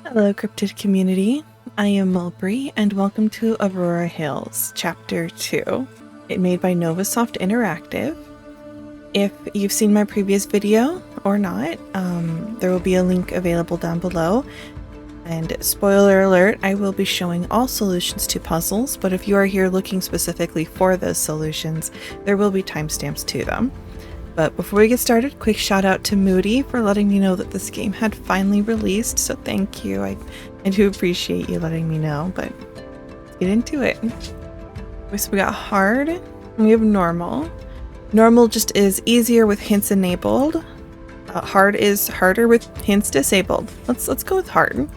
Hello, cryptid community. I am Mulbre, and welcome to Aurora Hills, Chapter 2. It made by Novasoft Interactive. If you've seen my previous video or not, there will be a link available down below. And spoiler alert, I will be showing all solutions to puzzles, but if you are here looking specifically for those solutions, there will be timestamps to them. But before we get started, quick shout out to Moody for letting me know that this game had finally released, so thank you. I do appreciate you letting me know, but let's get into it. So we got hard, and we have normal. Normal just is easier with hints enabled. Hard is harder with hints disabled. Let's go with hard.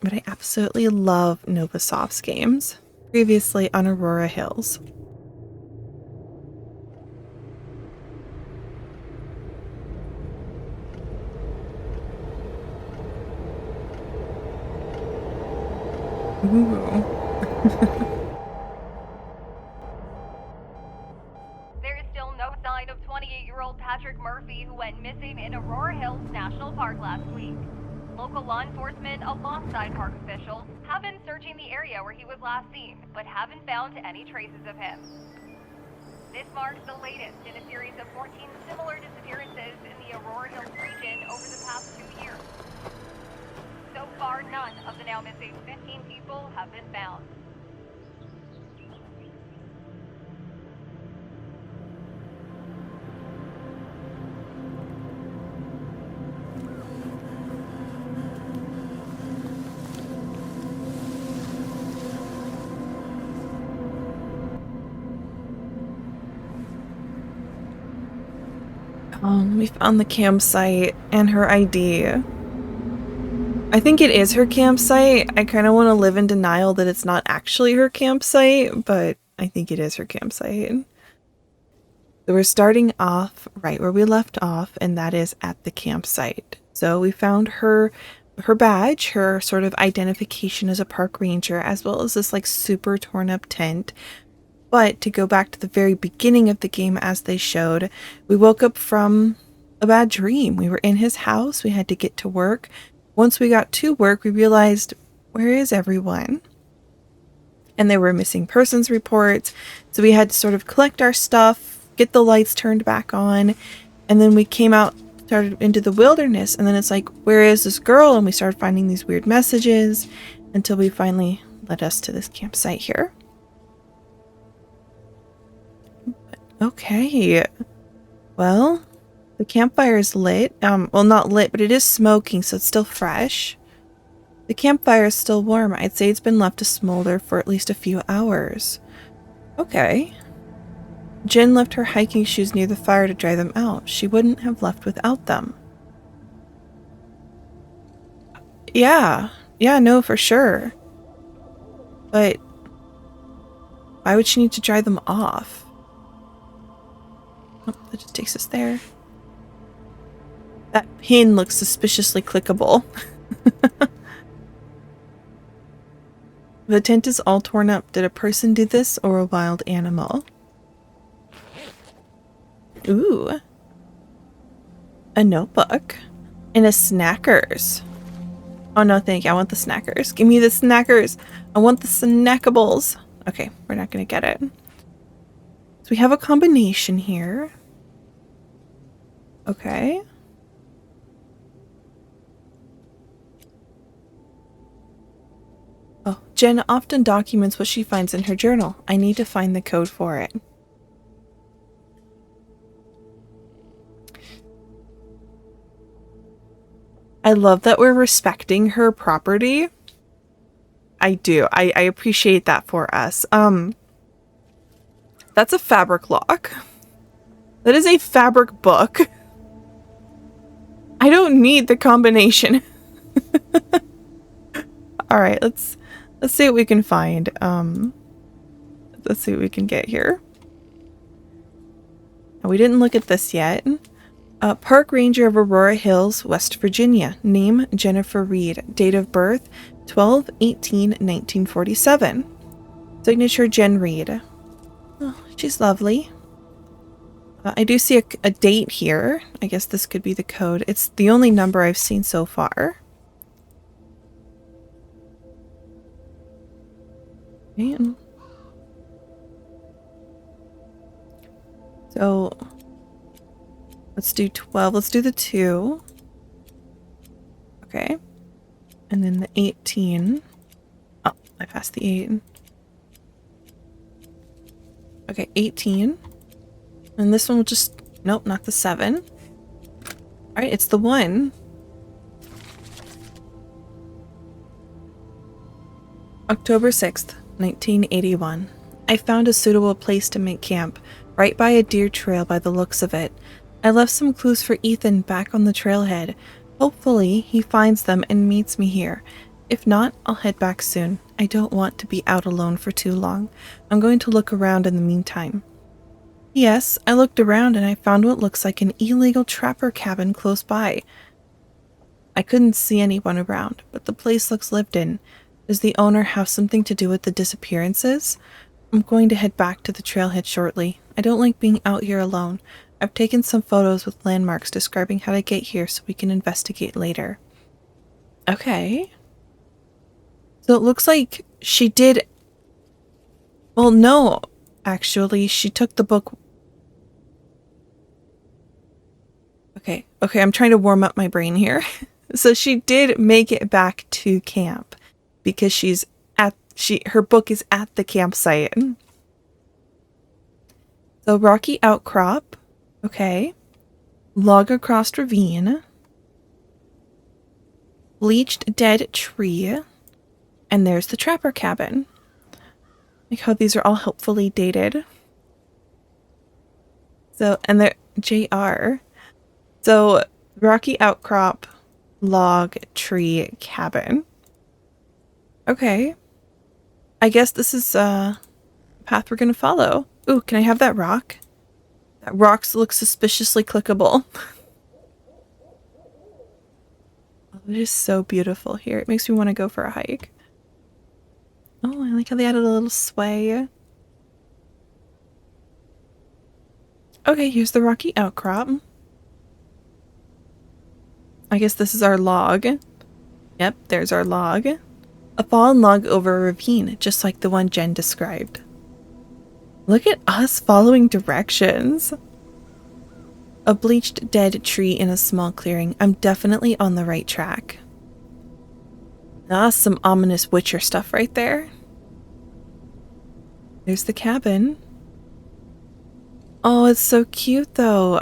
But I absolutely love Novasoft's games, previously on Aurora Hills. Ooh. There is still no sign of 28-year-old Patrick Murphy, who went missing in Aurora Hills National Park last week. Local law enforcement, alongside park officials, have been searching the area where he was last seen, but haven't found any traces of him. This marks the latest in a series of 14 similar disappearances in the Aurora Hills region over the past 2 years. So far, none of the now missing 15 people have been found. We found the campsite and her ID. I think it is her campsite. I kind of want to live in denial that it's not actually her campsite, but I think it is her campsite. So we're starting off right where we left off, and that is at the campsite. So we found her badge, her sort of identification as a park ranger, as well as this like super torn up tent. But to go back to the very beginning of the game, as they showed, we woke up from a bad dream. We were in his house. We had to get to work. Once we got to work, we realized, where is everyone? And there were missing persons reports. So we had to sort of collect our stuff, get the lights turned back on. And then we came out, started into the wilderness. And then it's like, where is this girl? And we started finding these weird messages until we finally led us to this campsite here. Okay, well, the campfire is lit. Well, not lit, but it is smoking, so it's still fresh. The campfire is still warm. I'd say it's been left to smolder for at least a few hours. Okay. Jen left her hiking shoes near the fire to dry them out. She wouldn't have left without them. Yeah, no, for sure. But why would she need to dry them off? Oh, that just takes us there. That pin looks suspiciously clickable. The tent is all torn up. Did a person do this or a wild animal? Ooh. A notebook. And a snackers. Oh no, thank you. I want the snackers. Give me the snackers. I want the snackables. Okay, we're not going to get it. So we have a combination here. Okay. Oh, Jen often documents what she finds in her journal. I need to find the code for it. I love that we're respecting her property. I do. I appreciate that for us. That's a fabric lock. That is a fabric book. I don't need the combination. All right, let's see what we can find. Let's see what we can get here. Now, we didn't look at this yet. Park Ranger of Aurora Hills, West Virginia. Name, Jennifer Reed. Date of birth, 12/18/1947. Signature, Jen Reed. Oh, she's lovely. I do see a date here. I guess this could be the code. It's the only number I've seen so far. Man. So let's do 12. Let's do the 2. Okay. And then the 18. Oh, I passed the 8. Okay, 18. And this one will just... Nope, not the 7. Alright, it's the 1. October 6th, 1981. I found a suitable place to make camp, right by a deer trail by the looks of it. I left some clues for Ethan back on the trailhead. Hopefully, he finds them and meets me here. If not, I'll head back soon. I don't want to be out alone for too long. I'm going to look around in the meantime. Yes, I looked around and I found what looks like an illegal trapper cabin close by. I couldn't see anyone around, but the place looks lived in. Does the owner have something to do with the disappearances? I'm going to head back to the trailhead shortly. I don't like being out here alone. I've taken some photos with landmarks describing how to get here so we can investigate later. Okay. So it looks like she did... Well, no. Actually, she took the book... Okay, I'm trying to warm up my brain here. So she did make it back to camp because her book is at the campsite. So rocky outcrop. Okay. Log across ravine. Bleached dead tree. And there's the trapper cabin. Like how these are all helpfully dated. So, and they're JR. So, rocky outcrop, log, tree, cabin. Okay. I guess this is the path we're gonna follow. Ooh, can I have that rock? That rock looks suspiciously clickable. Oh, it is so beautiful here. It makes me want to go for a hike. Oh, I like how they added a little sway. Okay, here's the rocky outcrop. I guess this is our log. Yep, there's our log. A fallen log over a ravine, just like the one Jen described. Look at us following directions. A bleached dead tree in a small clearing. I'm definitely on the right track. That's some ominous Witcher stuff right there. There's the cabin. Oh, it's so cute though.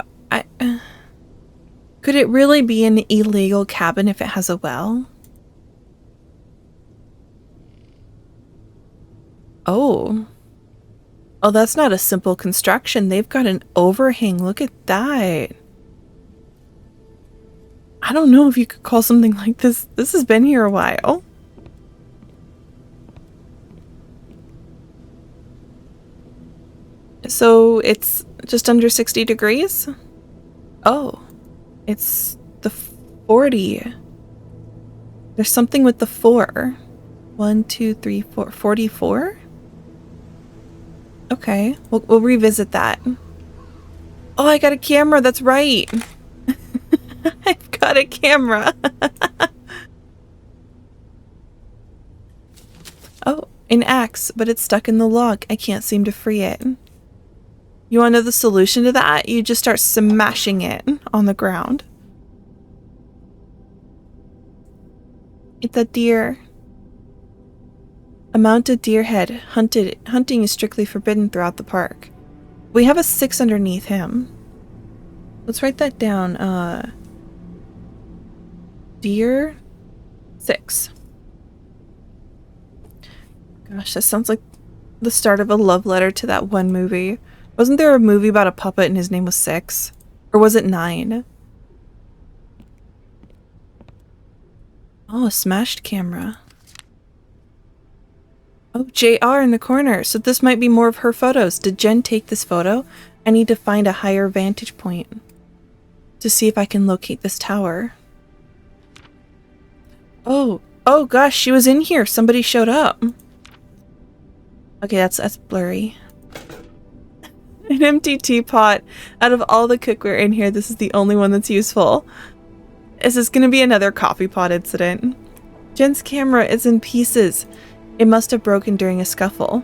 Could it really be an illegal cabin if it has a well? Oh. Oh, that's not a simple construction. They've got an overhang. Look at that. I don't know if you could call something like this. This has been here a while. So it's just under 60 degrees? Oh. It's the 40. There's something with the 4. 1, 2, 3, 4. 44? Okay, we'll revisit that. Oh, I got a camera. That's right. I've got a camera. Oh, an axe, but it's stuck in the log. I can't seem to free it. You want to know the solution to that? You just start smashing it on the ground. It's a deer. A mounted deer head. Hunting is strictly forbidden throughout the park. We have a 6 underneath him. Let's write that down. Deer 6. Gosh, that sounds like the start of a love letter to that one movie. Wasn't there a movie about a puppet and his name was 6? Or was it 9? Oh, a smashed camera. Oh, JR in the corner. So this might be more of her photos. Did Jen take this photo? I need to find a higher vantage point to see if I can locate this tower. Oh gosh, she was in here. Somebody showed up. Okay, that's blurry. An empty teapot. Out of all the cookware in here, this is the only one that's useful. Is this gonna be another coffee pot incident? Jen's camera is in pieces. It must have broken during a scuffle.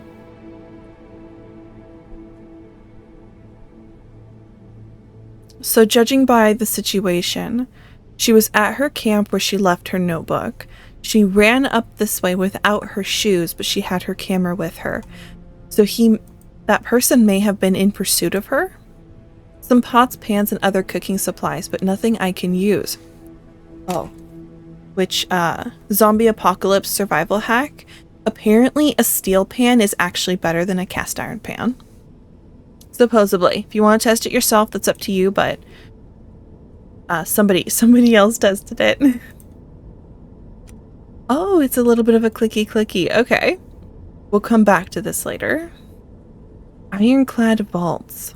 So judging by the situation, she was at her camp where she left her notebook. She ran up this way without her shoes, but she had her camera with her. So that person may have been in pursuit of her. Some pots, pans, and other cooking supplies, but nothing I can use. Oh. Which, zombie apocalypse survival hack. Apparently a steel pan is actually better than a cast iron pan. Supposedly. If you want to test it yourself, that's up to you, but somebody else tested it. Oh, it's a little bit of a clicky. Okay. We'll come back to this later. Ironclad vaults.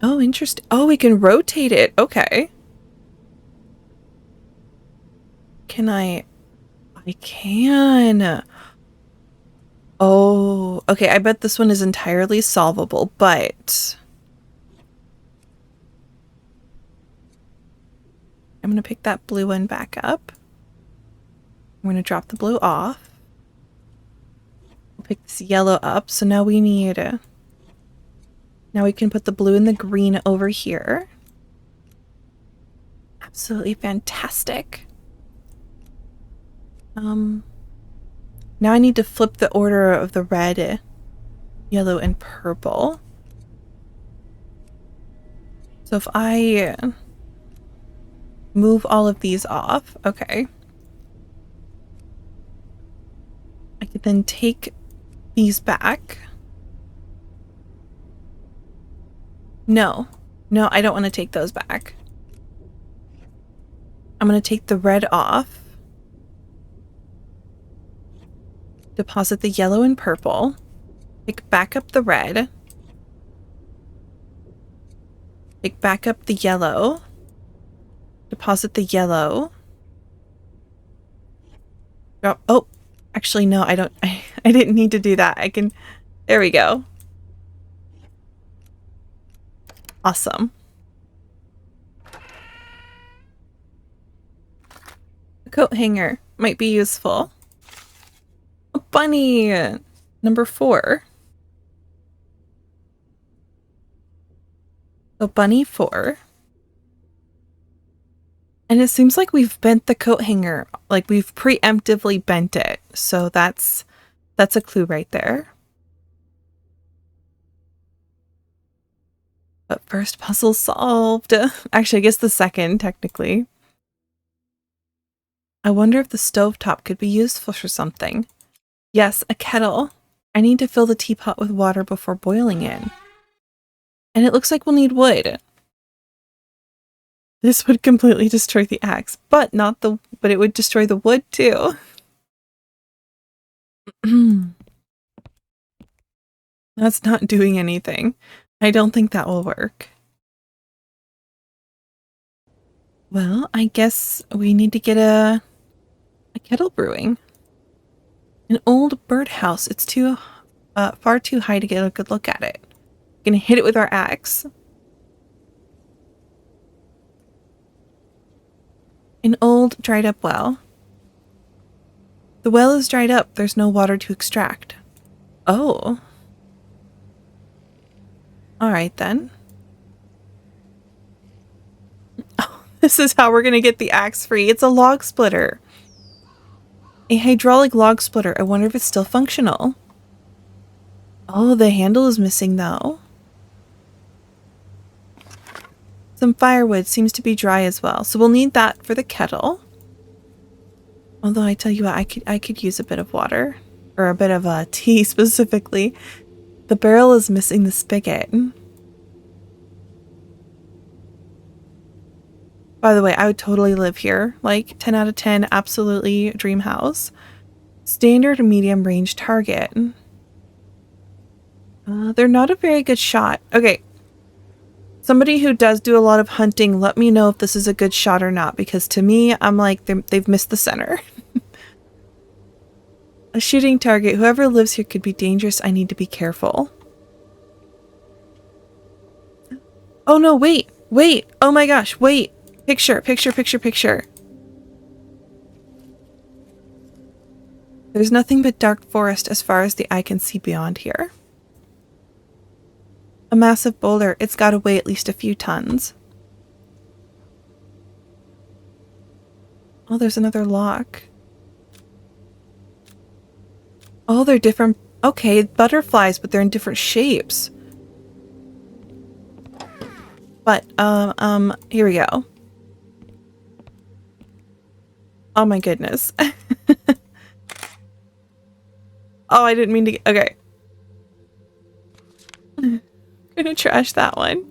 Oh, interesting. Oh, we can rotate it. Okay. Can I can. Oh, okay. I bet this one is entirely solvable, but I'm going to pick that blue one back up. I'm going to drop the blue off. We'll pick this yellow up. So now we need now we can put the blue and the green over here. Absolutely fantastic. Now I need to flip the order of the red, yellow, and purple. So if I move all of these off, okay. I could then take these back. No, I don't want to take those back. I'm going to take the red off. Deposit the yellow and purple. Pick back up the red. Pick back up the yellow. Deposit the yellow. Drop. Oh, actually, no, I don't. I didn't need to do that. I can. There we go. Awesome. A coat hanger might be useful. A bunny! Number 4. So bunny 4. And it seems like we've bent the coat hanger. Like we've preemptively bent it. So that's a clue right there. But first puzzle solved. Actually, I guess the second, technically. I wonder if the stovetop could be useful for something. Yes, a kettle. I need to fill the teapot with water before boiling it. And it looks like we'll need wood. This would completely destroy the axe, but it would destroy the wood too. That's not doing anything. I don't think that will work. Well, I guess we need to get a kettle brewing. An old birdhouse. It's too far too high to get a good look at it. Gonna hit it with our axe. An old dried up well. The well is dried up. There's no water to extract. Oh. Alright then. Oh, this is how we're gonna get the axe free. It's a log splitter. A hydraulic log splitter. I wonder if it's still functional. Oh, the handle is missing though. Some firewood seems to be dry as well. So we'll need that for the kettle. Although I tell you what, I could use a bit of water. Or a bit of tea specifically. The barrel is missing the spigot. By the way, I would totally live here. Like 10 out of 10, absolutely dream house. Standard medium range target. They're not a very good shot. Okay. Somebody who does do a lot of hunting, let me know if this is a good shot or not, because to me, I'm like, they've missed the center. A shooting target. Whoever lives here could be dangerous. I need to be careful. Oh no, wait. Oh my gosh, wait. Picture, picture, picture, picture. There's nothing but dark forest as far as the eye can see beyond here. A massive boulder. It's got to weigh at least a few tons. Oh, there's another lock. Oh, they're different. Okay, butterflies, but they're in different shapes. But, here we go. Oh my goodness. Oh, I didn't mean to. Okay. I'm gonna trash that one.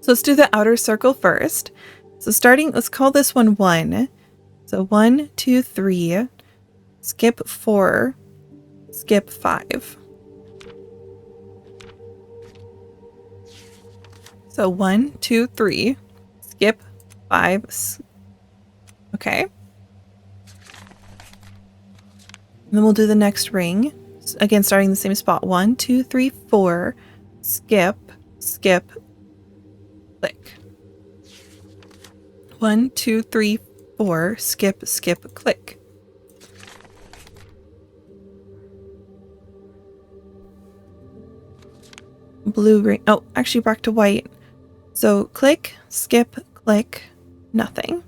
So let's do the outer circle first. So starting, let's call this one 1. So 1, 2, 3, skip 4, skip 5. So 1, 2, 3, skip 5. Okay. And then we'll do the next ring. Again, starting in the same spot. 1, 2, 3, 4, skip, skip, click. 1, 2, 3, 4, skip, skip, click. Blue, green. Oh, actually back to white. So click, skip, click, nothing.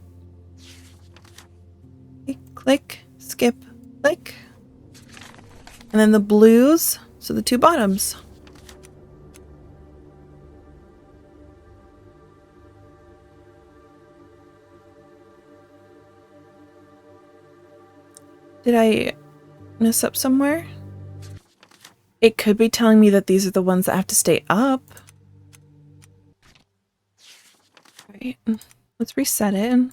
Click, skip, click. And then the blues, so the 2 bottoms. Did I mess up somewhere? It could be telling me that these are the ones that have to stay up. Right, let's reset it.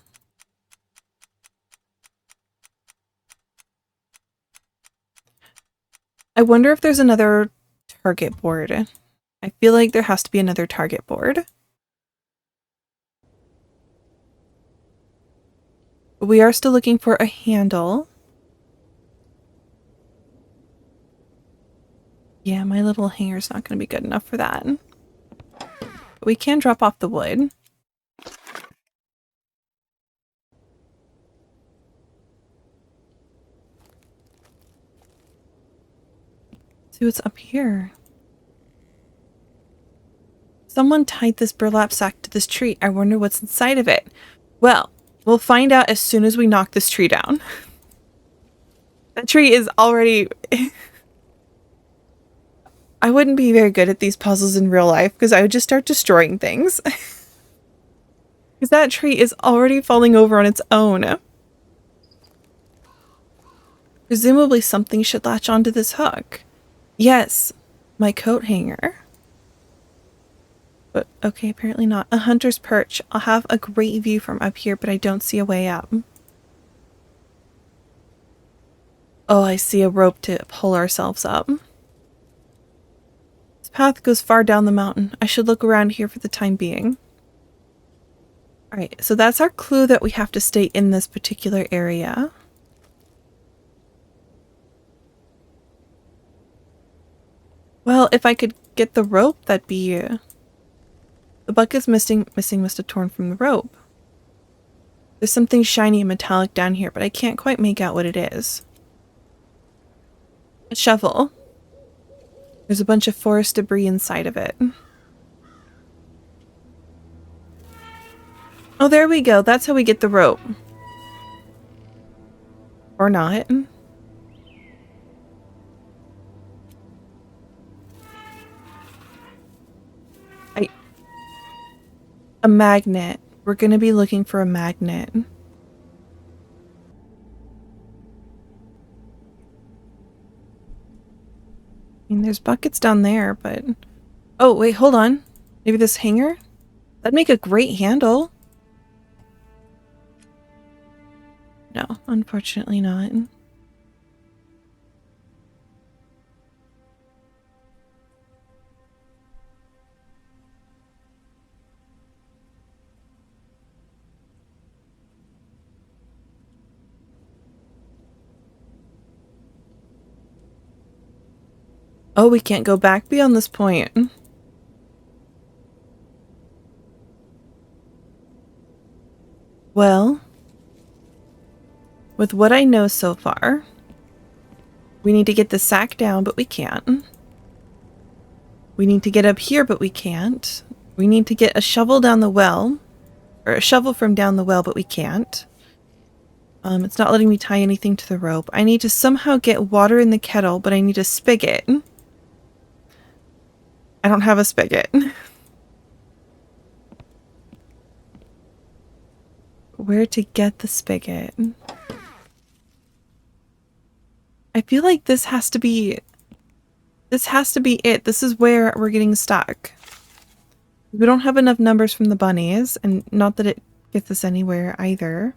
I wonder if there's another target board. I feel like there has to be another target board. But we are still looking for a handle. Yeah, my little hanger's not going to be good enough for that. But we can drop off the wood. See what's up here. Someone tied this burlap sack to this tree. I wonder what's inside of it. Well, we'll find out as soon as we knock this tree down. That tree is already... I wouldn't be very good at these puzzles in real life because I would just start destroying things. Because that tree is already falling over on its own. Presumably something should latch onto this hook. Yes, my coat hanger. But okay, apparently not. A hunter's perch. I'll have a great view from up here, but I don't see a way up. Oh, I see a rope to pull ourselves up. This path goes far down the mountain. I should look around here for the time being. Alright, so that's our clue that we have to stay in this particular area. Well, if I could get the rope, that'd be... The bucket's missing must have torn from the rope. There's something shiny and metallic down here, but I can't quite make out what it is. A shovel. There's a bunch of forest debris inside of it. Oh, there we go. That's how we get the rope. Or not. A magnet. We're gonna be looking for a magnet. I mean, there's buckets down there, but... Oh, wait, hold on. Maybe this hanger? That'd make a great handle. No, unfortunately not. Oh, we can't go back beyond this point. Well, with what I know so far, we need to get the sack down, but we can't. We need to get up here, but we can't. We need to get a shovel down the well, or a shovel from down the well, but we can't. It's not letting me tie anything to the rope. I need to somehow get water in the kettle, but I need a spigot. I don't have a spigot. Where to get the spigot? I feel like this has to be it. This is where we're getting stuck. We don't have enough numbers from the bunnies, and not that it gets us anywhere either.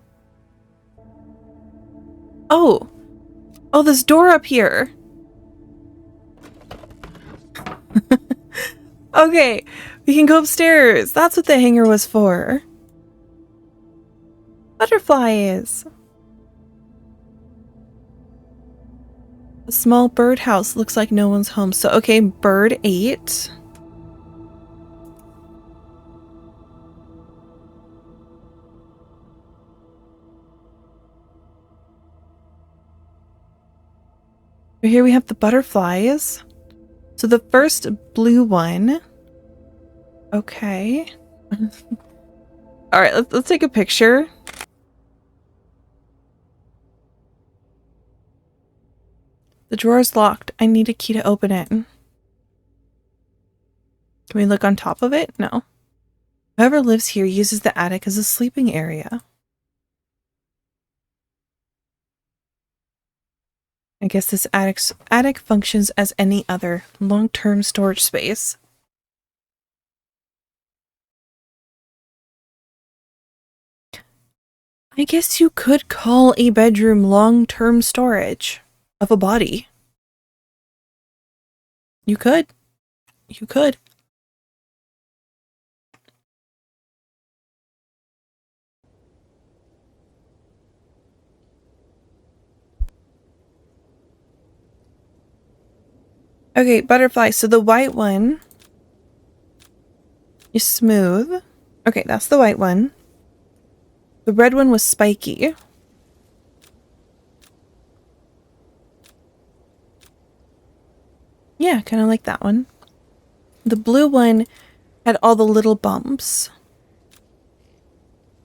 Oh! Oh, this door up here! Okay, we can go upstairs. That's what the hanger was for. Butterflies! A small birdhouse looks like no one's home. So, okay, bird 8. Here we have the butterflies. So the first blue one. Okay. All right, let's take a picture. The drawer is locked. I need a key to open it. Can we look on top of it? No. Whoever lives here uses the attic as a sleeping area. I guess this attic functions as any other long-term storage space. I guess you could call a bedroom long-term storage of a body. You could. You could. Okay, butterfly. So the white one is smooth. Okay, that's the white one. The red one was spiky. Yeah, kind of like that one. The blue one had all the little bumps,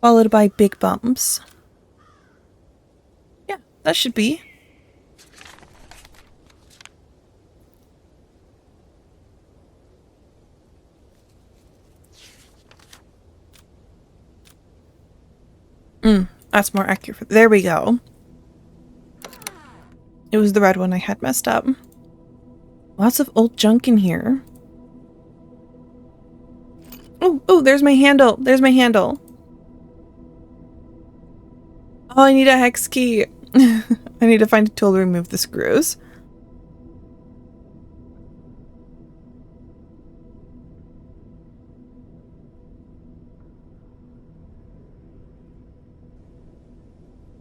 followed by big bumps. Yeah, that should be. That's more accurate. There we go. It was the red one I had messed up. Lots of old junk in here. Oh, there's my handle. There's my handle. Oh, I need a hex key. I need to find a tool to remove the screws.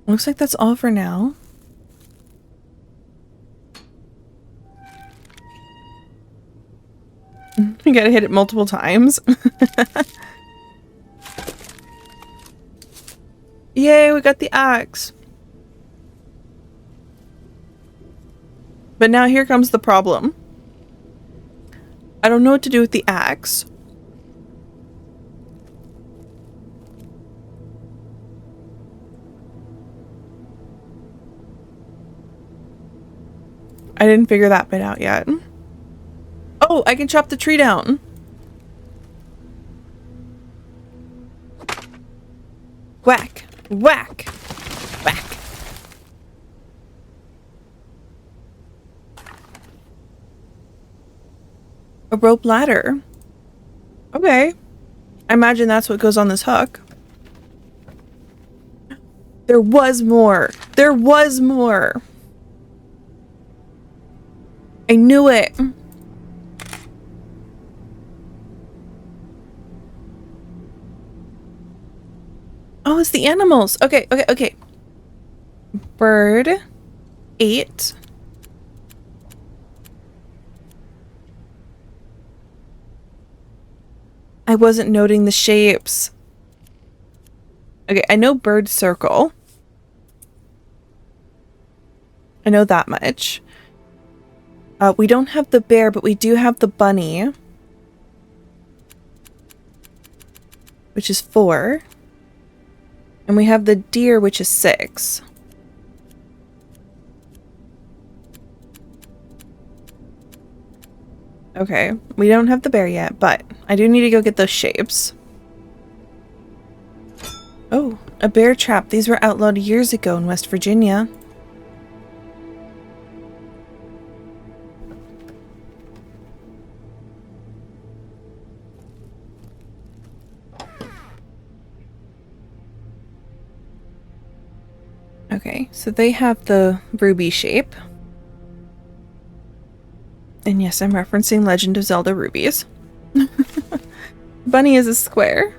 Looks like that's all for now. You gotta hit it multiple times. Yay, we got the axe. But now here comes the problem. I don't know what to do with the axe. I didn't figure that bit out yet. Oh, I can chop the tree down. Whack, whack, whack. A rope ladder. Okay. I imagine that's what goes on this hook. There was more. There was more. I knew it. Oh, it's the animals. Okay, okay, okay. Bird 8. I wasn't noting the shapes. Okay, I know bird circle. I know that much. We don't have the bear, but we do have the bunny, which is 4. And we have the deer, which is 6. Okay, we don't have the bear yet, but I do need to go get those shapes. Oh, a bear trap. These were outlawed years ago in West Virginia. Okay, so they have the ruby shape. And yes, I'm referencing Legend of Zelda rubies. Bunny is a square.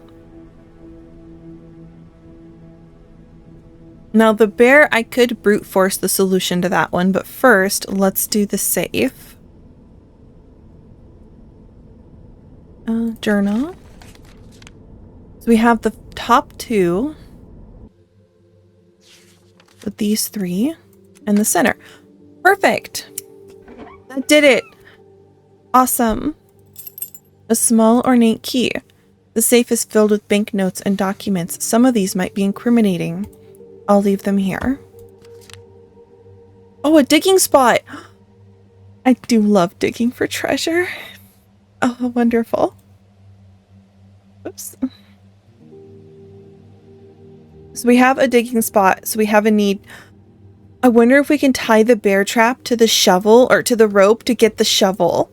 Now the bear, I could brute force the solution to that one, but first, let's do the safe. Journal. So we have the top 2 with these 3 and the center. Perfect. That did it. Awesome. A small ornate key. The safe is filled with banknotes and documents. Some of these might be incriminating. I'll leave them here. Oh, a digging spot. I do love digging for treasure. Oh, wonderful. Oops. So we have a digging spot. So we have a need. I wonder if we can tie the bear trap to the shovel or to the rope to get the shovel.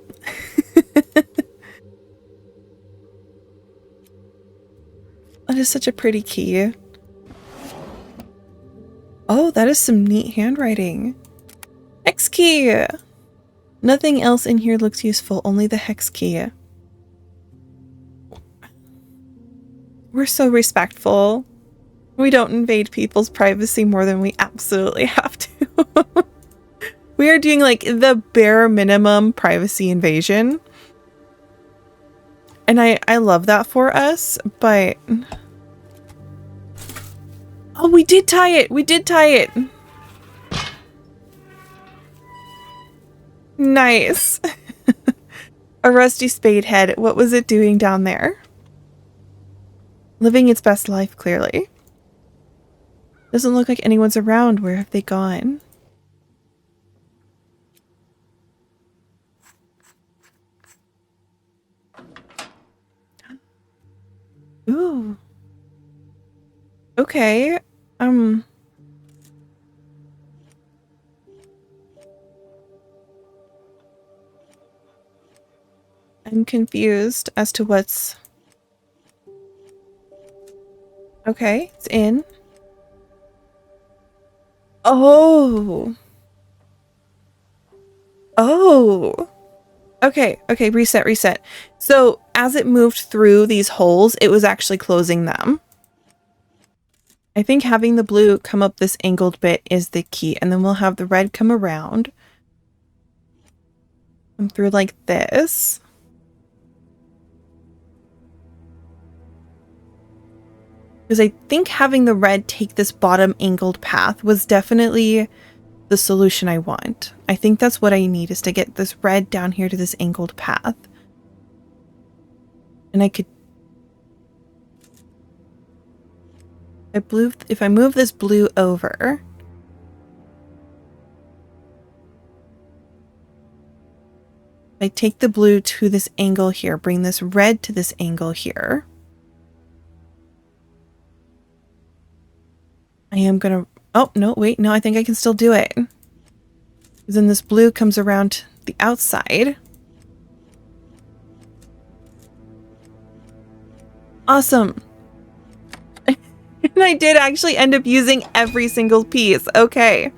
That is such a pretty key. Oh, that is some neat handwriting. Hex key! Nothing else in here looks useful, only the hex key. We're so respectful. We don't invade people's privacy more than we absolutely have to. We are doing like the bare minimum privacy invasion. And I love that for us, but... Oh, we did tie it! We did tie it! Nice! A rusty spade head. What was it doing down there? Living its best life, clearly. Doesn't look like anyone's around. Where have they gone? Ooh. Okay. I'm confused as to what's... Okay, it's in. Oh. Oh. Okay, okay, reset. So as it moved through these holes, it was actually closing them. I think having the blue come up this angled bit is the key, and then we'll have the red come around. Come through like this. Because I think having the red take this bottom angled path was definitely the solution I want. I think that's what I need, is to get this red down here to this angled path. And I could... If I move this blue over... I take the blue to this angle here, bring this red to this angle here. I am gonna... Oh, no, wait. No, I think I can still do it. Because then this blue comes around the outside. Awesome. And I did actually end up using every single piece. Okay.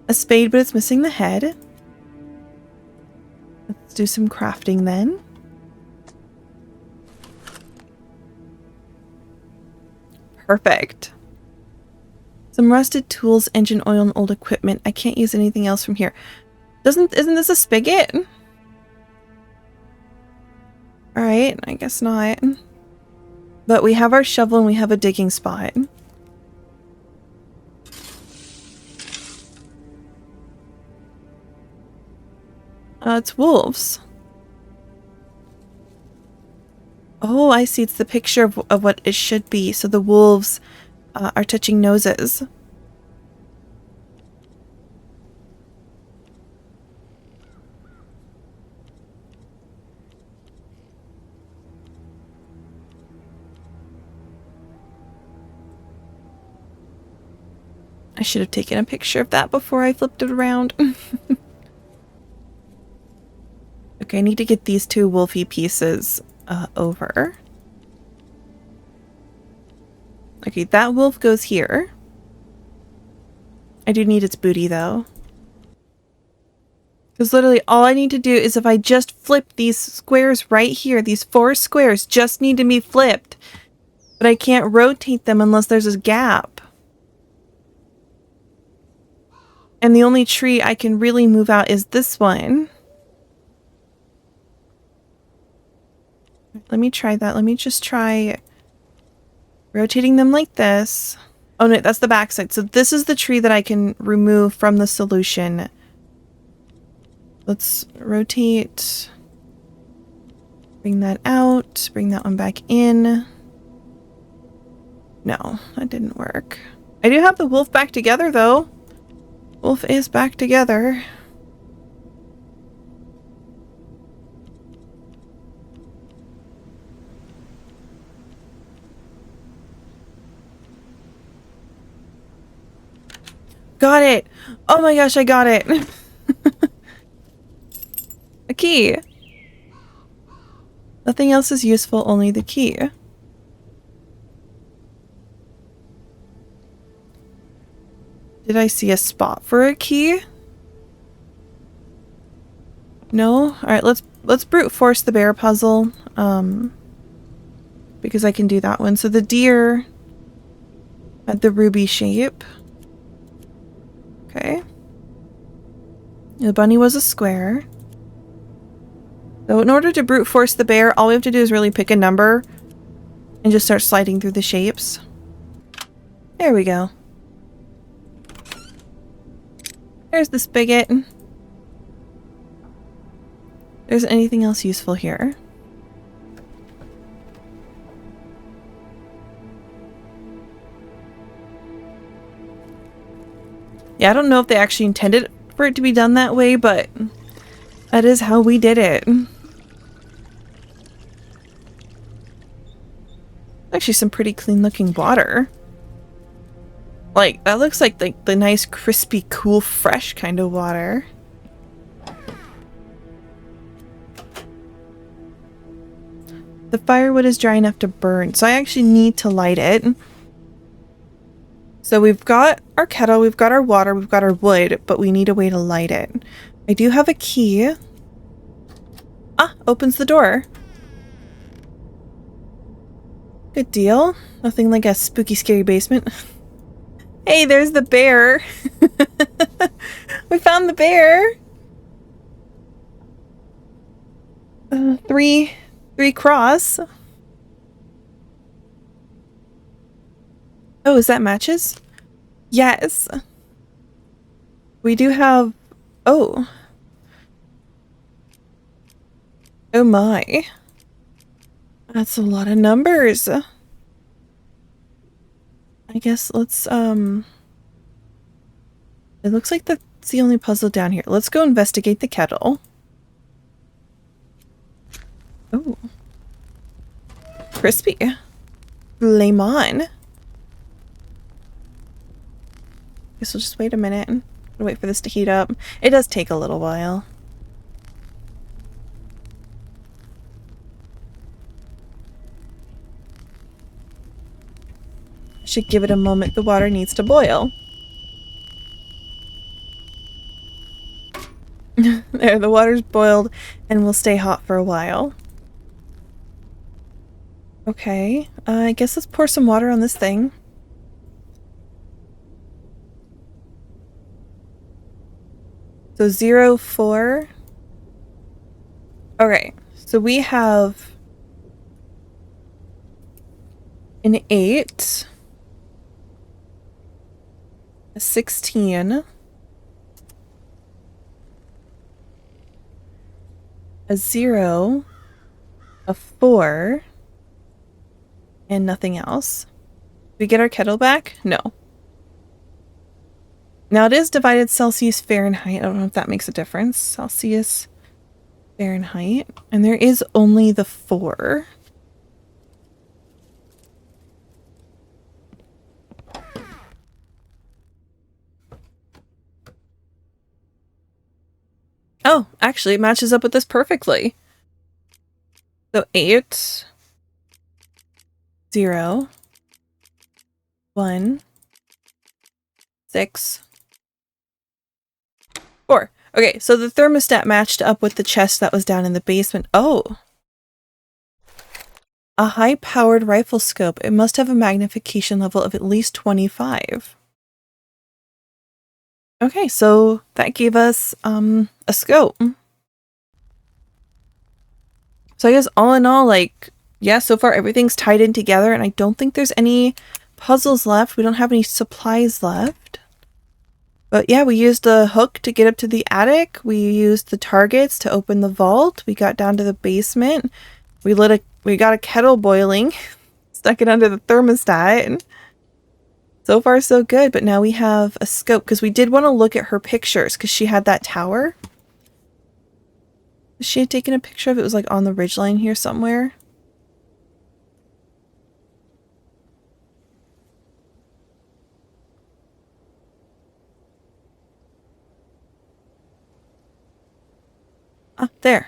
A spade, but it's missing the head. Let's do some crafting then. Perfect. Some rusted tools, engine oil, and old equipment. I can't use anything else from here. Isn't this a spigot? Alright, I guess not. But we have our shovel and we have a digging spot. It's wolves. Oh, I see. It's the picture of what it should be. So the wolves are touching noses. I should have taken a picture of that before I flipped it around. Okay, I need to get these two wolfy pieces over. Okay, that wolf goes here. I do need its booty, though. Because literally all I need to do is if I just flip these squares right here, these 4 squares just need to be flipped. But I can't rotate them unless there's a gap. And the only tree I can really move out is this one. Let me try that. Let me just try rotating them like this. Oh no, that's the backside. So this is the tree that I can remove from the solution. Let's rotate. Bring that out. Bring that one back in. No, that didn't work. I do have the wolf back together though. Wolf is back together. Got it! Oh my gosh, I got it! A key! Nothing else is useful, only the key. Did I see a spot for a key? No? Alright, let's brute force the bear puzzle. Because I can do that one. So the deer had the ruby shape. Okay. The bunny was a square. So in order to brute force the bear, all we have to do is really pick a number and just start sliding through the shapes. There we go. There's the spigot. There's anything else useful here? Yeah, I don't know if they actually intended for it to be done that way, but that is how we did it. Actually, some pretty clean looking water. Like, that looks like the nice, crispy, cool, fresh kind of water. The firewood is dry enough to burn, so I actually need to light it. So we've got our kettle, we've got our water, we've got our wood, but we need a way to light it. I do have a key. Ah, opens the door. Good deal. Nothing like a spooky, scary basement. Hey, there's the bear. We found the bear. Three cross. Oh, is that matches? Yes. We do have... Oh. Oh my. That's a lot of numbers. I guess let's, it looks like that's the only puzzle down here. Let's go investigate the kettle. Oh. Crispy. Flame on. Guess we'll just wait a minute. Wait for this to heat up. It does take a little while. Should give it a moment. The water needs to boil. There, the water's boiled and will stay hot for a while. Okay, I guess let's pour some water on this thing. So 0, 4. Okay, so we have An 8. A 16. A 0. A 4. And nothing else. Did we get our kettle back? No. Now it is divided Celsius Fahrenheit. I don't know if that makes a difference. Celsius Fahrenheit. And there is only the 4. Oh, actually, it matches up with this perfectly. So 8, 0, 1, 6, 4. Okay, so the thermostat matched up with the chest that was down in the basement. Oh! A high-powered rifle scope. It must have a magnification level of at least 25. Okay, so that gave us a scope. So I guess all in all, like, yeah, so far everything's tied in together, and I don't think there's any puzzles left. We don't have any supplies left. But yeah, we used the hook to get up to the attic. We used the targets to open the vault. We got down to the basement. We got a kettle boiling, stuck it under the thermostat. So far so good, but now we have a scope because we did want to look at her pictures because she had that tower. She had taken a picture of it. It was like on the ridgeline here somewhere. Ah, there.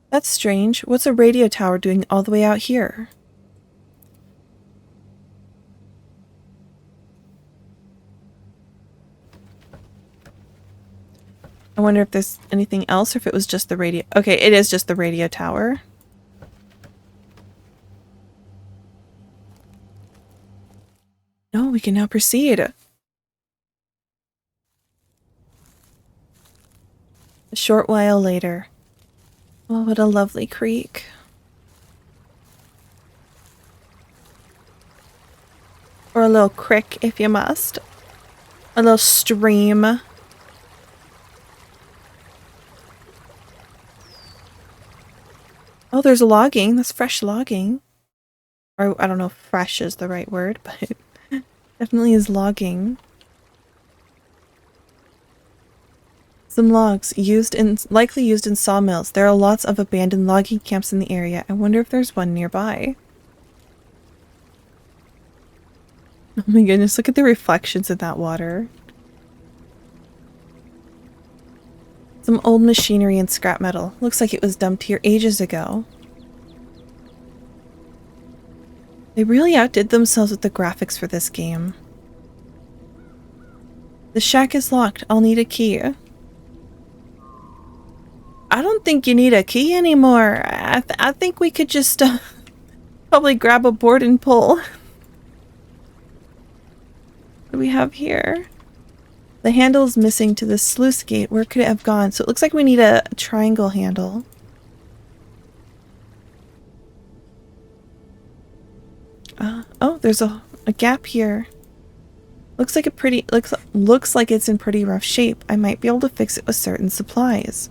That's strange. What's a radio tower doing all the way out here? I wonder if there's anything else or if it was just the radio. Okay, it is just the radio tower. No, we can now proceed. A short while later. Oh, what a lovely creek. Or a little crick if you must. A little stream. Oh, there's logging. That's fresh logging. Or I don't know if fresh is the right word, but it definitely is logging. Some logs likely used in sawmills. There are lots of abandoned logging camps in the area. I wonder if there's one nearby. Oh my goodness, look at the reflections in that water. Some old machinery and scrap metal. Looks like it was dumped here ages ago. They really outdid themselves with the graphics for this game. The shack is locked. I'll need a key. I don't think you need a key anymore. I think we could just probably grab a board and pull. What do we have here? The handle is missing to the sluice gate. Where could it have gone? So it looks like we need a triangle handle. Oh, there's a gap here. Looks like looks like it's in pretty rough shape. I might be able to fix it with certain supplies.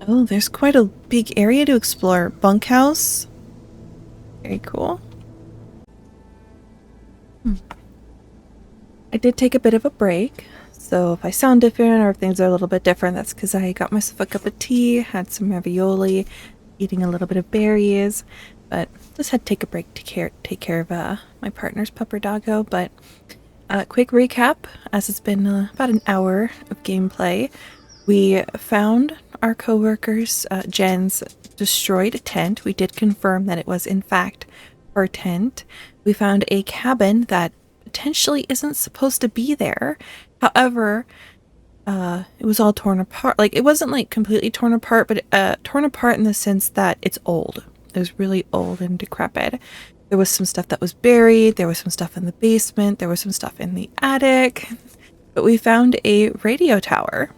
Oh, there's quite a big area to explore. Bunkhouse. Very cool. I did take a bit of a break, so if I sound different or if things are a little bit different, that's because I got myself a cup of tea, had some ravioli, eating a little bit of berries, but just had to take a break to take care of my partner's pupper doggo. But quick recap, as it's been about an hour of gameplay, we found our co-workers Jen's destroyed tent. We did confirm that it was in fact her tent. We found a cabin that potentially isn't supposed to be there. However, it was all torn apart. Like, it wasn't like completely torn apart, but torn apart in the sense that it's old. It was really old and decrepit. There was some stuff that was buried. There was some stuff in the basement. There was some stuff in the attic. But we found a radio tower.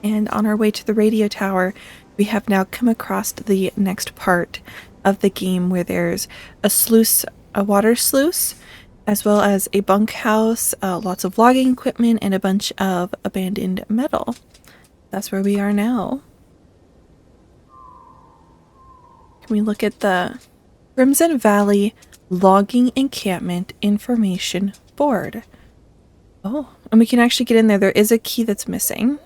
And on our way to the radio tower, we have now come across the next part of the game where there's a sluice, a water sluice, as well as a bunkhouse, lots of logging equipment, and a bunch of abandoned metal. That's where we are now. Can we look at the Crimson Valley Logging Encampment Information Board? Oh, and we can actually get in there. There is a key that's missing.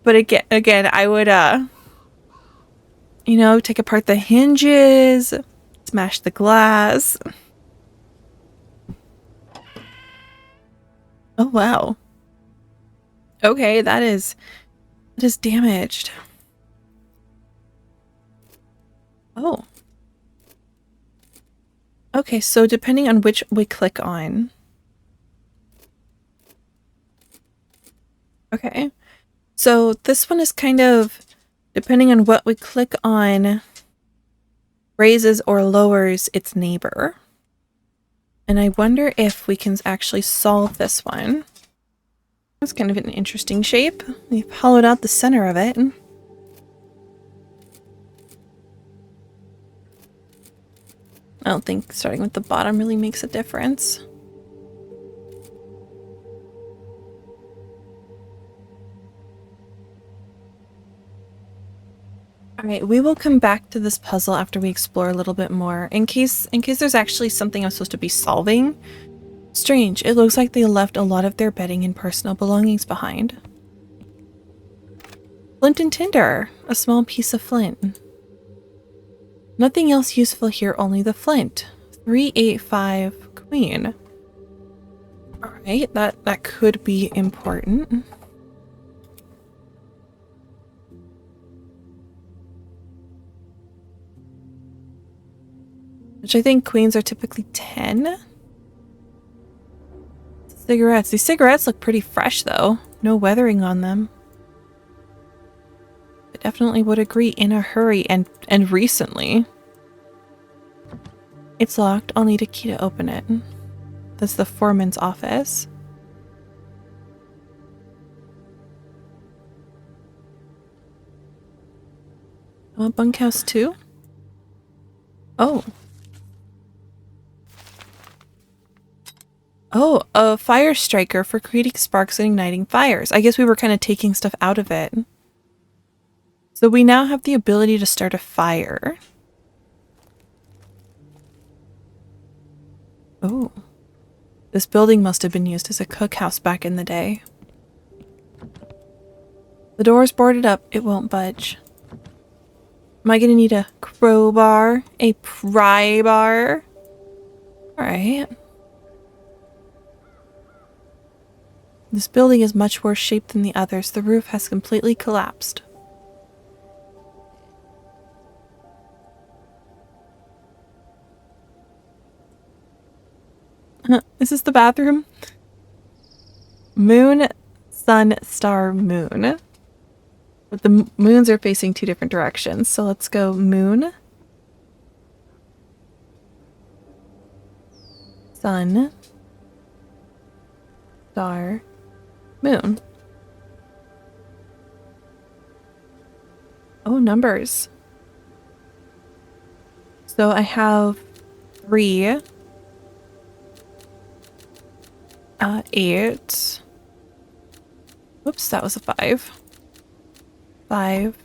But again, I would, take apart the hinges, smash the glass. Oh, wow. Okay, that is damaged. Oh. Okay, so depending on which we click on. Okay. So this one is kind of, depending on what we click on, raises or lowers its neighbor. And I wonder if we can actually solve this one. That's kind of an interesting shape. We've hollowed out the center of it. I don't think starting with the bottom really makes a difference. Alright, we will come back to this puzzle after we explore a little bit more, in case there's actually something I'm supposed to be solving. Strange, it looks like they left a lot of their bedding and personal belongings behind. Flint and tinder, a small piece of flint. Nothing else useful here, only the flint. 385 queen. Alright, that could be important. Which I think queens are typically 10. Cigarettes. These cigarettes look pretty fresh though. No weathering on them. I definitely would agree, in a hurry and recently. It's locked. I'll need a key to open it. That's the foreman's office. Bunkhouse 2? Oh. Oh, a fire striker for creating sparks and igniting fires. I guess we were kind of taking stuff out of it. So we now have the ability to start a fire. Oh. This building must have been used as a cookhouse back in the day. The door's boarded up. It won't budge. Am I gonna need a crowbar? A pry bar? Alright. This building is much worse shaped than the others. The roof has completely collapsed. Is this the bathroom? Moon, sun, star, moon. But the moons are facing two different directions. So let's go moon. Sun. Star. Moon. Oh, numbers. So I have 3. 8. Whoops, that was a 5. 5.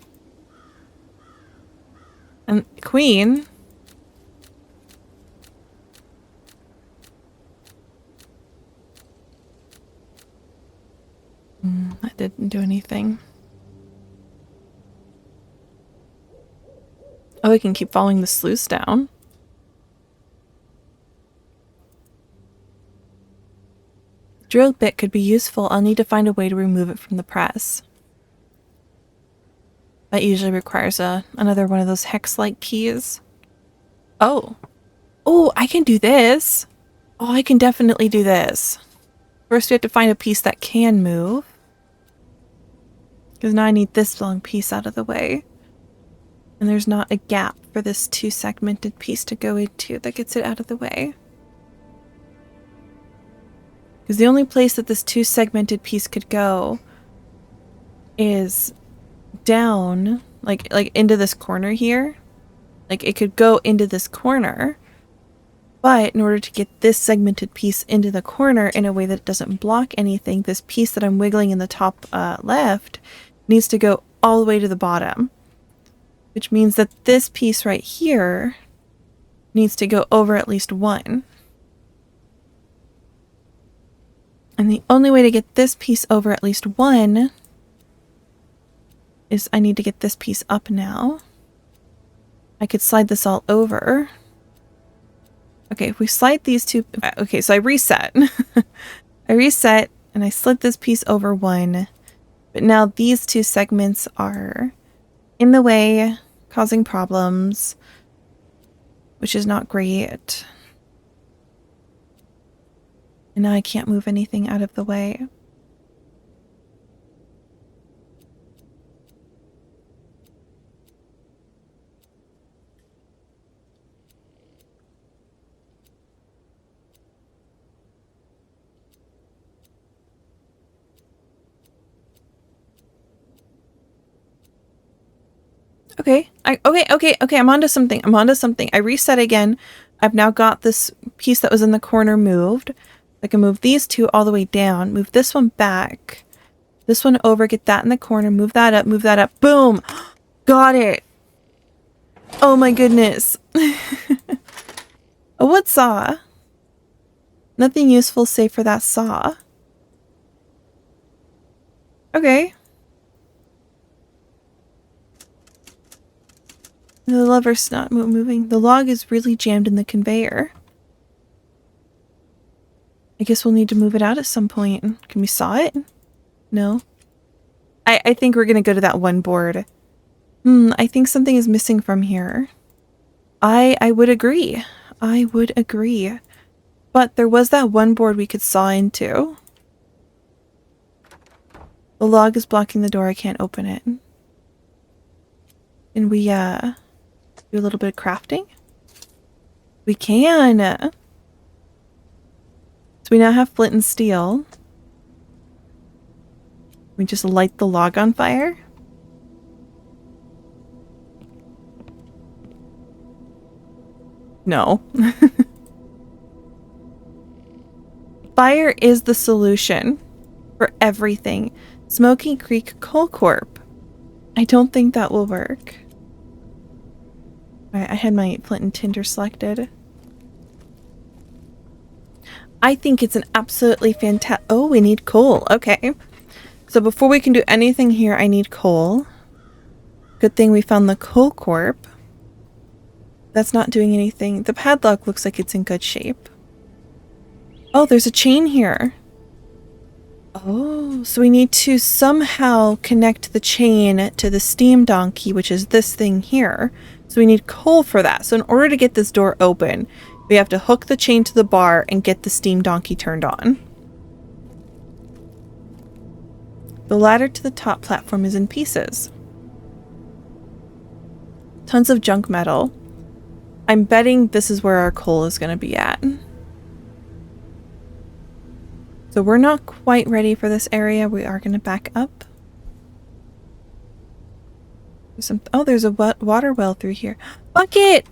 And queen. That didn't do anything. Oh, we can keep following the sluice down. Drill bit could be useful. I'll need to find a way to remove it from the press. That usually requires another one of those hex-like keys. Oh. Oh, I can do this. Oh, I can definitely do this. First, we have to find a piece that can move. Because now I need this long piece out of the way. And there's not a gap for this 2-segmented piece to go into that gets it out of the way. Because the only place that this 2-segmented piece could go is down, like into this corner here. Like it could go into this corner, but in order to get this segmented piece into the corner in a way that it doesn't block anything, this piece that I'm wiggling in the top left needs to go all the way to the bottom, which means that this piece right here needs to go over at least 1. And the only way to get this piece over at least 1 is I need to get this piece up now. I could slide this all over. Okay, if we slide these two... Okay, so I reset. I reset and I slid this piece over 1. But now these 2 segments are in the way, causing problems, which is not great. And now I can't move anything out of the way. Okay, okay, I'm onto something. I reset again. I've now got this piece that was in the corner moved. I can move these 2 all the way down, move this one back, this one over, get that in the corner, move that up, boom! Got it! Oh my goodness. A wood saw. Nothing useful save for that saw. Okay. The lever's not moving. The log is really jammed in the conveyor. I guess we'll need to move it out at some point. Can we saw it? No. I think we're gonna go to that one board. I think something is missing from here. I would agree. I would agree. But there was that one board we could saw into. The log is blocking the door. I can't open it. Can we, do a little bit of crafting? We can! So we now have flint and steel. We just light the log on fire? No. Fire is the solution for everything. Smoky Creek Coal Corp. I don't think that will work. Alright, I had my flint and tinder selected. I think it's an absolutely fantastic... Oh, we need coal. Okay. So before we can do anything here, I need coal. Good thing we found the Coal Corp. That's not doing anything. The padlock looks like it's in good shape. Oh, there's a chain here. Oh, so we need to somehow connect the chain to the steam donkey, which is this thing here. So we need coal for that. So in order to get this door open, we have to hook the chain to the bar and get the steam donkey turned on. The ladder to the top platform is in pieces. Tons of junk metal. I'm betting this is where our coal is going to be at. So we're not quite ready for this area. We are going to back up. Oh, there's a water well through here. Bucket!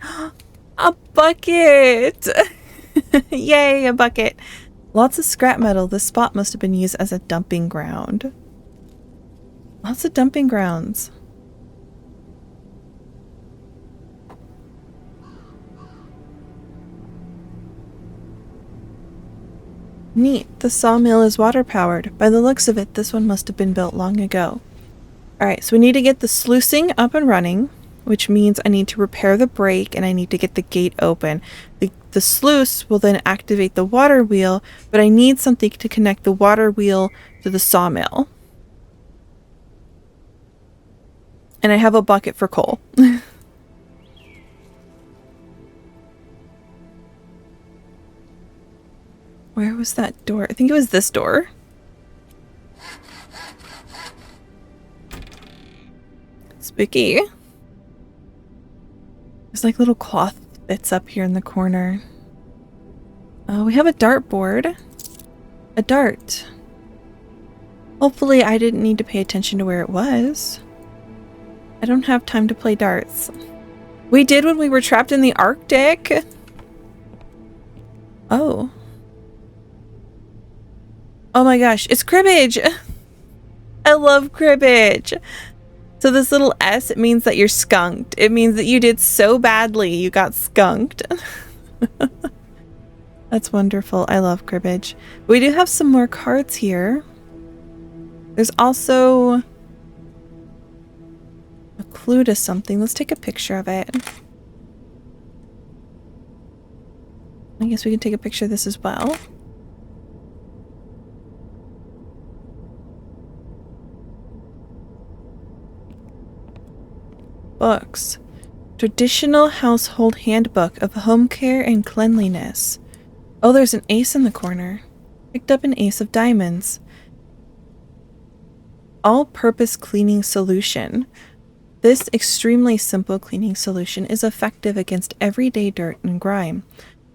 A bucket! Yay, a bucket. Lots of scrap metal. This spot must have been used as a dumping ground. Lots of dumping grounds. Neat. The sawmill is water powered. By the looks of it, this one must have been built long ago. Alright, so we need to get the sluicing up and running, which means I need to repair the break and I need to get the gate open. The sluice will then activate the water wheel, but I need something to connect the water wheel to the sawmill. And I have a bucket for coal. Where was that door? I think it was this door. Spooky. There's like little cloth bits up here in the corner. We have a dartboard. A dart. Hopefully I didn't need to pay attention to where it was. I don't have time to play darts. We did when we were trapped in the Arctic. Oh. Oh my gosh, it's cribbage! I love cribbage! So this little S, it means that you're skunked. It means that you did so badly, you got skunked. That's wonderful. I love cribbage. We do have some more cards here. There's also a clue to something. Let's take a picture of it. I guess we can take a picture of this as well. Books. Traditional Household Handbook of Home Care and Cleanliness. Oh, there's an ace in the corner. Picked up an ace of diamonds. All-purpose cleaning solution. This extremely simple cleaning solution is effective against everyday dirt and grime,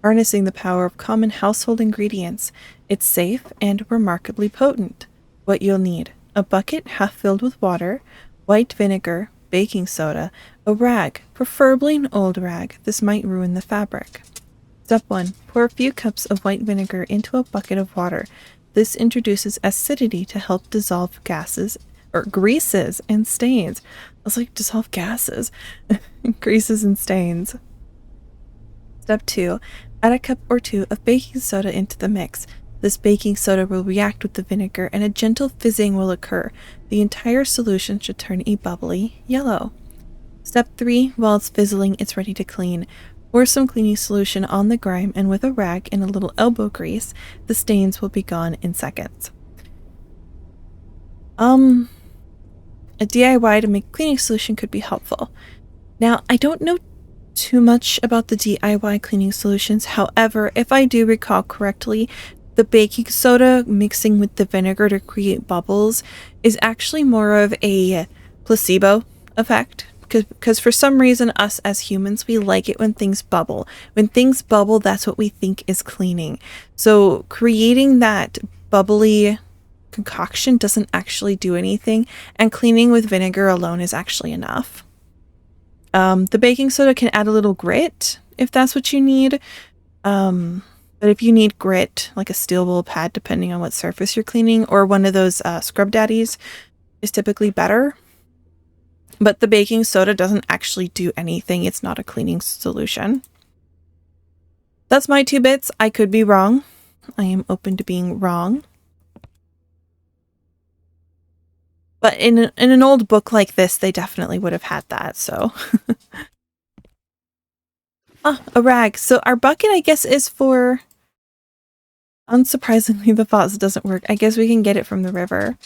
harnessing the power of common household ingredients. It's safe and remarkably potent. What you'll need: a bucket half filled with water, white vinegar, baking soda, a rag, preferably an old rag. This might ruin the fabric. Step 1. Pour a few cups of white vinegar into a bucket of water. This introduces acidity to help dissolve gases or greases and stains. I was like, dissolve gases. Greases and stains. Step 2. Add a cup or 2 of baking soda into the mix. This baking soda will react with the vinegar and a gentle fizzing will occur. The entire solution should turn a bubbly yellow. Step 3. While it's fizzling, it's ready to clean. Pour some cleaning solution on the grime, and with a rag and a little elbow grease, the stains will be gone in seconds. A DIY to make cleaning solution could be helpful. Now, I don't know too much about the DIY cleaning solutions. However, if I do recall correctly, the baking soda mixing with the vinegar to create bubbles is actually more of a placebo effect. Because for some reason, us as humans, we like it when things bubble. When things bubble, that's what we think is cleaning. So creating that bubbly concoction doesn't actually do anything, and cleaning with vinegar alone is actually enough. The baking soda can add a little grit if that's what you need. But if you need grit, like a steel wool pad, depending on what surface you're cleaning, or one of those scrub daddies is typically better. But the baking soda doesn't actually do anything. It's not a cleaning solution. That's my 2 bits. I could be wrong. I am open to being wrong. But in an old book like this, they definitely would have had that, so. Ah, a rag. So our bucket, I guess, is for... Unsurprisingly, the faucet doesn't work. I guess we can get it from the river.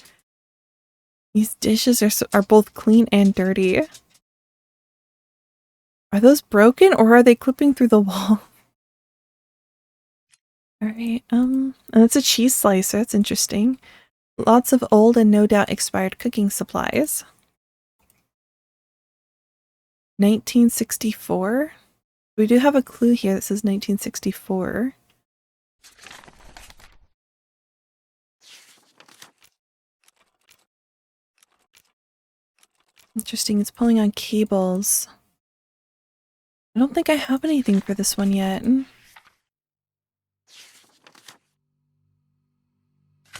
These dishes are both clean and dirty. Are those broken or are they clipping through the wall? Alright, and it's a cheese slicer. That's interesting. Lots of old and no doubt expired cooking supplies. 1964? We do have a clue here that says 1964. Interesting, it's pulling on cables. I don't think I have anything for this one yet.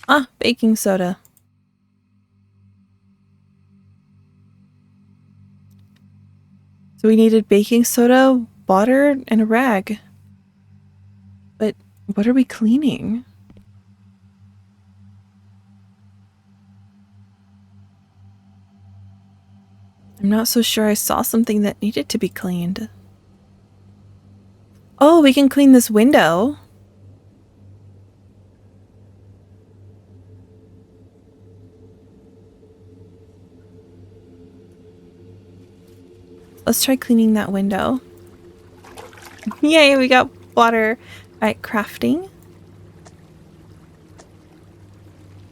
Ah, baking soda. So we needed baking soda, water, and a rag. But what are we cleaning? I'm not so sure I saw something that needed to be cleaned. Oh, we can clean this window. Let's try cleaning that window. Yay, we got water. Alright, crafting.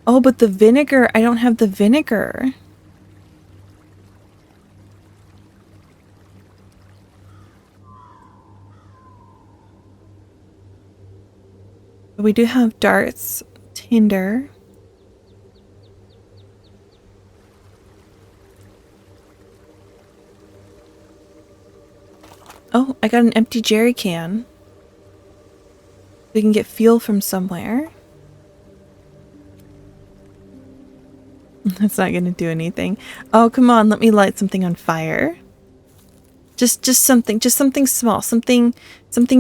Oh, but the vinegar, I don't have the vinegar. We do have darts. Tinder. Oh, I got an empty jerry can. We can get fuel from somewhere. That's not gonna do anything. Oh, come on, let me light something on fire. Just something small, something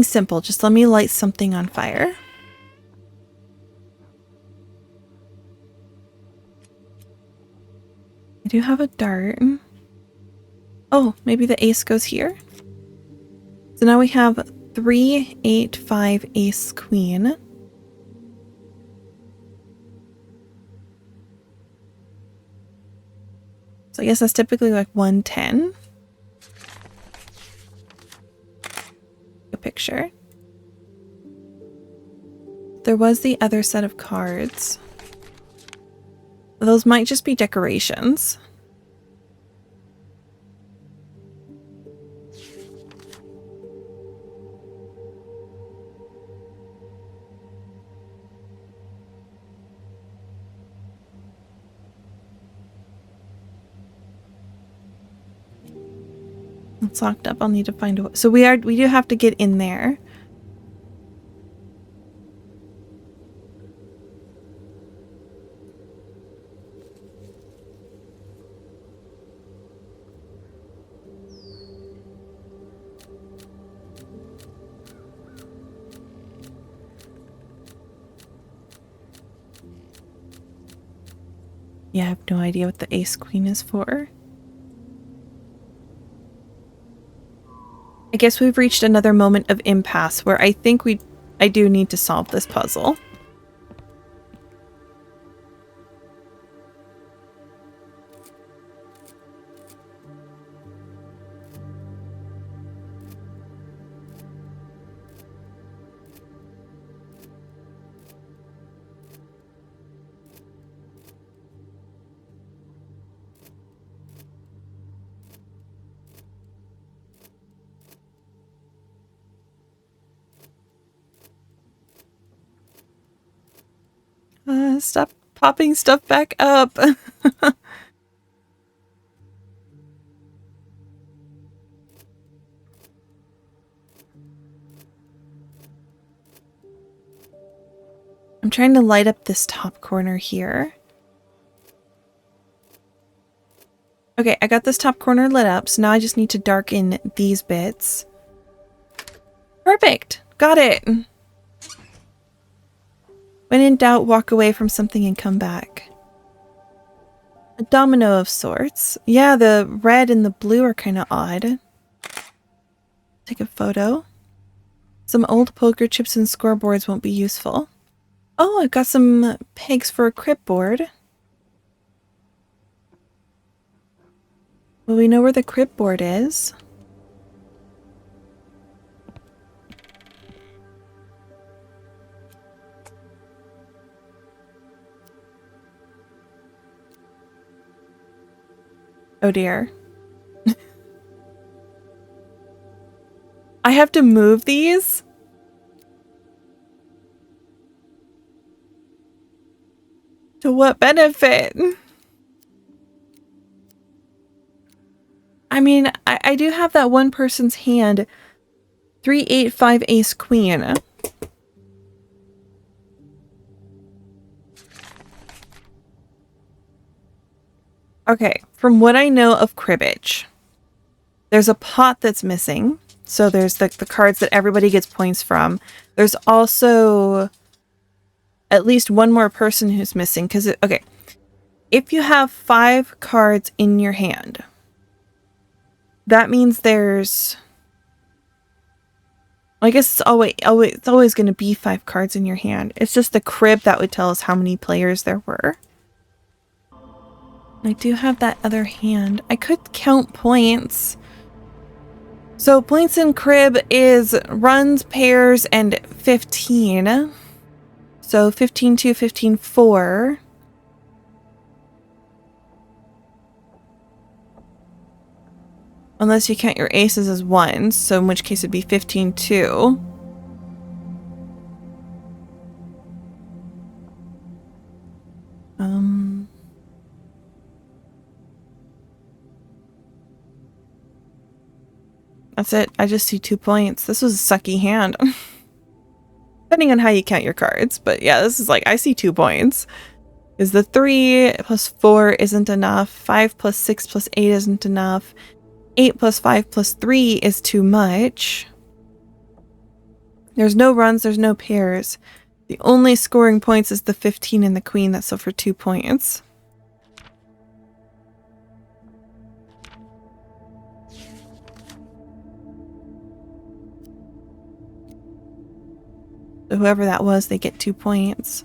simple. Just let me light something on fire. I do have a dart. Oh, maybe the ace goes here. So now we have 3, 8, 5, ace, queen. So I guess that's typically like 110. A picture. There was the other set of cards. Those might just be decorations. It's locked up. I'll need to find a way. So we do have to get in there. Yeah, I have no idea what the ace queen is for. I guess we've reached another moment of impasse where I think I do need to solve this puzzle. Stop popping stuff back up. I'm trying to light up this top corner here. Okay, I got this top corner lit up, so now I just need to darken these bits. Perfect! Got it! When in doubt, walk away from something and come back. A domino of sorts. Yeah, the red and the blue are kind of odd. Take a photo. Some old poker chips and scoreboards won't be useful. Oh, I've got some pegs for a crib board. Well, we know where the crib board is. Oh dear. I have to move these? To what benefit? I mean, I do have that one person's hand. 3, 8, 5, ace, queen. Okay, from what I know of cribbage, there's a pot that's missing. So there's the cards that everybody gets points from. There's also at least one more person who's missing. Because, okay, if you have 5 cards in your hand, that means there's... I guess it's always going to be 5 cards in your hand. It's just the crib that would tell us how many players there were. I do have that other hand. I could count points. So points in crib is runs, pairs, and 15. So 15-2, 15-4. Unless you count your aces as ones, so in which case it'd be 15-2. That's it. I just see 2 points. This was a sucky hand. Depending on how you count your cards. But yeah, this is like, I see 2 points. Is the 3 plus 4 isn't enough. 5 plus 6 plus 8 isn't enough. 8 plus 5 plus 3 is too much. There's no runs, there's no pairs. The only scoring points is the 15 and the queen. That's so for 2 points. So whoever that was, they get 2 points.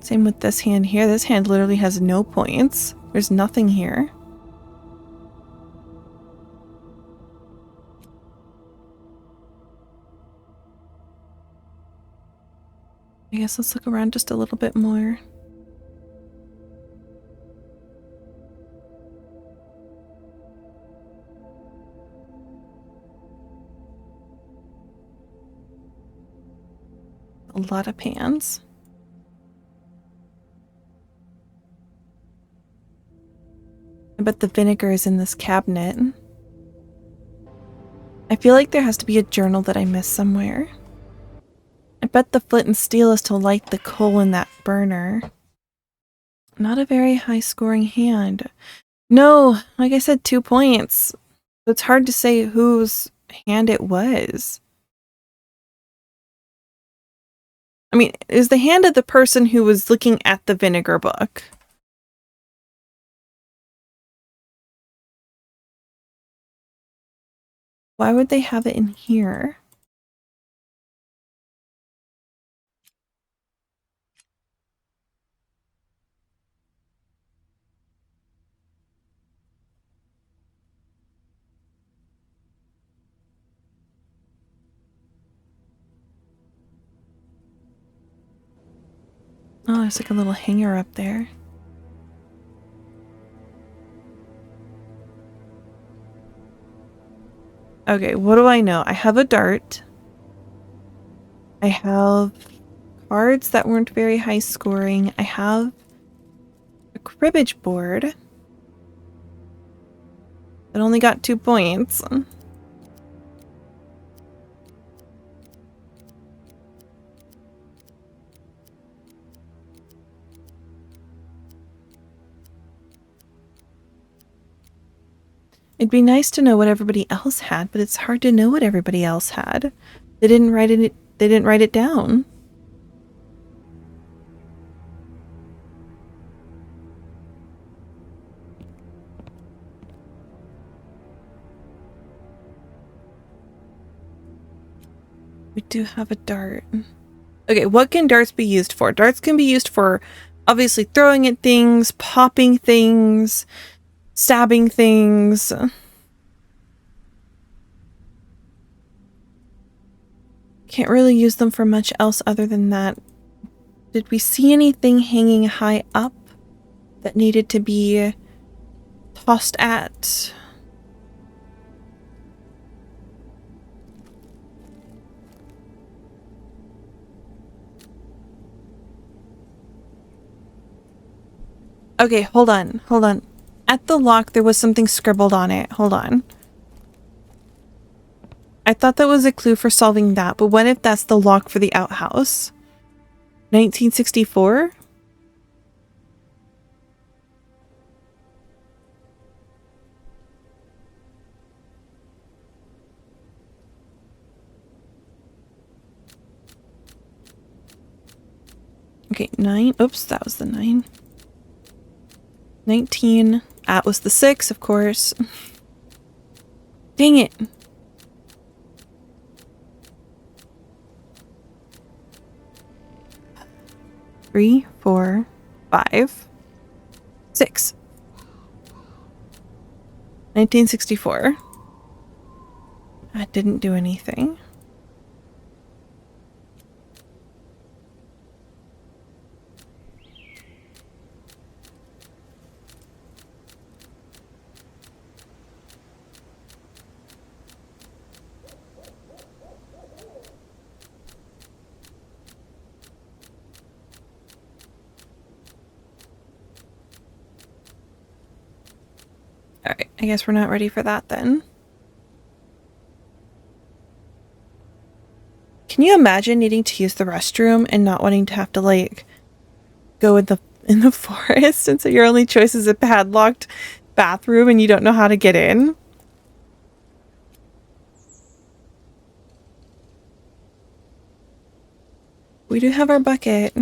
Same with this hand here. This hand literally has no points. There's nothing here. I guess let's look around just a little bit more. A lot of pans. I bet the vinegar is in this cabinet. I feel like there has to be a journal that I missed somewhere. I bet the flint and steel is to light the coal in that burner. Not a very high scoring hand. No, like I said, 2 points. It's hard to say whose hand it was. I mean, is the hand of the person who was looking at the vinegar book. Why would they have it in here? Oh, there's like a little hanger up there. Okay, what do I know? I have a dart. I have cards that weren't very high scoring. I have a cribbage board that only got 2 points. It'd be nice to know what everybody else had, but it's hard to know what everybody else had. They didn't write it down. We do have a dart. Okay, what can darts be used for? Darts can be used for obviously throwing at things, popping things, stabbing things. Can't really use them for much else other than that. Did we see anything hanging high up that needed to be tossed at? Okay, hold on. At the lock, there was something scribbled on it. Hold on. I thought that was a clue for solving that, but what if that's the lock for the outhouse? 1964? Okay, 9. Oops, that was the 9. 19. That was the 6, of course. Dang it. Three, 4, 5, 6. 1964. That didn't do anything. I guess we're not ready for that then. Can you imagine needing to use the restroom and not wanting to have to like go in the forest, and so your only choice is a padlocked bathroom and you don't know how to get in? We do have our bucket.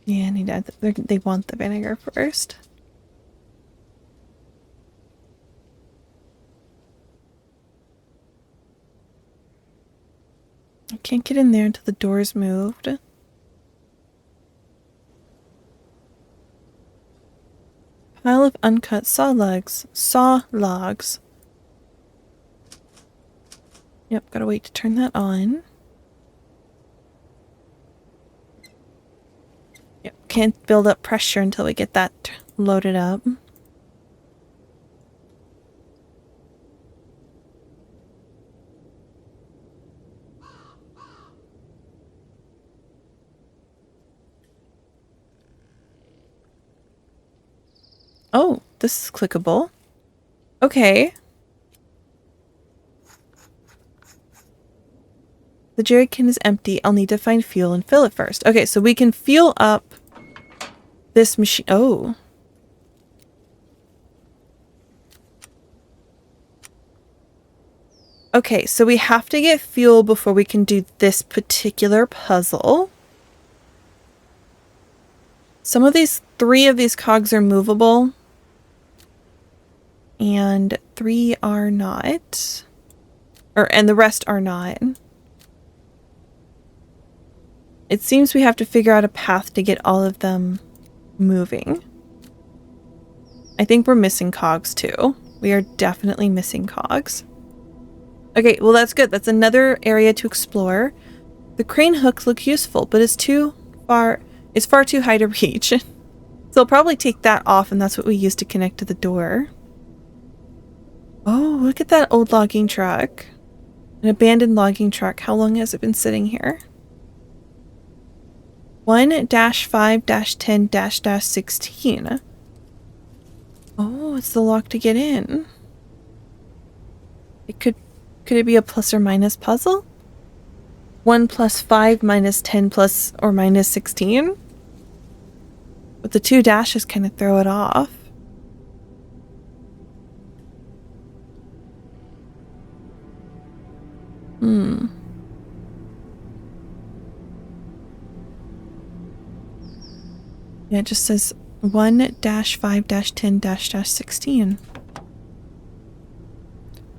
Yeah, they want the vinegar first. I can't get in there until the door's moved. Pile of uncut saw logs. Saw logs. Yep, gotta wait to turn that on. Yep, can't build up pressure until we get that loaded up. Oh, this is clickable. Okay. The jerry can is empty. I'll need to find fuel and fill it first. Okay, so we can fuel up this machine. Oh. Okay, so we have to get fuel before we can do this particular puzzle. Some of these, 3 of these cogs are movable. And 3 are not. And the rest are not. It seems we have to figure out a path to get all of them moving. I think we're missing cogs too. We are definitely missing cogs. Okay, well that's good. That's another area to explore. The crane hooks look useful, but it's far too high to reach. So I'll probably take that off, and that's what we use to connect to the door. Oh, look at that old logging truck. An abandoned logging truck. How long has it been sitting here? 1-5-10-16. Oh, it's the lock to get in. Could it be a plus or minus puzzle? 1 + 5 - 10 plus or minus 16? But the 2 dashes kind of throw it off. Yeah, it just says 1-5-10-16.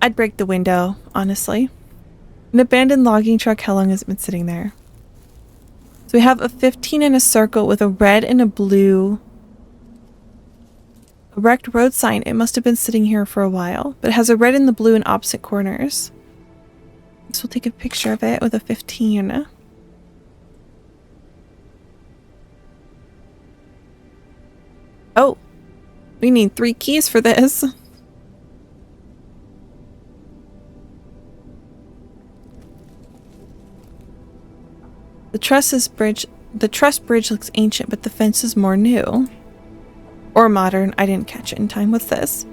I'd break the window, honestly. An abandoned logging truck, how long has it been sitting there? So we have a 15 in a circle with a red and a blue. A wrecked road sign. It must have been sitting here for a while, but it has a red and the blue in opposite corners. So we'll take a picture of it with a 15. Oh, we need 3 keys for this. The truss bridge looks ancient, but the fence is more new. Or modern. I didn't catch it in time. What's this?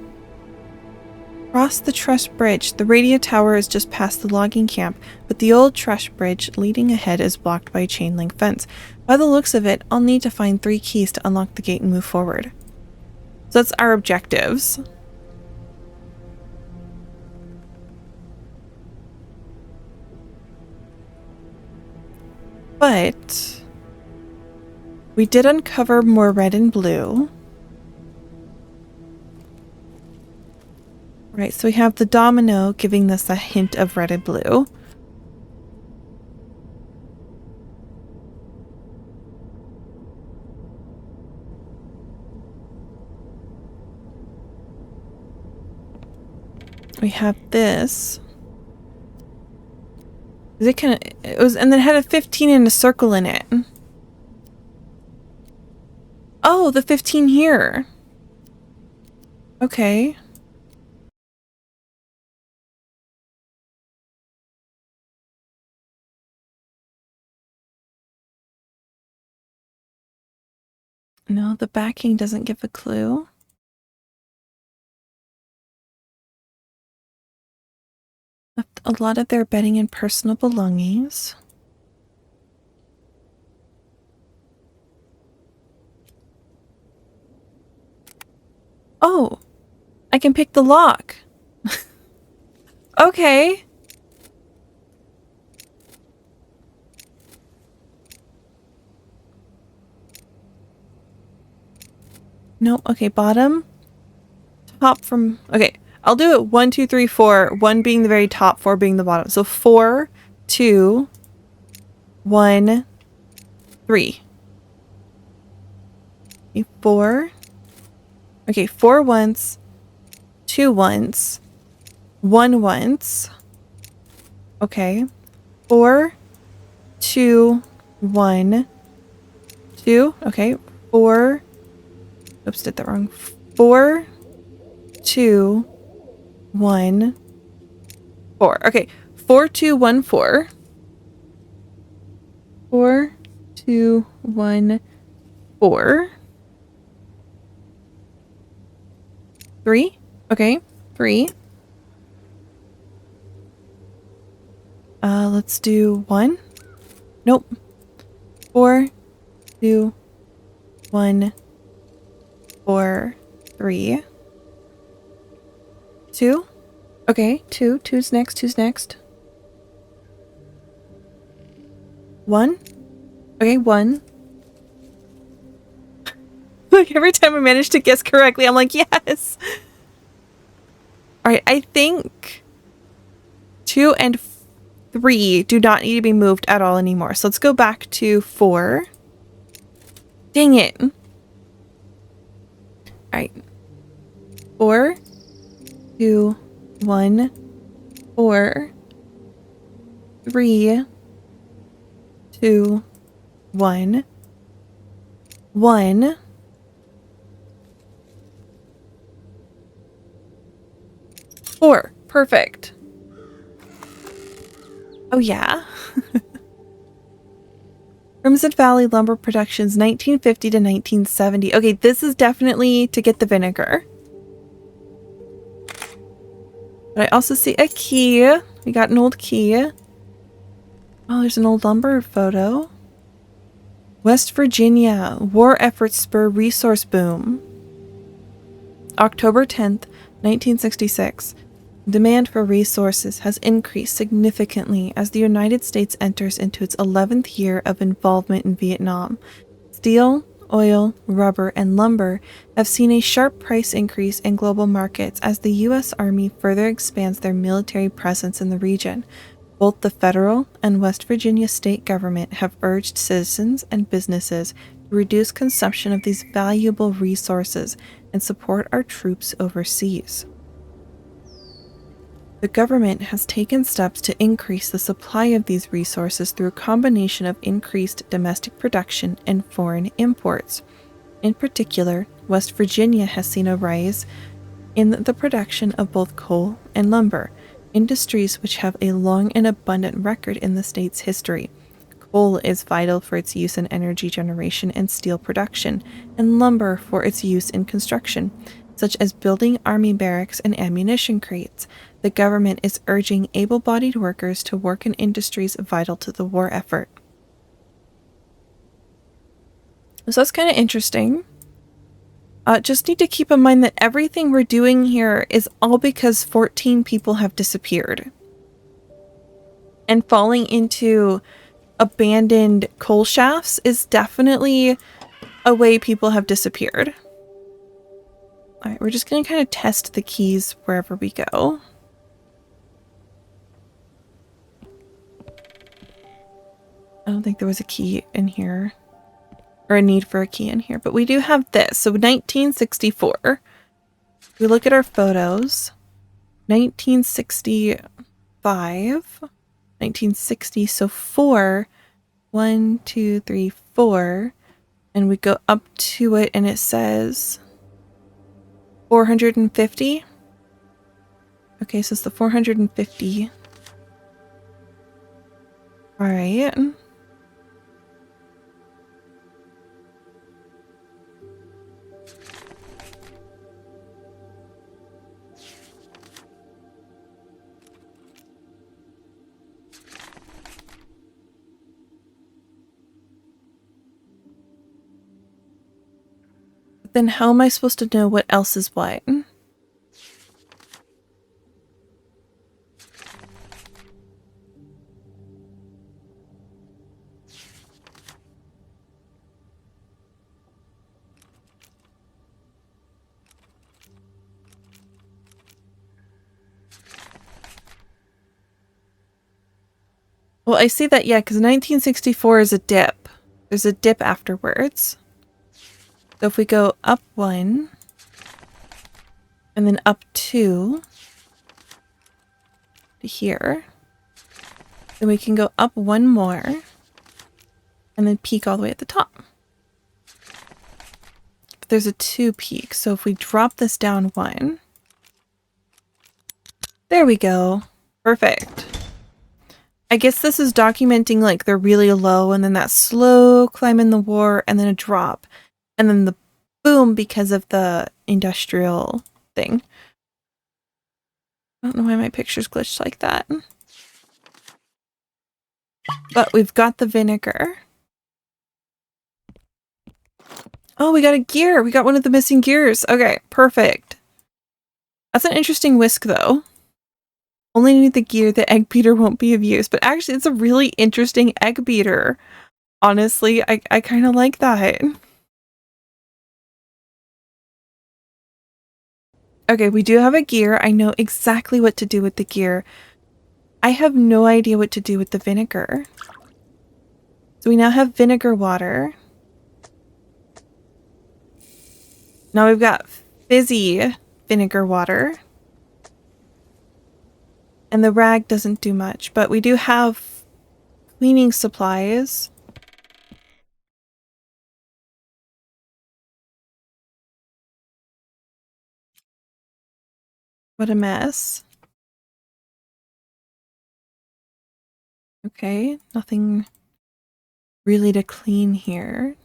Cross the truss bridge. The radio tower is just past the logging camp, but the old truss bridge leading ahead is blocked by a chain link fence. By the looks of it, I'll need to find 3 keys to unlock the gate and move forward. So that's our objectives. But we did uncover more red and blue. Right, so we have the domino giving us a hint of red and blue. We have this. It kind of, it was, and then it had a 15 and a circle in it. Oh, the 15 here. Okay. No, the backing doesn't give a clue. Left a lot of their bedding and personal belongings. Oh, I can pick the lock. Okay. No, okay, bottom. Top from, okay, I'll do it 1, 2, 3, 4. 1 being the very top, 4 being the bottom. So 4, 2, 1, 3. Okay, 4. Okay, 4 once, 2 once, 1 once. Okay. 4, 2, 1, 2. Okay. 4. Oops, did that wrong. 4, 2, 1, 4. Okay. 4, 2, 1, 4. 4, 2, 1, 4. 3. Okay. 3. Let's do 1. Nope. 4, 2, 1, 4, 3. 2. Okay, 2. 2's next. 2's next. 1. Okay, 1. Like every time I manage to guess correctly, I'm like, yes. All right, I think 2 and 3 do not need to be moved at all anymore. So let's go back to 4. Dang it. All right. 4, 2, 1, 4, 3, 2, 1, 1. 4. Perfect. Oh, yeah. Crimson Valley Lumber Productions, 1950 to 1970. Okay, this is definitely to get the vinegar. But I also see a key. We got an old key. Oh, there's an old lumber photo. West Virginia. War efforts spur resource boom. October 10th, 1966. Demand for resources has increased significantly as the United States enters into its 11th year of involvement in Vietnam. Steel, oil, rubber, and lumber have seen a sharp price increase in global markets as the U.S. Army further expands their military presence in the region. Both the federal and West Virginia state government have urged citizens and businesses to reduce consumption of these valuable resources and support our troops overseas. The government has taken steps to increase the supply of these resources through a combination of increased domestic production and foreign imports. In particular, West Virginia has seen a rise in the production of both coal and lumber, industries which have a long and abundant record in the state's history. Coal is vital for its use in energy generation and steel production, and lumber for its use in construction, such as building army barracks and ammunition crates. The government is urging able-bodied workers to work in industries vital to the war effort. So that's kind of interesting. Just need to keep in mind that everything we're doing here is all because 14 people have disappeared. And falling into abandoned coal shafts is definitely a way people have disappeared. Alright, we're just going to kind of test the keys wherever we go. I don't think there was a key in here. Or a need for a key in here. But we do have this. So 1964. We look at our photos. 1965. 1960. So 4. 1, 2, 3, 4. And we go up to it and it says 450. Okay, so it's the 450. Alright. then how am I supposed to know what else is what? Well, I see that, yeah, because 1964 is a dip. There's a dip afterwards. So if we go up 1, and then up 2 to here, then we can go up 1 more, and then peak all the way at the top. But there's a 2 peak, so if we drop this down 1, there we go. Perfect. I guess this is documenting like they're really low and then that slow climb in the war and then a drop and then the boom because of the industrial thing. I don't know why my picture's glitched like that. But we've got the vinegar. Oh, we got a gear. We got one of the missing gears. Okay, perfect. That's an interesting whisk though. Only need the gear, the egg beater won't be of use. But actually, it's a really interesting egg beater. Honestly, I kind of like that. Okay, we do have a gear. I know exactly what to do with the gear. I have no idea what to do with the vinegar. So we now have vinegar water. Now we've got fizzy vinegar water. And the rag doesn't do much, but we do have cleaning supplies. What a mess. Okay, nothing really to clean here.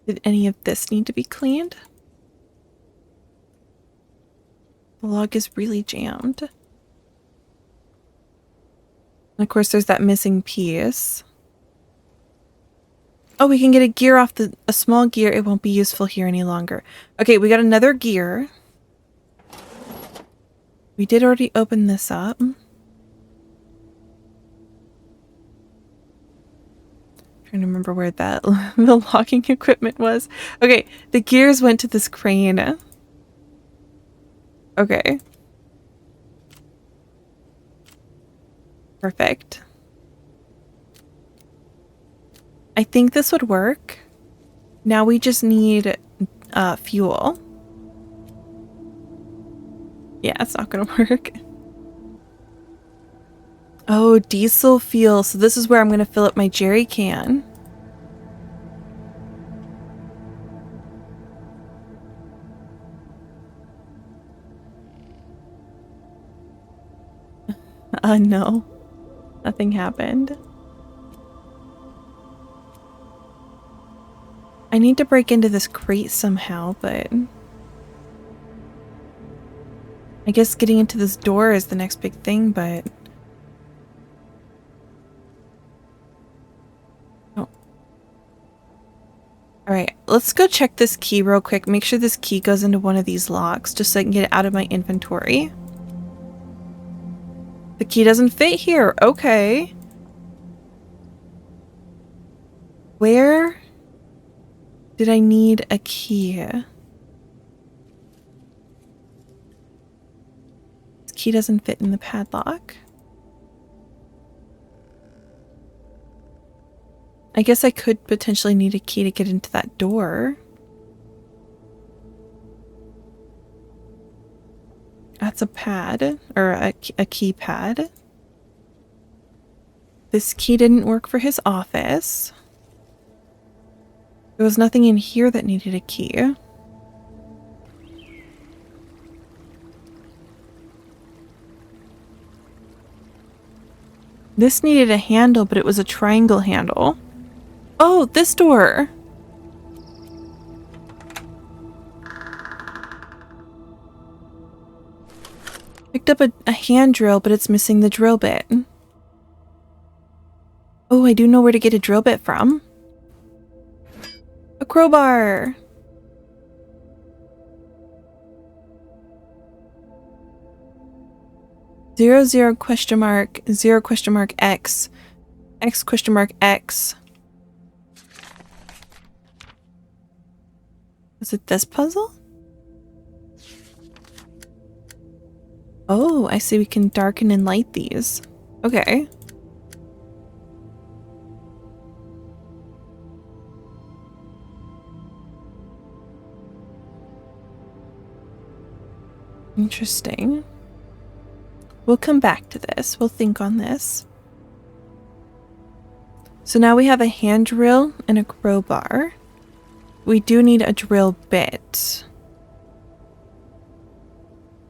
Did any of this need to be cleaned? The log is really jammed. And of course, there's that missing piece. Oh, we can get a gear off a small gear. It won't be useful here any longer. Okay, we got another gear. We did already open this up. Trying to remember where that the logging equipment was. Okay, the gears went to this crane. Okay. Perfect. I think this would work. Now we just need fuel. Yeah, it's not gonna work. Oh, diesel fuel. So this is where I'm gonna fill up my jerry can. No. Nothing happened. I need to break into this crate somehow, but I guess getting into this door is the next big thing, but oh. Alright, let's go check this key real quick. Make sure this key goes into one of these locks just so I can get it out of my inventory. The key doesn't fit here. Okay. Where did I need a key? This key doesn't fit in the padlock. I guess I could potentially need a key to get into that door. That's a pad, or a keypad. This key didn't work for his office. There was nothing in here that needed a key. This needed a handle, but it was a triangle handle. Oh, this door! Picked up a hand drill, but it's missing the drill bit. Oh, I do know where to get a drill bit from. A crowbar! Zero zero question mark 0 question mark X X question mark X. Is it this puzzle? Oh, I see we can darken and light these. Okay. Interesting. We'll come back to this. We'll think on this. So now we have a hand drill and a crowbar. We do need a drill bit.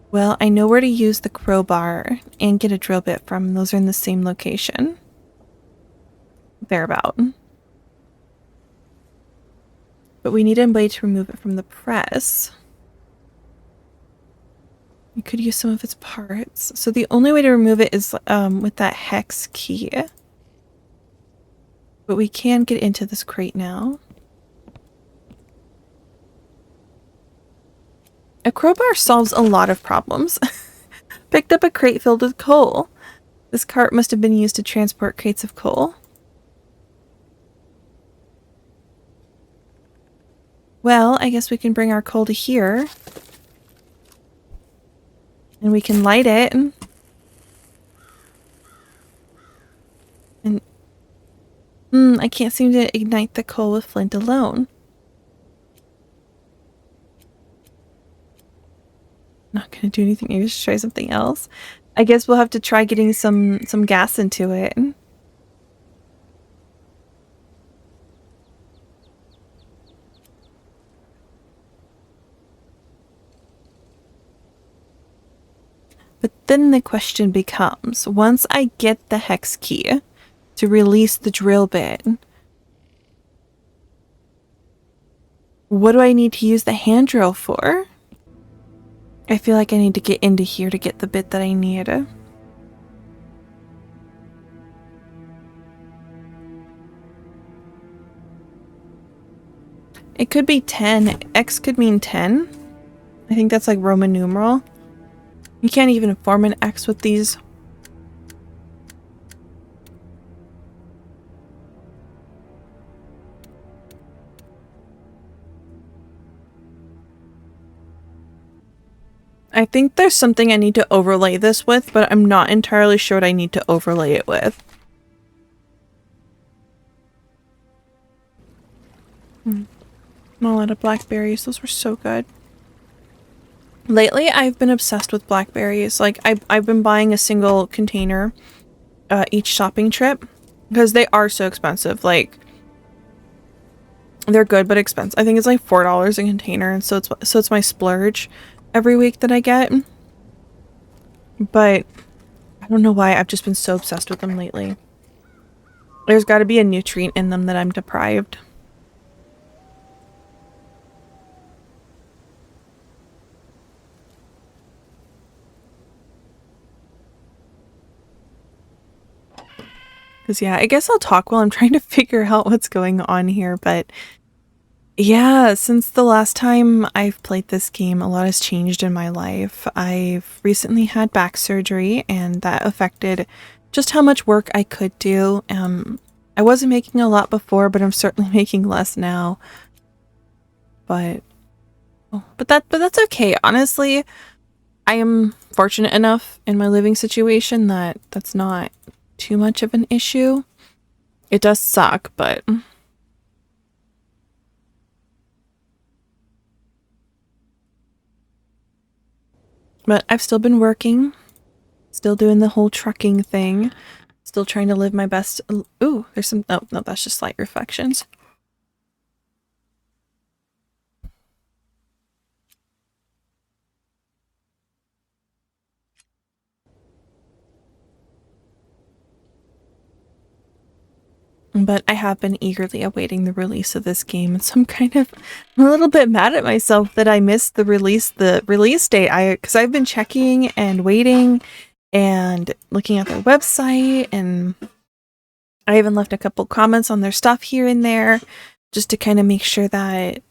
Well, I know where to use the crowbar and get a drill bit from. Those are in the same location. Thereabout. But we need a way to remove it from the press. We could use some of its parts. So the only way to remove it is with that hex key. But we can get into this crate now. A crowbar solves a lot of problems. Picked up a crate filled with coal. This cart must have been used to transport crates of coal. Well, I guess we can bring our coal to here. And we can light it. And I can't seem to ignite the coal with flint alone. Not gonna do anything. Maybe just try something else. I guess we'll have to try getting some gas into it. But then the question becomes, once I get the hex key to release the drill bit, what do I need to use the hand drill for? I feel like I need to get into here to get the bit that I need. It could be 10. X could mean 10. I think that's like Roman numeral. You can't even form an X with these. I think there's something I need to overlay this with, but I'm not entirely sure what I need to overlay it with. I'm all out of blackberries. Those were so good. Lately, I've been obsessed with blackberries. Like, I've been buying a single container each shopping trip because they are so expensive. Like, they're good but expensive. I think it's like $4 a container, and so it's my splurge every week that I get. But I don't know why I've just been so obsessed with them lately. There's got to be a nutrient in them that I'm deprived. Because yeah, I guess I'll talk while I'm trying to figure out what's going on here, but yeah, since the last time I've played this game, a lot has changed in my life. I've recently had back surgery, and that affected just how much work I could do. I wasn't making a lot before, but I'm certainly making less now. But that's okay. Honestly, I am fortunate enough in my living situation that that's not too much of an issue. It does suck, but I've still been working, still doing the whole trucking thing, still trying to live my best. Ooh, there's some, no, that's just light reflections. But I have been eagerly awaiting the release of this game, and so I'm a little bit mad at myself that I missed the release date. Because I've been checking and waiting and looking at their website, and I even left a couple comments on their stuff here and there just to kind of make sure that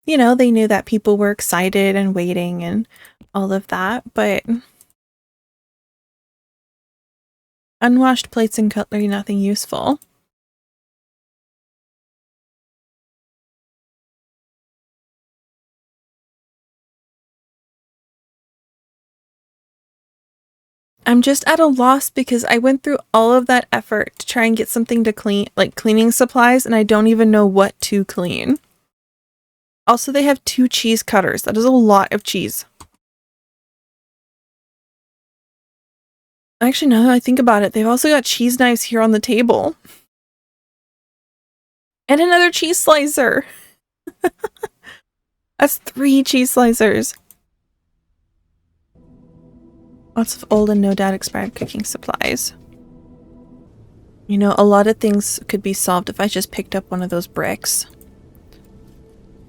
you know, they knew that people were excited and waiting and all of that, but unwashed plates and cutlery, nothing useful. I'm just at a loss because I went through all of that effort to try and get something to clean, like cleaning supplies, and I don't even know what to clean. Also, they have 2 cheese cutters. That is a lot of cheese. Actually, now that I think about it, they've also got cheese knives here on the table. And another cheese slicer. That's 3 cheese slicers. Lots of old and no doubt expired cooking supplies. You know, a lot of things could be solved if I just picked up one of those bricks.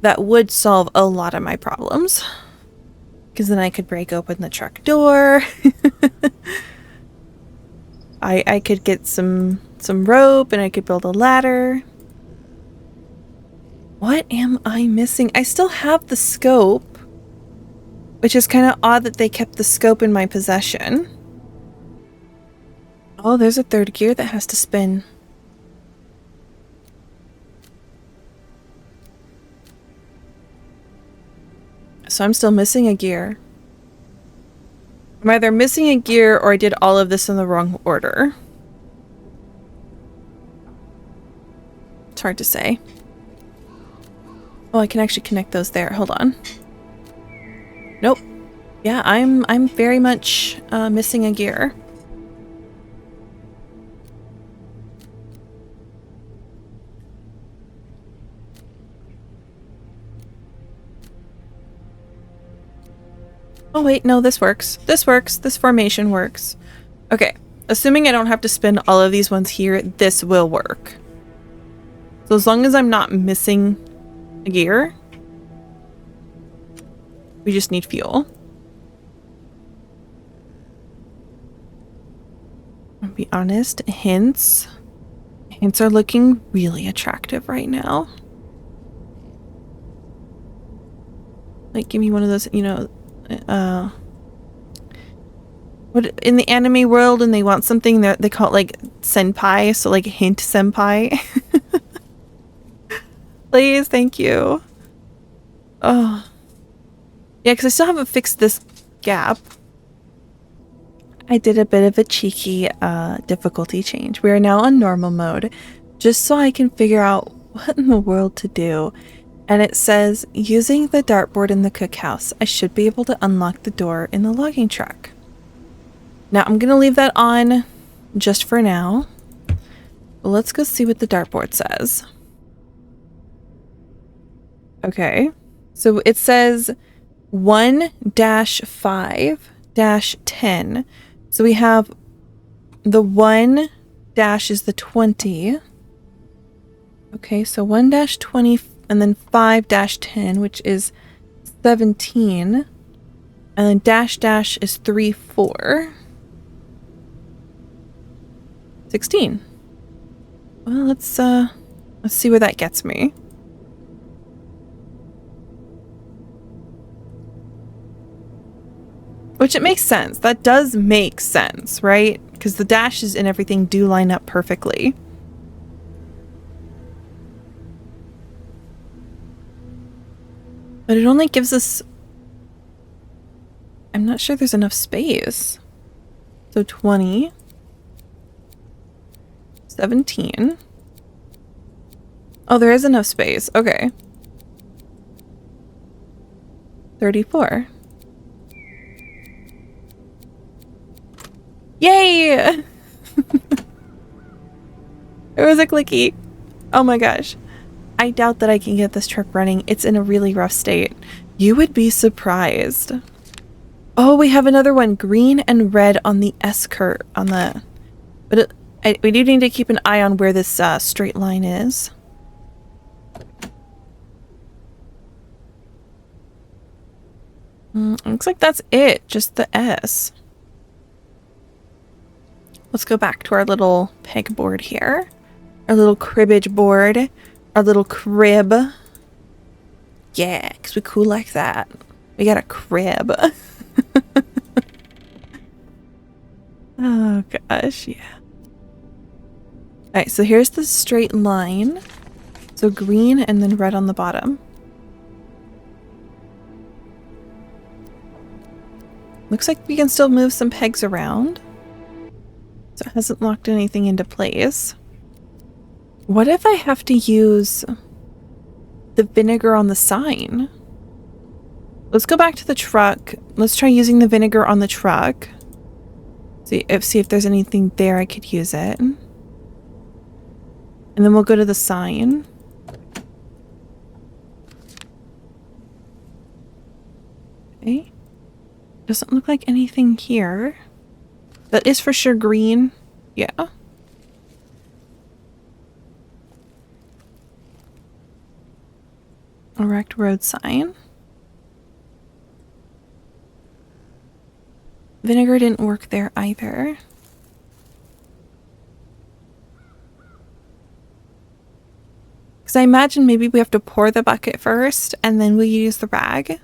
That would solve a lot of my problems. Because then I could break open the truck door. I could get some rope and I could build a ladder. What am I missing? I still have the scope. Which is kind of odd that they kept the scope in my possession. Oh, there's a 3rd gear that has to spin. So I'm still missing a gear. I'm either missing a gear or I did all of this in the wrong order. It's hard to say. Oh, I can actually connect those there. Hold on. Nope. Yeah, I'm very much missing a gear. Oh wait, no, this works. This works. This formation works. Okay, assuming I don't have to spin all of these ones here, this will work. So as long as I'm not missing a gear, we just need fuel. I'll be honest, hints are looking really attractive right now. Like, give me one of those, you know, what in the anime world, and they want something that they call it like senpai, so like hint senpai. Please, thank you. Oh. Yeah, because I still haven't fixed this gap. I did a bit of a cheeky difficulty change. We are now on normal mode, just so I can figure out what in the world to do. And it says, using the dartboard in the cookhouse, I should be able to unlock the door in the logging truck. Now, I'm going to leave that on just for now. But let's go see what the dartboard says. Okay. So it says 1-5-10. So we have the 1 dash is the 20. Okay, so 1-20 and then 5-10, which is 17. And then dash dash is 3-4. 16. Well, let's see where that gets me. Which it makes sense. That does make sense, right? Because the dashes and everything do line up perfectly. But it only gives us... I'm not sure there's enough space. So 20. 17. Oh, there is enough space. Okay. 34. Yay! It was a clicky. Oh my gosh. I doubt that I can get this truck running. It's in a really rough state. You would be surprised. Oh, we have another one. Green and red on the S curve. On the... But We do need to keep an eye on where this straight line is. Looks like that's it, just the S. Let's go back to our little pegboard here. Our little cribbage board. Our little crib. Yeah, because we cool like that. We got a crib. Oh gosh, yeah. Alright, so here's the straight line. So green and then red on the bottom. Looks like we can still move some pegs around. So it hasn't locked anything into place. What if I have to use the vinegar on the sign? Let's go back to the truck. Let's try using the vinegar on the truck. See if there's anything there I could use it. And then we'll go to the sign. Okay. Doesn't look like anything here. That is for sure green. Yeah. Erect road sign. Vinegar didn't work there either. Because I imagine maybe we have to pour the bucket first and then we use the rag.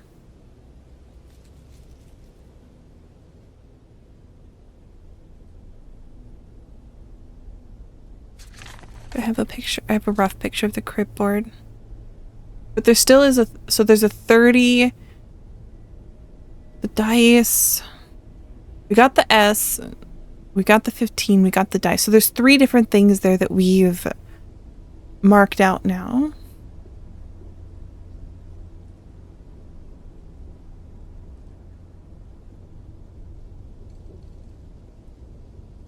I have a picture. I have a rough picture of the crib board. But there still is a... So there's a 30. The dice. We got the S. We got the 15. We got the dice. So there's 3 different things there that we've marked out now.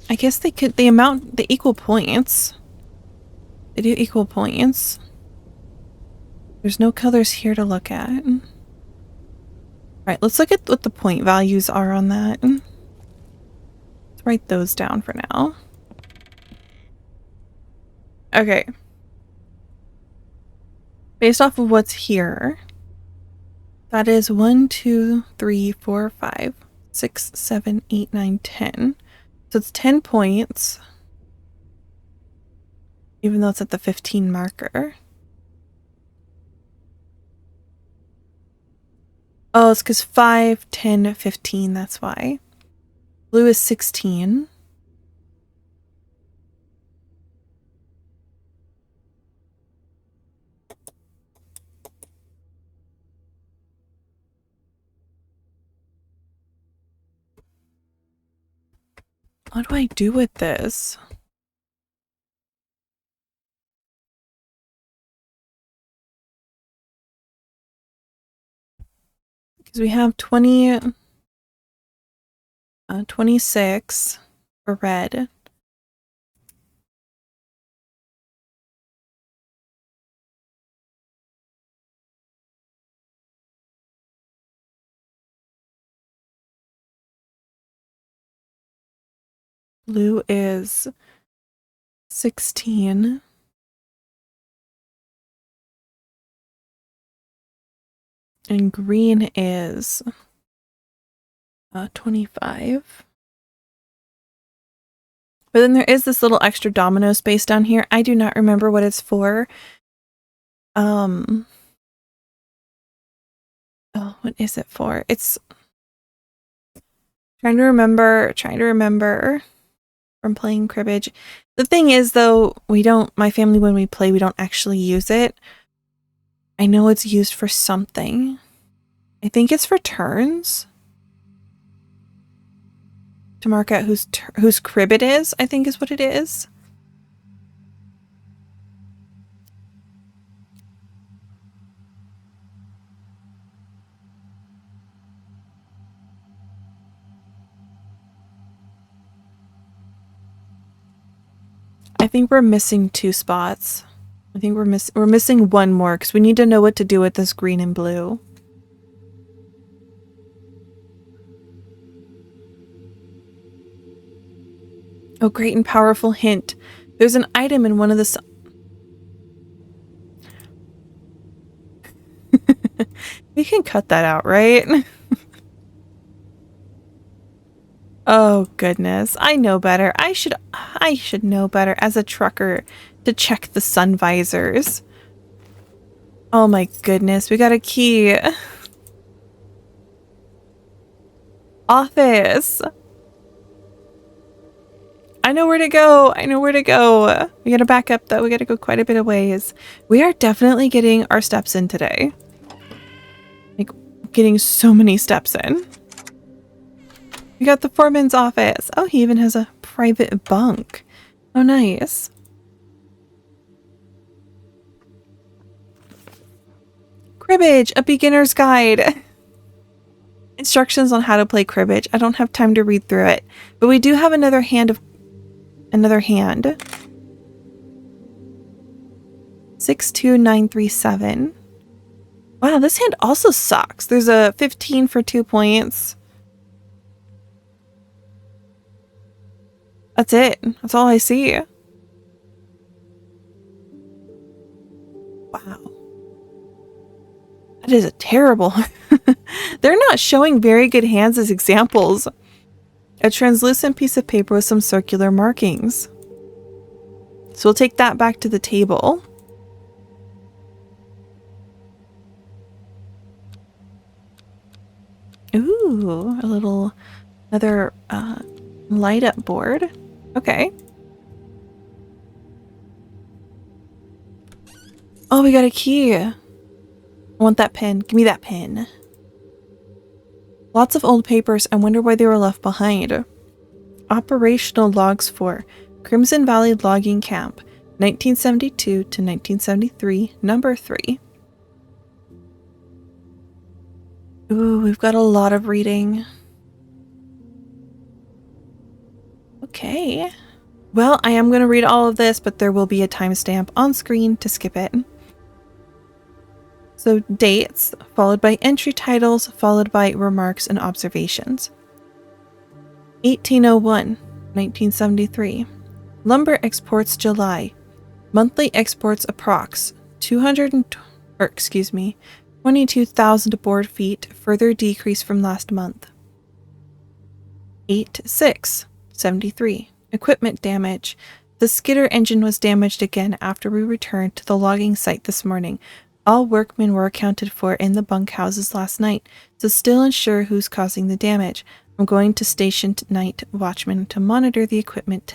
I guess they could... They equal points. They do equal points. There's no colors here to look at. Right, let's look at what the point values are on that. Let's write those down for now. Okay. Based off of what's here, that is 1, 2, 3, 4, 5, 6, 7, 8, 9, 10. So it's 10 points. Even though it's at the 15 marker. Oh, it's because 5, 10, 15, that's why. Blue is 16. What do I do with this? Because we have 26 for red. Blue is 16. And green is 25. But then there is this little extra domino space down here. I do not remember what it's for. Oh, what is it for? It's trying to remember from playing cribbage. The thing is though, my family, when we play, we don't actually use it. I know it's used for something. I think it's for turns. To mark out whose crib it is, I think is what it is. I think we're missing 2 spots. I think we're missing 1 more because we need to know what to do with this green and blue. Oh, great and powerful hint. There's an item in one of the... We can cut that out, right? Oh, goodness. I know better. I should know better as a trucker to check the sun visors. Oh my goodness, we got a key. Office. I know where to go. I know where to go. We gotta back up though. We gotta go quite a bit of ways. We are definitely getting our steps in today. Like, getting so many steps in. We got the foreman's office. Oh, he even has a private bunk. Oh, nice. Cribbage, a beginner's guide. Instructions on how to play cribbage. I don't have time to read through it, but we do have another hand. 62937. Wow, this hand also sucks. There's a 15 for 2 points. That's it. That's all I see. Wow. That is a terrible... They're not showing very good hands as examples. A translucent piece of paper with some circular markings. So we'll take that back to the table. Ooh, another light up board. Okay. Oh, we got a key. I want that pen. Give me that pen. Lots of old papers. I wonder why they were left behind. Operational logs for Crimson Valley Logging Camp, 1972 to 1973, number 3. Ooh, we've got a lot of reading. Okay. Well, I am going to read all of this, but there will be a timestamp on screen to skip it. So dates, followed by entry titles, followed by remarks and observations. 1801, 1973. Lumber exports July. Monthly exports approx. 22,000 board feet, further decrease from last month. 8/6/73. Equipment damage. The skidder engine was damaged again after we returned to the logging site this morning. All workmen were accounted for in the bunkhouses last night, so still unsure who's causing the damage. I'm going to station night watchman to monitor the equipment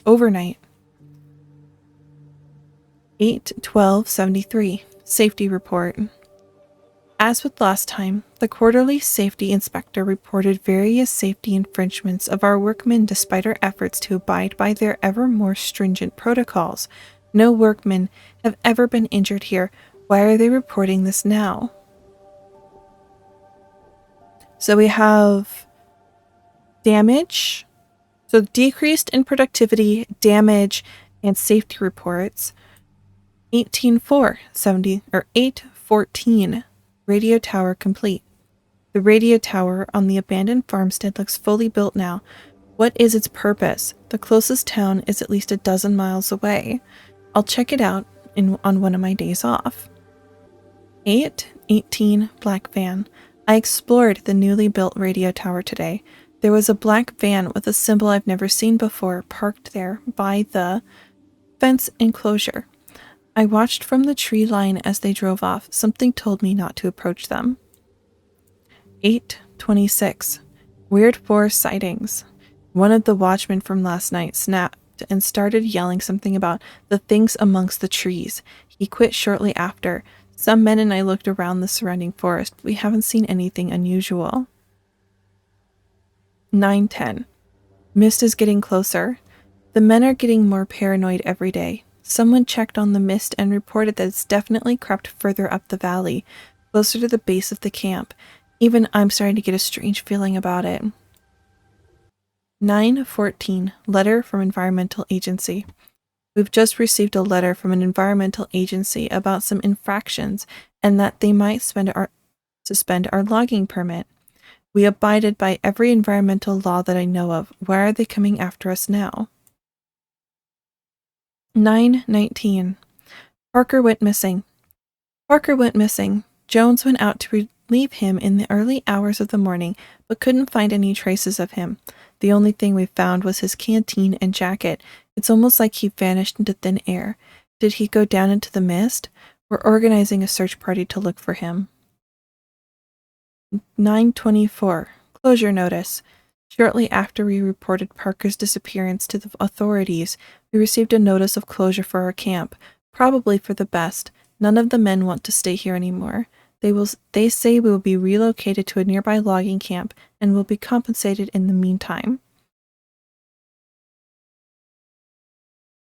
overnight. 8/12/73. Safety report. As with last time, the quarterly safety inspector reported various safety infringements of our workmen despite our efforts to abide by their ever more stringent protocols. No workmen have ever been injured here. Why are they reporting this now? So we have damage. So decreased in productivity, damage, and safety reports. 8/14 radio tower complete. The radio tower on the abandoned farmstead looks fully built now. What is its purpose? The closest town is at least a dozen miles away. I'll check it out on one of my days off. 8/18 black van. I explored the newly built radio tower today. There was a black van with a symbol I've never seen before parked there by the fence enclosure. I watched from the tree line as they drove off. Something told me not to approach them. 8/26. Weird forest sightings. One of the watchmen from last night snapped and started yelling something about the things amongst the trees. He quit shortly after. Some men and I looked around the surrounding forest, but we haven't seen anything unusual. 9/10. Mist is getting closer. The men are getting more paranoid every day. Someone checked on the mist and reported that it's definitely crept further up the valley, closer to the base of the camp. Even I'm starting to get a strange feeling about it. 9/14. Letter from Environmental Agency. We've just received a letter from an environmental agency about some infractions and that they might suspend our logging permit. We abided by every environmental law that I know of. Why are they coming after us now? 9:19. Parker went missing. Parker went missing. Jones went out to relieve him in the early hours of the morning, but couldn't find any traces of him. The only thing we found was his canteen and jacket. It's almost like he vanished into thin air. Did he go down into the mist? We're organizing a search party to look for him. 9:24. Closure notice. Shortly after we reported Parker's disappearance to the authorities, we received a notice of closure for our camp, probably for the best. None of the men want to stay here anymore. They say we will be relocated to a nearby logging camp and will be compensated in the meantime.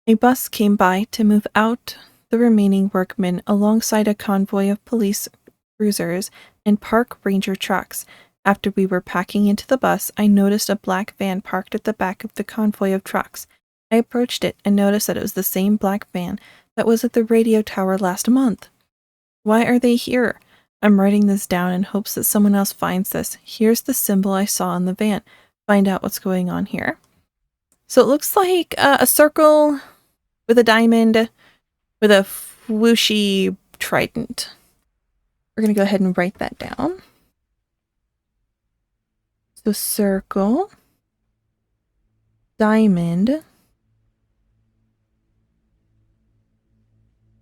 A bus came by to move out the remaining workmen alongside a convoy of police cruisers and park ranger trucks. After we were packing into the bus, I noticed a black van parked at the back of the convoy of trucks. I approached it and noticed that it was the same black van that was at the radio tower last month. Why are they here? I'm writing this down in hopes that someone else finds this. Here's the symbol I saw in the van. Find out what's going on here. So it looks like a circle with a diamond with a whooshy trident. We're going to go ahead and write that down. So circle, diamond,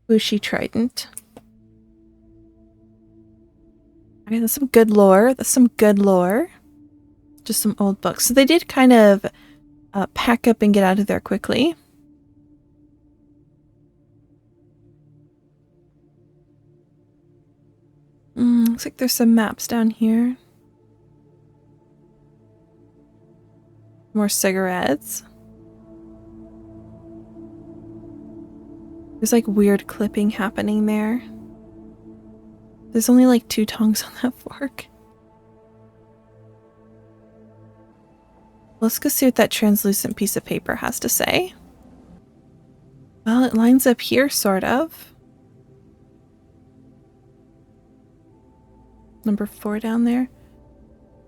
whooshy trident. Okay, that's some good lore. That's some good lore. Just some old books. So they did kind of pack up and get out of there quickly. Looks like there's some maps down here. More cigarettes. There's like weird clipping happening there. There's only like 2 tongs on that fork. Let's go see what that translucent piece of paper has to say. Well, it lines up here, sort of. Number 4 down there.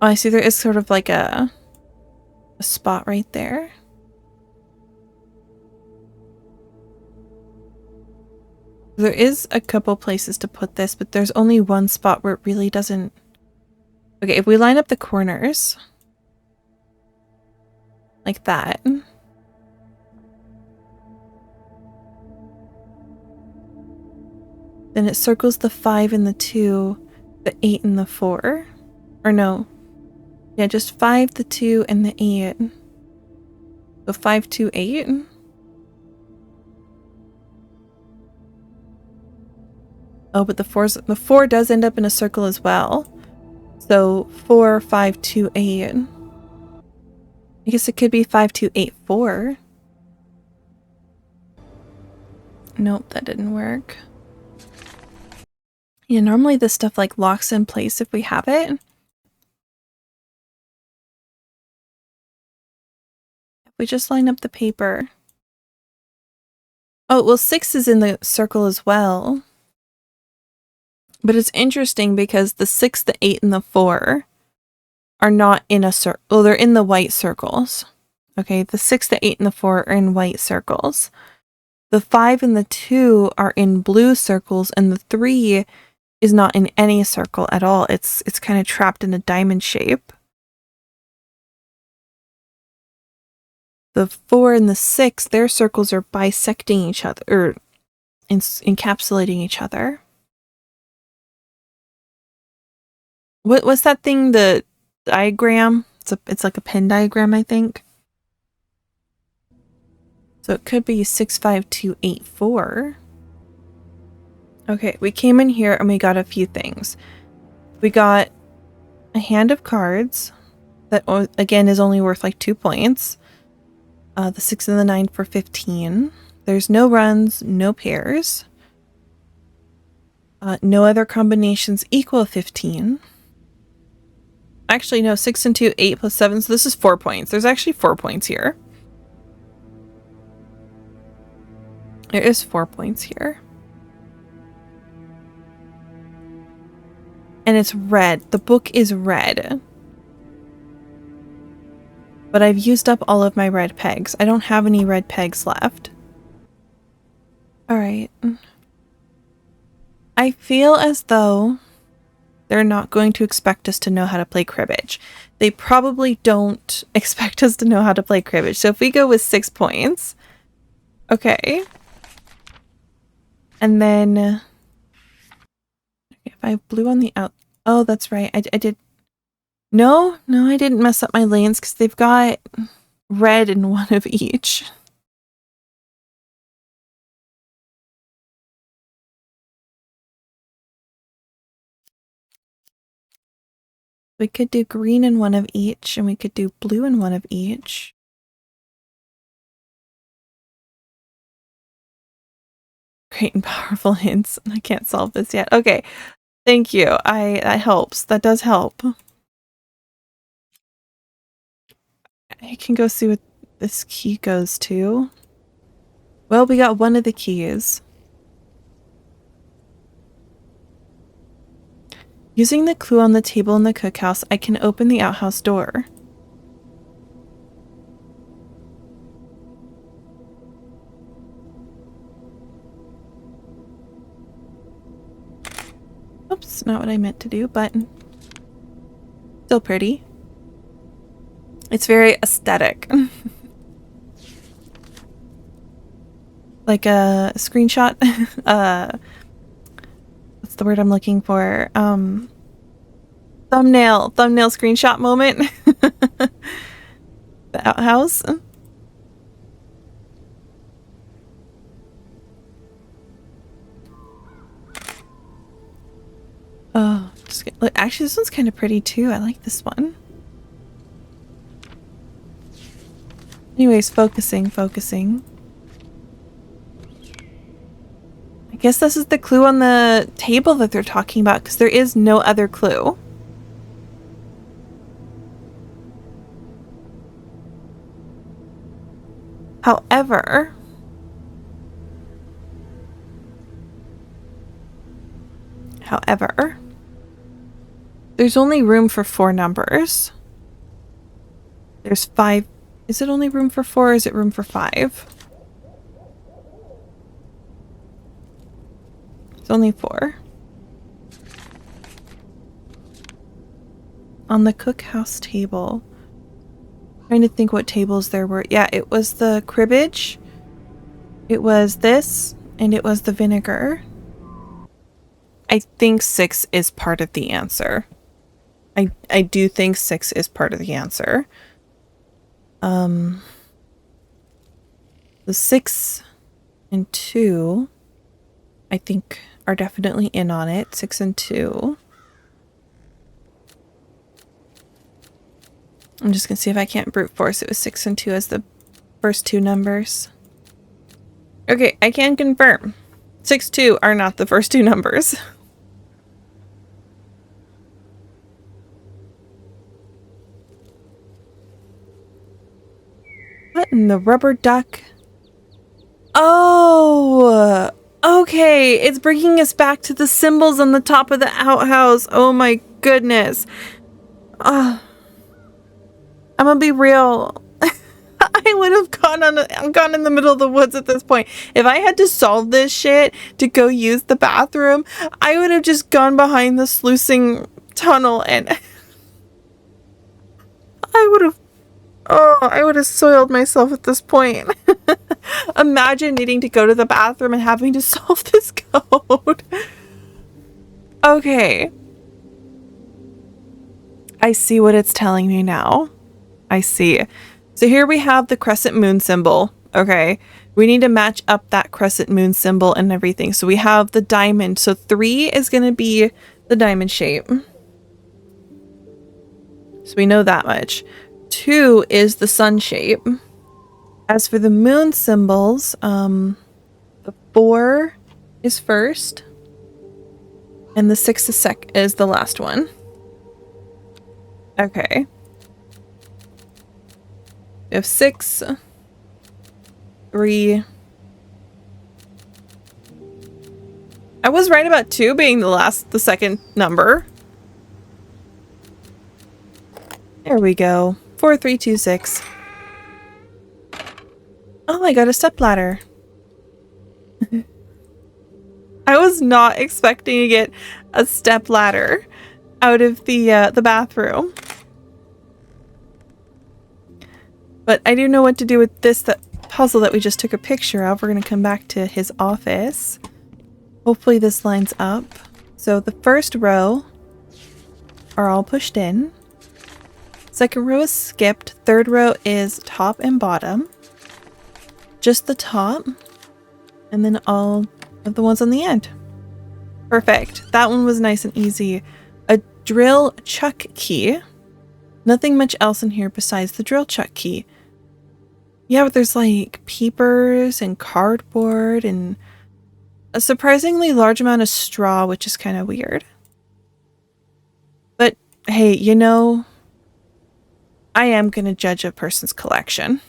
Oh, I see there is sort of like a spot right there. There is a couple places to put this, but there's only one spot where it really doesn't... Okay, if we line up the corners like that, then it circles the 5 and the 2, the 8 and the 4. Or no. Yeah, just 5, the 2, and the 8. So 5, 2, 8. Oh, but the 4 does end up in a circle as well. So 4, 5, 2, 8. I guess it could be 5, 2, 8, 4. Nope, that didn't work. Yeah, normally this stuff like locks in place if we have it. If we just line up the paper. Oh, well, 6 is in the circle as well. But it's interesting because the 6, the 8, and the 4 are not in a circle. Oh, they're in the white circles. Okay, the 6, the 8, and the 4 are in white circles. The 5 and the 2 are in blue circles, and the 3 is not in any circle at all. It's kind of trapped in a diamond shape. The 4 and the 6, their circles are bisecting each other, or encapsulating each other. What's that thing? The diagram? It's like a Venn diagram, I think. So it could be 6, 5, 2, 8, 4. Okay, we came in here and we got a few things. We got a hand of cards that, again, is only worth like 2 points. The 6 and the 9 for 15. There's no runs, no pairs. No other combinations equal 15. Actually, no, 6 and 2, 8 plus 7, so this is 4 points. There's actually 4 points here. There is 4 points here. And it's red. The book is red. But I've used up all of my red pegs. I don't have any red pegs left. All right. I feel as though they're not going to expect us to know how to play cribbage. They probably don't expect us to know how to play cribbage. So if we go with 6 points, okay. And then if I blew on the out, oh, that's right. I did. No, I didn't mess up my lanes because they've got red in one of each. We could do green in one of each, and we could do blue in one of each. Great and powerful hints. I can't solve this yet. Okay, thank you. That helps. That does help. I can go see what this key goes to. Well, we got one of the keys. Using the clue on the table in the cookhouse, I can open the outhouse door. Oops, not what I meant to do, but still pretty. It's very aesthetic. Like a screenshot. What's the word I'm looking for? Thumbnail screenshot moment. The outhouse. Oh, look, actually this one's kind of pretty too. I like this one. Anyways, focusing. I guess this is the clue on the table that they're talking about because there is no other clue. However, there's only room for 4 numbers. There's 5. Is it only room for 4 or is it room for 5? It's only 4. On the cookhouse table. Trying to think what tables there were. Yeah, it was the cribbage. It was this, and it was the vinegar. I think 6 is part of the answer. I do think 6 is part of the answer. The 6 and 2, I think, are definitely in on it. 6 and 2. I'm just gonna see if I can't brute force it with 6 and 2 as the first 2 numbers. Okay, I can confirm. 6, 2 are not the first 2 numbers. What in the rubber duck? Oh, okay. It's bringing us back to the symbols on the top of the outhouse. Oh my goodness. I'm gonna be real. I would have gone in the middle of the woods at this point. If I had to solve this shit to go use the bathroom, I would have just gone behind the sluicing tunnel and I would have soiled myself at this point. Imagine needing to go to the bathroom and having to solve this code. Okay. I see what it's telling me now. I see. So here we have the crescent moon symbol. Okay. We need to match up that crescent moon symbol and everything. So we have the diamond. So 3 is going to be the diamond shape. So we know that much. 2 is the sun shape. As for the moon symbols, the 4 is first. And the 6 is the last one. Okay. We have 6, 3. I was right about 2 being the second number. There we go. 4, 3, 2, 6. Oh, I got a stepladder. was not expecting to get a step ladder out of the bathroom. But I do know what to do with this puzzle that we just took a picture of. We're going to come back to his office. Hopefully this lines up. So the first row are all pushed in. Second row is skipped. Third row is top and bottom. Just the top. And then all of the ones on the end. Perfect. That one was nice and easy. A drill chuck key. Nothing much else in here besides the drill chuck key. Yeah, but there's like peepers and cardboard and a surprisingly large amount of straw, which is kind of weird. But hey, you know, I am going to judge a person's collection.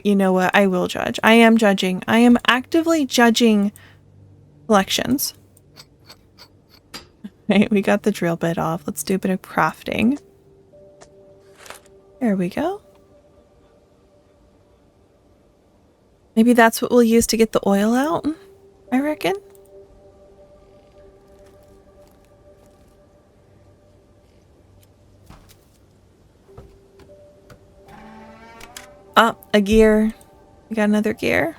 You know what? I will judge. I am judging. I am actively judging collections. Right, we got the drill bit off. Let's do a bit of crafting. There we go. Maybe that's what we'll use to get the oil out, I reckon. Oh, a gear. We got another gear.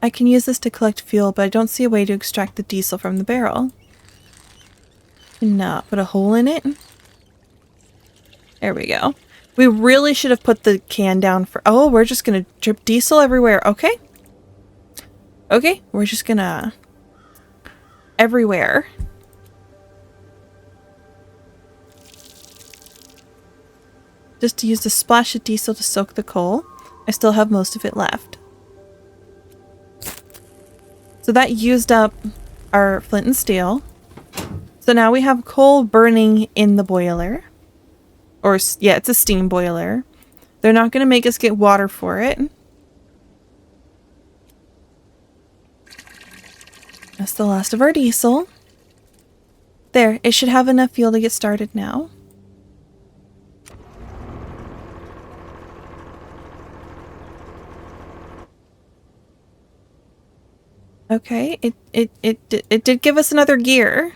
I can use this to collect fuel, but I don't see a way to extract the diesel from the barrel. Put a hole in it. There we go. We really should have put the can down for... Oh, we're just going to drip diesel everywhere. Okay. Okay, we're just going to... Everywhere. Just to use a splash of diesel to soak the coal. I still have most of it left. So that used up our flint and steel. So now we have coal burning in the boiler. Or, yeah, it's a steam boiler. They're not going to make us get water for it. That's the last of our diesel. There, it should have enough fuel to get started now. Okay, it did give us another gear.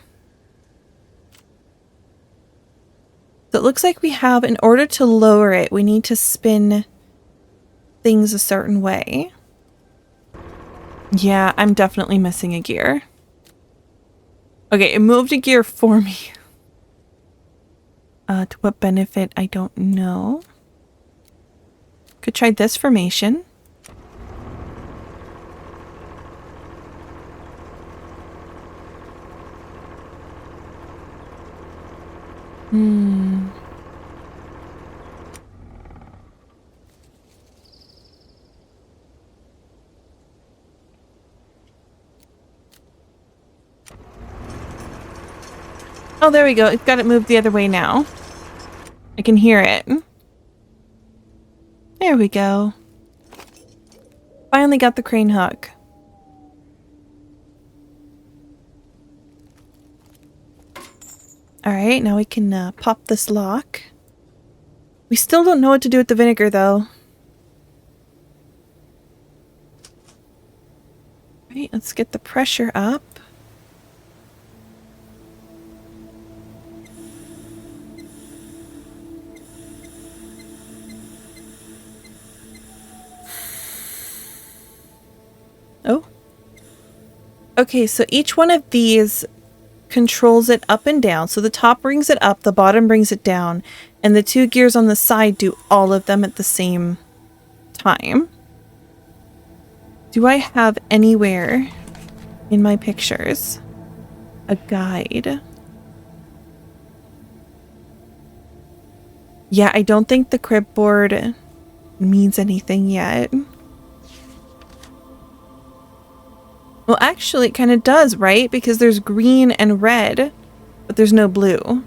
So it looks like we have, in order to lower it, we need to spin things a certain way. Yeah, I'm definitely missing a gear. Okay, it moved a gear for me. To what benefit, I don't know. Could try this formation. Oh, there we go. It's got it moved the other way now. I can hear it. There we go. Finally got the crane hook. Alright, now we can pop this lock. We still don't know what to do with the vinegar, though. Right, let's get the pressure up. Oh. Okay, so each one of these controls it up and down. So the top brings it up, the bottom brings it down, and the two gears on the side do all of them at the same time. Do I have anywhere in my pictures a guide? Yeah, I don't think the crib board means anything yet. Well, actually, it kind of does, right? Because there's green and red, but there's no blue.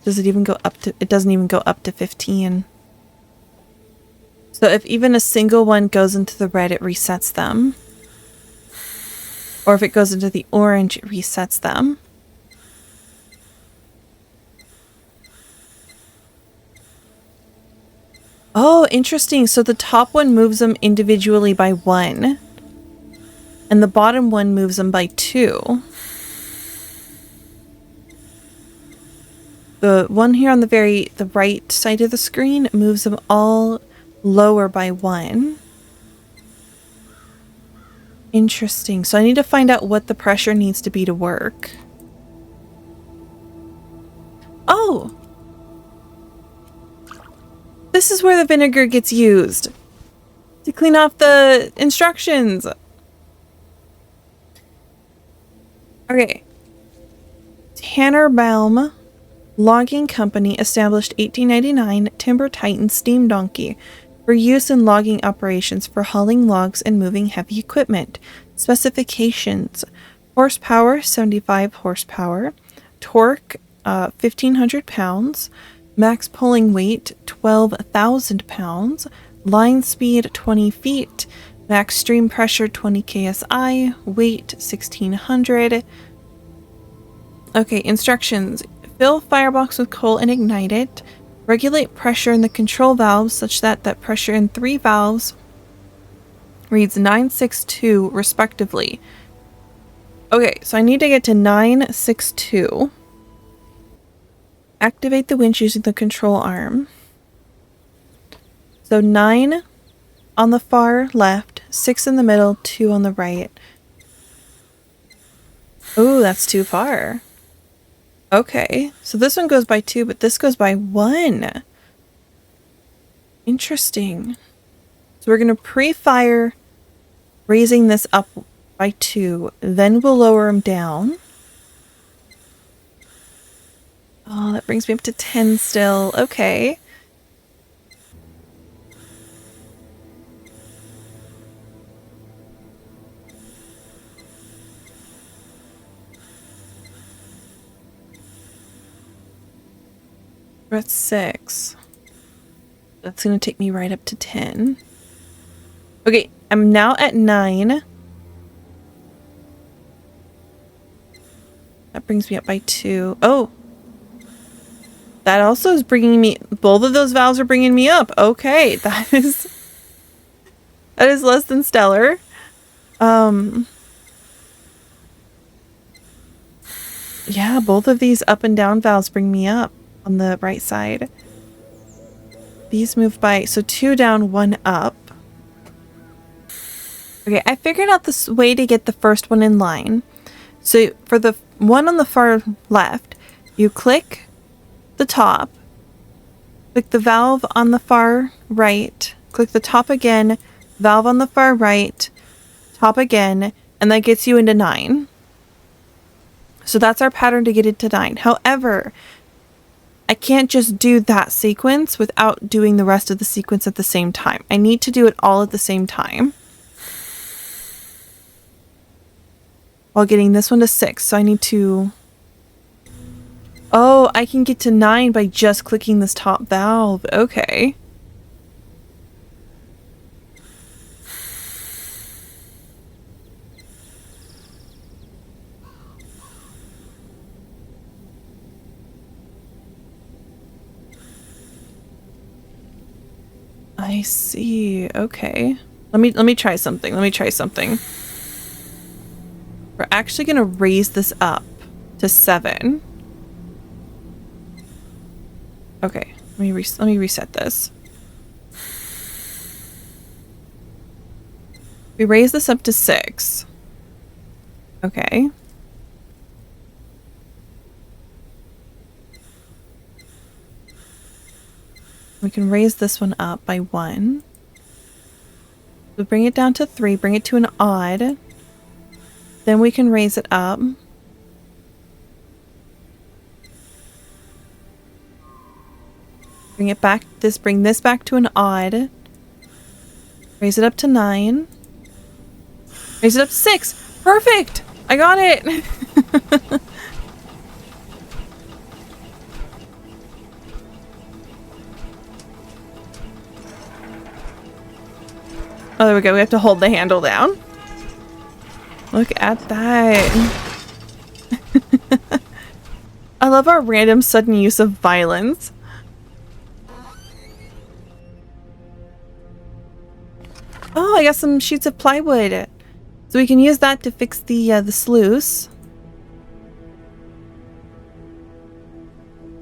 Does it even go up to... It doesn't even go up to 15. So if even a single one goes into the red, it resets them. Or if it goes into the orange, it resets them. Oh, interesting. So the top one moves them individually by 1. And the bottom one moves them by 2. The one here on the right side of the screen moves them all lower by 1. Interesting. So I need to find out what the pressure needs to be to work. Oh! This is where the vinegar gets used. To clean off the instructions. Okay. Tannerbaum Logging Company established 1899 Timber Titan steam donkey for use in logging operations for hauling logs and moving heavy equipment. Specifications: horsepower 75 horsepower, torque 1500 pounds, max pulling weight 12,000 pounds, line speed 20 feet, max stream pressure 20 ksi, weight 1600. Okay, instructions: fill firebox with coal and ignite it. Regulate pressure in the control valves such that pressure in 3 valves reads 962 respectively. Okay, so I need to get to 962. Activate the winch using the control arm. So 9 on the far left, 6 in the middle, 2 on the right. Ooh, that's too far. Okay, so this one goes by 2, but this goes by 1. Interesting. So we're going to pre-fire raising this up by 2, then we'll lower them down. Oh, that brings me up to 10 still. Okay. We're at 6. That's going to take me right up to 10. Okay, I'm now at 9. That brings me up by 2. Oh! That also is bringing me... Both of those valves are bringing me up. Okay, that is less than stellar. Yeah, both of these up and down valves bring me up on the right side. These move by... So 2 down, 1 up. Okay, I figured out this way to get the first one in line. So for the one on the far left, you click the top, click the valve on the far right, click the top again, valve on the far right, top again, and that gets you into 9. So that's our pattern to get into 9. However, I can't just do that sequence without doing the rest of the sequence at the same time. I need to do it all at the same time. While getting this one to 6, so I need to... Oh, I can get to 9 by just clicking this top valve. Okay. I see. Okay. Let me try something. Let me try something. We're actually going to raise this up to 7. Okay, let me reset this. We raise this up to 6. Okay. We can raise this one up by 1. We bring it down to 3, bring it to an odd. Then we can raise it up. Bring it back, bring this back to an odd. Raise it up to 9. Raise it up to 6. Perfect! I got it! Oh, there we go. We have to hold the handle down. Look at that. I love our random sudden use of violence. I got some sheets of plywood. So we can use that to fix the sluice.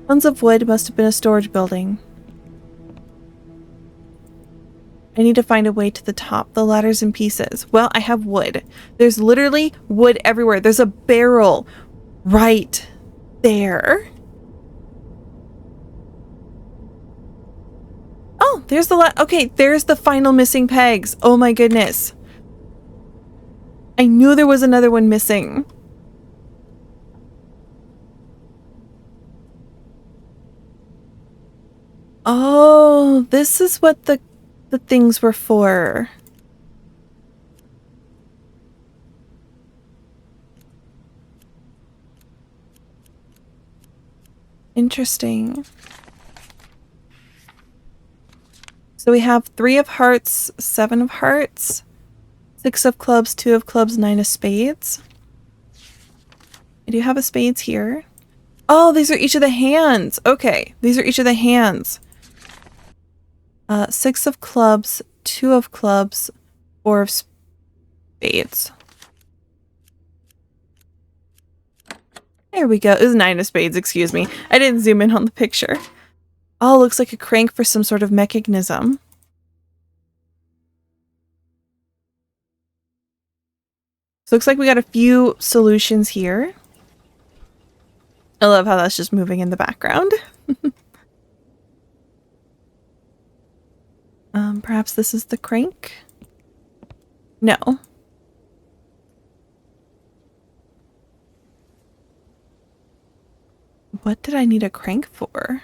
Tons of wood must have been a storage building. I need to find a way to the top. The ladder's in pieces. Well, I have wood. There's literally wood everywhere. There's a barrel right there. Oh, there's the okay, there's the final missing pegs. Oh my goodness. I knew there was another one missing. Oh, this is what the things were for. Interesting. So we have 3 of hearts, 7 of hearts, 6 of clubs, 2 of clubs, 9 of spades. I do have a spades here. Oh, these are each of the hands. Okay, these are each of the hands. 6 of clubs, 2 of clubs, 4 of spades. There we go. It was 9 of spades, excuse me. I didn't zoom in on the picture. Oh, looks like a crank for some sort of mechanism. So looks like we got a few solutions here. I love how that's just moving in the background. Perhaps this is the crank? No. What did I need a crank for?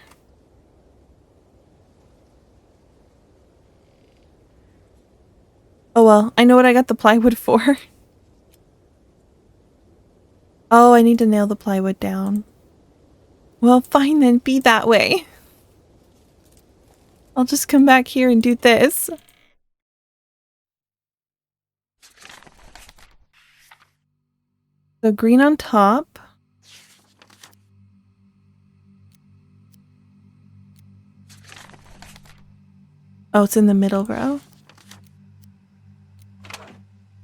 Oh well, I know what I got the plywood for. Oh, I need to nail the plywood down. Well, fine then, be that way. I'll just come back here and do this. So green on top. Oh, it's in the middle row.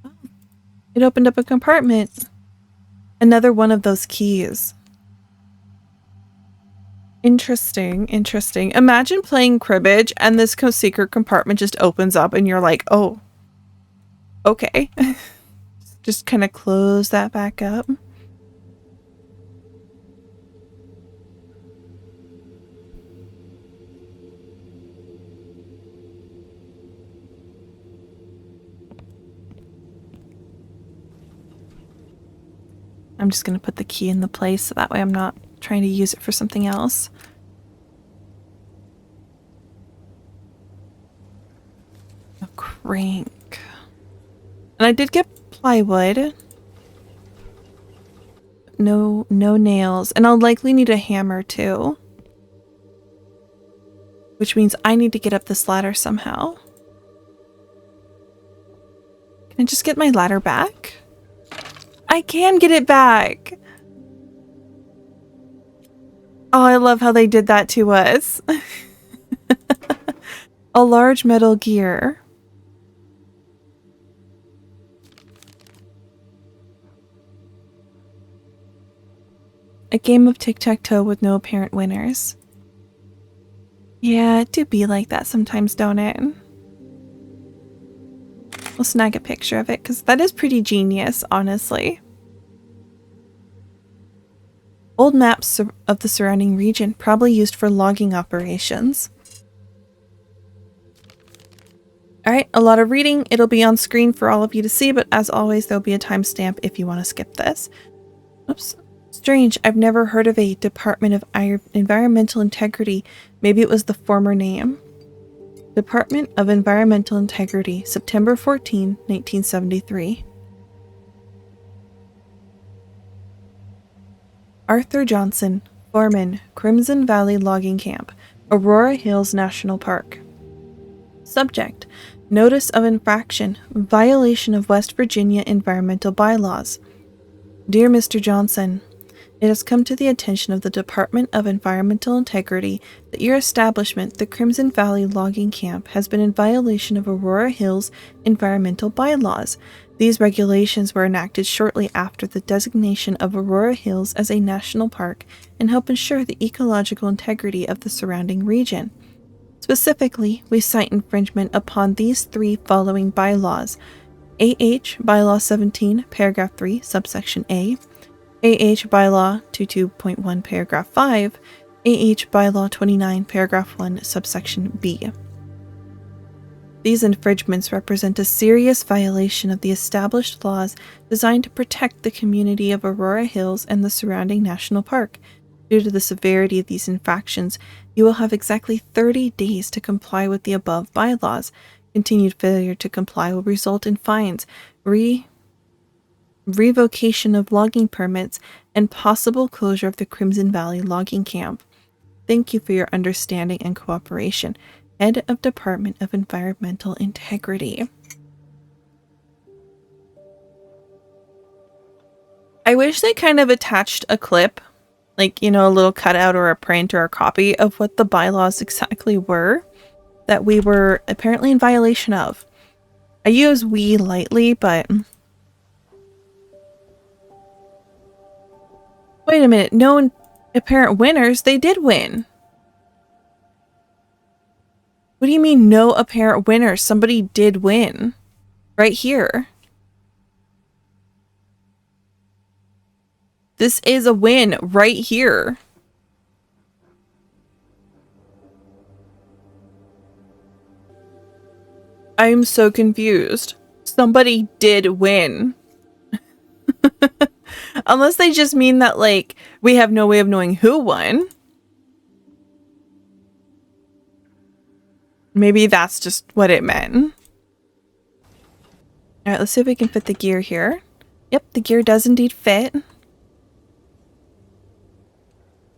Oh, it opened up a compartment. Another one of those keys. Interesting, interesting. Imagine playing cribbage and this secret compartment just opens up and you're like, oh, okay. Just kind of close that back up. I'm just going to put the key in the place so that way I'm not trying to use it for something else. A crank. And I did get plywood. No nails. And I'll likely need a hammer too. Which means I need to get up this ladder somehow. Can I just get my ladder back? I can get it back! Oh, I love how they did that to us. A large metal gear. A game of tic-tac-toe with no apparent winners. Yeah, it do be like that sometimes, don't it? We'll snag a picture of it, because that is pretty genius, honestly. Old maps of the surrounding region, probably used for logging operations. Alright, a lot of reading. It'll be on screen for all of you to see, but as always, there'll be a timestamp if you want to skip this. Oops. Strange, I've never heard of a Department of Environmental Integrity. Maybe it was the former name. Department of Environmental Integrity, September 14, 1973. Arthur Johnson, Foreman, Crimson Valley Logging Camp, Aurora Hills National Park. Subject: Notice of Infraction, Violation of West Virginia Environmental Bylaws. Dear Mr. Johnson, It has come to the attention of the Department of Environmental Integrity that your establishment, the Crimson Valley Logging Camp, has been in violation of Aurora Hills environmental bylaws. These regulations were enacted shortly after the designation of Aurora Hills as a national park and help ensure the ecological integrity of the surrounding region. Specifically, we cite infringement upon these three following bylaws: AH Bylaw 17, Paragraph 3, Subsection A, AH Bylaw 22.1 Paragraph 5, AH Bylaw 29 Paragraph 1 Subsection B. These infringements represent a serious violation of the established laws designed to protect the community of Aurora Hills and the surrounding national park. Due to the severity of these infractions, you will have exactly 30 days to comply with the above bylaws. Continued failure to comply will result in fines, revocation of logging permits, and possible closure of the Crimson Valley Logging Camp. Thank you for your understanding and cooperation. Head of Department of Environmental Integrity. I wish they kind of attached a clip, like, you know, a little cutout or a print or a copy of what the bylaws exactly were that we were apparently in violation of. I use we lightly, but... Wait a minute, no apparent winners? They did win. What do you mean no apparent winners? Somebody did win. Right here. This is a win right here. I'm so confused. Somebody did win. Unless they just mean that, like, we have no way of knowing who won. Maybe that's just what it meant. Alright, let's see if we can fit the gear here. Yep, the gear does indeed fit.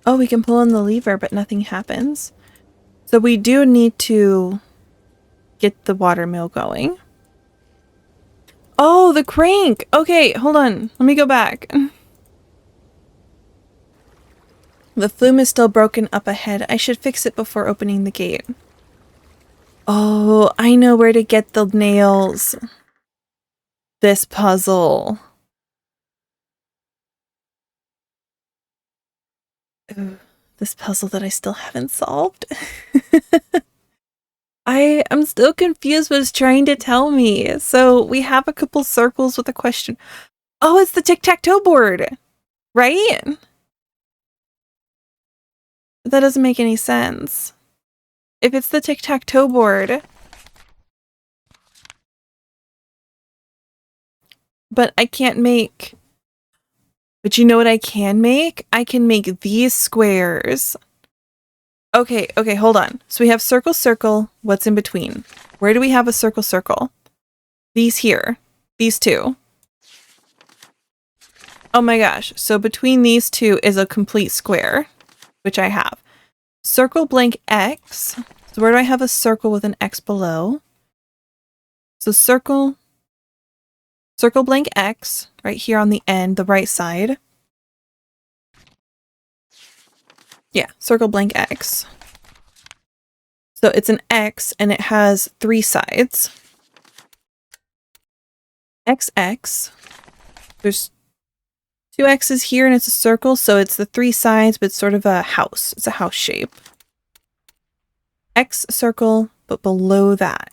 Oh, we can pull on the lever, but nothing happens. So we do need to get the water mill going. Oh, the crank! Okay, hold on. Let me go back. The flume is still broken up ahead. I should fix it before opening the gate. Oh, I know where to get the nails. This puzzle. Ooh, this puzzle that I still haven't solved. I am still confused what it's trying to tell me. So we have a couple circles with a question. Oh, it's the tic-tac-toe board, right? That doesn't make any sense. If it's the tic-tac-toe board, but I can't make... But you know what I can make? I can make these squares. Okay, hold on. So we have circle, circle. What's in between? Where do we have a circle, circle? These here. These two. Oh my gosh. So between these two is a complete square, which I have. Circle blank X. So where do I have a circle with an X below? So circle blank X right here on the end, the right side. Yeah, circle blank X. So it's an X and it has three sides. XX. There's two X's here and it's a circle, so it's the three sides, but it's sort of a house. It's a house shape. X circle, but below that.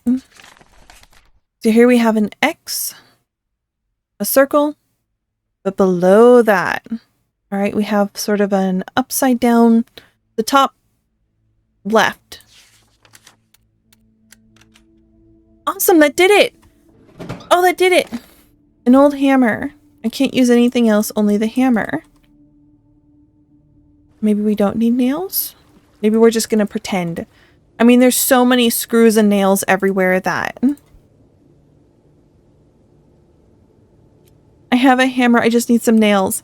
So here we have an X, a circle, but below that. All right, we have sort of an upside down, the top left. Awesome, that did it! Oh, that did it! An old hammer. I can't use anything else, only the hammer. Maybe we don't need nails? Maybe we're just gonna pretend. I mean, there's so many screws and nails everywhere that... I have a hammer, I just need some nails.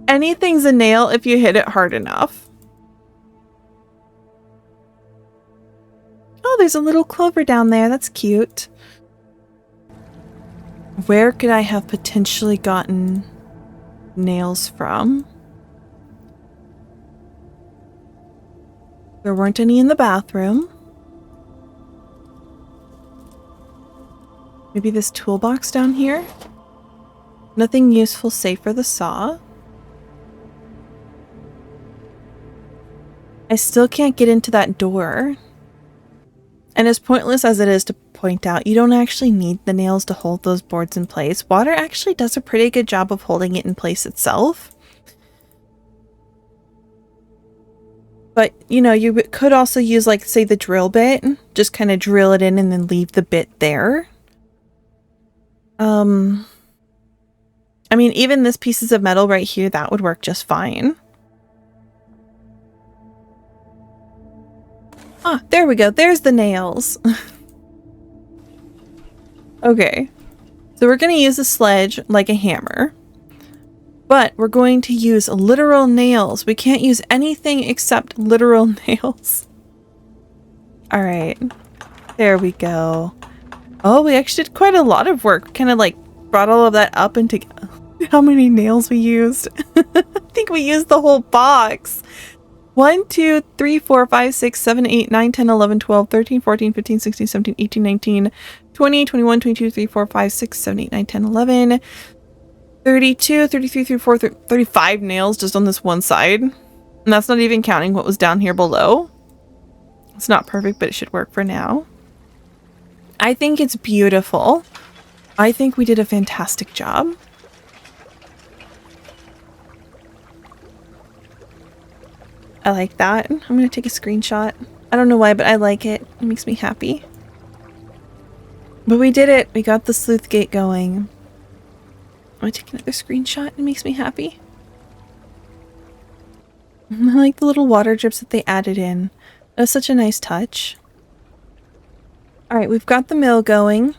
Anything's a nail if you hit it hard enough. Oh, there's a little clover down there. That's cute. Where could I have potentially gotten nails from? There weren't any in the bathroom. Maybe this toolbox down here? Nothing useful save for the saw. I still can't get into that door. And as pointless as it is to point out, you don't actually need the nails to hold those boards in place. Water actually does a pretty good job of holding it in place itself. But, you know, you could also use, like, say, the drill bit. Just kind of drill it in and then leave the bit there. I mean, even this pieces of metal right here, that would work just fine. Ah, there we go. There's the nails. Okay. So we're going to use a sledge like a hammer. But we're going to use literal nails. We can't use anything except literal nails. Alright. There we go. Oh, we actually did quite a lot of work. Kind of like brought all of that up into how many nails we used. I think we used the whole box. 1, 2, 3, 4, 5, 6, 7, 8, 9, 10, 11, 12, 13, 14, 15, 16, 17, 18, 19, 20, 21, 22, 3, 4, 5, 6, 7, 8, 9, 10, 11, 32, 33, 34, 35 nails just on this one side. And that's not even counting what was down here below. It's not perfect, but it should work for now. I think it's beautiful. I think we did a fantastic job. I like that. I'm going to take a screenshot. I don't know why, but I like it. It makes me happy. But we did it. We got the sleuth gate going. I'm going to take another screenshot. It makes me happy. I like the little water drips that they added in. That was such a nice touch. Alright, we've got the mill going.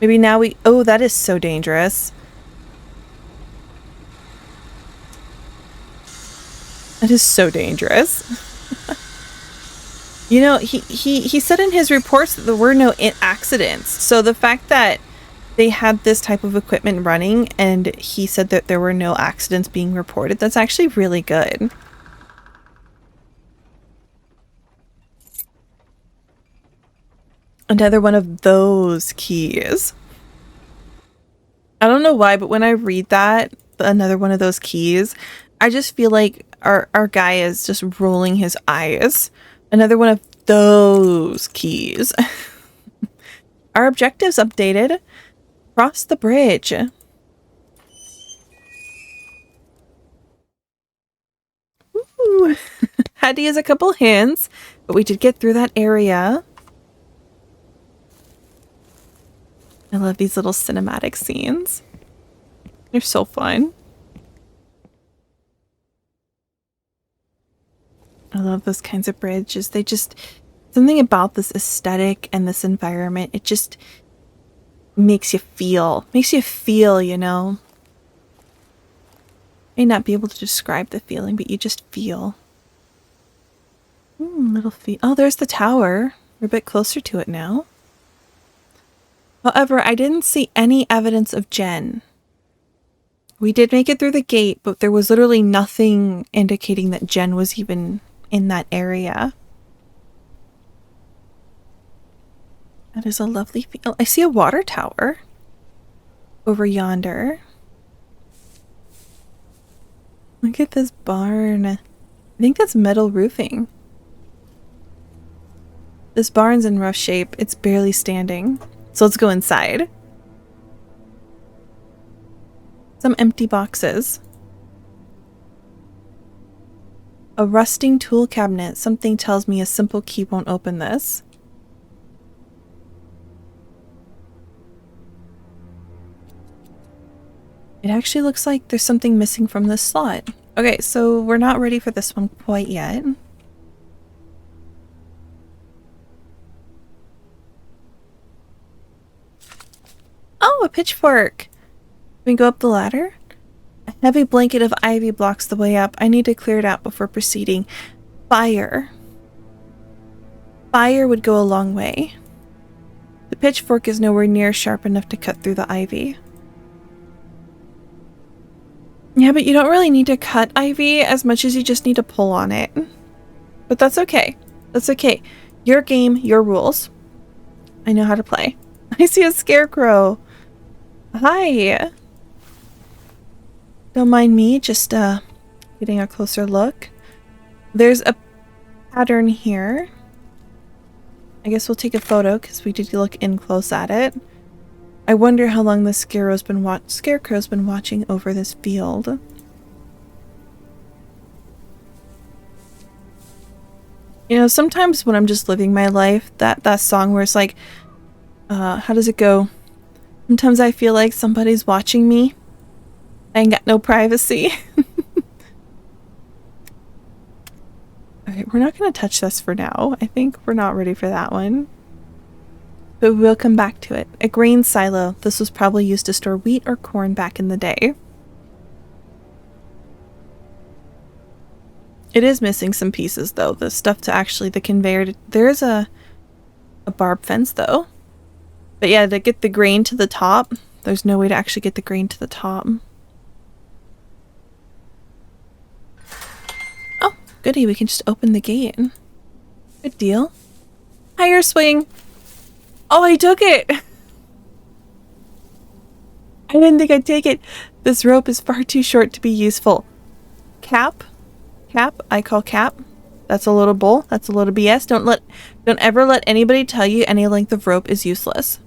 Maybe now we... Oh, that is so dangerous. That is so dangerous. You know, he said in his reports that there were no accidents. So the fact that they had this type of equipment running and he said that there were no accidents being reported, that's actually really good. Another one of those keys. I don't know why, but when I read that, another one of those keys, I just feel like our guy is just rolling his eyes. Another one of those keys. Our objectives updated. Cross the bridge. Ooh. Had to use a couple hints, but we did get through that area. I love these little cinematic scenes. They're so fun. I love those kinds of bridges. They just... Something about this aesthetic and this environment, it just makes you feel. Makes you feel, you know? May not be able to describe the feeling, but you just feel. Little feet. Oh, there's the tower. We're a bit closer to it now. However, I didn't see any evidence of Jen. We did make it through the gate, but there was literally nothing indicating that Jen was even in that area. That is a lovely feel. I see a water tower over yonder. Look at this barn. I think that's metal roofing. This barn's in rough shape. It's barely standing. So let's go inside. Some empty boxes. A rusting tool cabinet. Something tells me a simple key won't open this. It actually looks like there's something missing from this slot. Okay, so we're not ready for this one quite yet. Oh, a pitchfork! Can we go up the ladder? A heavy blanket of ivy blocks the way up. I need to clear it out before proceeding. Fire. Fire would go a long way. The pitchfork is nowhere near sharp enough to cut through the ivy. Yeah, but you don't really need to cut ivy as much as you just need to pull on it. But that's okay. That's okay. Your game, your rules. I know how to play. I see a scarecrow. Hi. Don't mind me, just getting a closer look. There's a pattern here. I guess we'll take a photo because we did look in close at it. I wonder how long the scarecrow's been watching over this field. You know, sometimes when I'm just living my life, that song where it's like, how does it go? Sometimes I feel like somebody's watching me. I ain't got no privacy. Alright, we're not going to touch this for now. I think we're not ready for that one. But we'll come back to it. A grain silo. This was probably used to store wheat or corn back in the day. It is missing some pieces though. The stuff to actually, the conveyor. There's a barb fence though. But yeah, to get the grain to the top, there's no way to actually get the grain to the top. Oh, goody. We can just open the gate. Good deal. Higher swing. Oh, I took it! I didn't think I'd take it. This rope is far too short to be useful. Cap? Cap? I call cap. That's a little bull. That's a little BS. Don't ever let anybody tell you any length of rope is useless.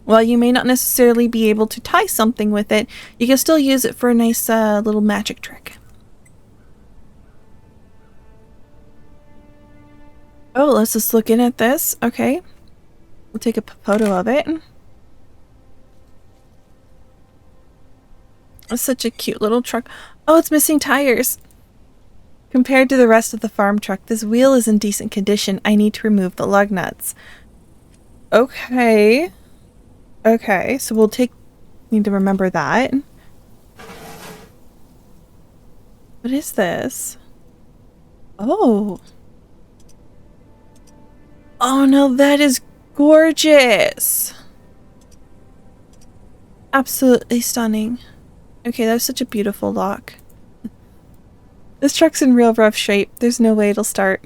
While you may not necessarily be able to tie something with it, you can still use it for a nice little magic trick. Oh, let's just look in at this. Okay. We'll take a photo of it. It's such a cute little truck. Oh, it's missing tires. Compared to the rest of the farm truck, this wheel is in decent condition. I need to remove the lug nuts. Okay. Okay, so we'll need to remember that. What is this? Oh. Oh no, that is gorgeous. Absolutely stunning. Okay, that was such a beautiful lock. This truck's in real rough shape. There's no way it'll start.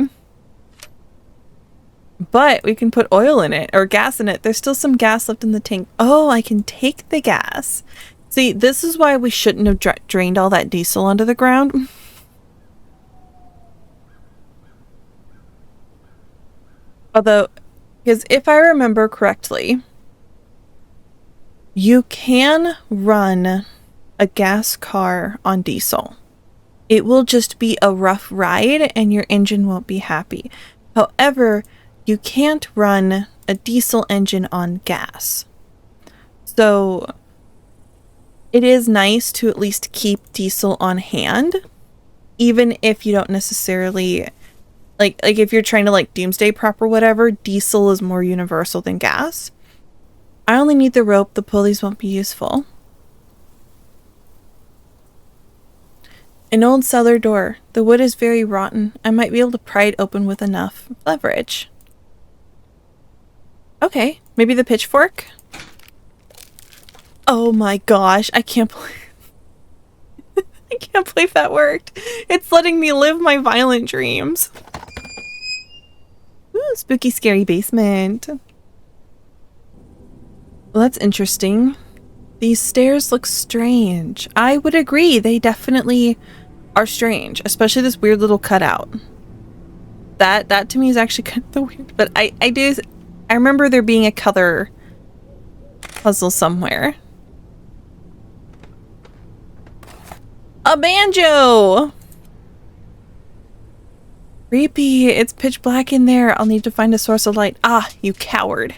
But we can put oil in it, or gas in it. There's still some gas left in the tank. Oh, I can take the gas. See, this is why we shouldn't have drained all that diesel onto the ground. Although, because if I remember correctly, you can run a gas car on diesel. It will just be a rough ride and your engine won't be happy. However, you can't run a diesel engine on gas. So it is nice to at least keep diesel on hand, even if you don't necessarily like if you're trying to like doomsday prep or whatever, diesel is more universal than gas. I only need the rope, the pulleys won't be useful. An old cellar door. The wood is very rotten. I might be able to pry it open with enough leverage. Okay, maybe the pitchfork? Oh my gosh, I can't believe I can't believe that worked. It's letting me live my violent dreams. Ooh, spooky scary basement. Well, that's interesting. These stairs look strange. I would agree, they definitely are strange, especially this weird little cutout. That to me is actually kind of weird, but I remember there being a color puzzle somewhere. A banjo! Creepy, it's pitch black in there. I'll need to find a source of light. Ah, you coward.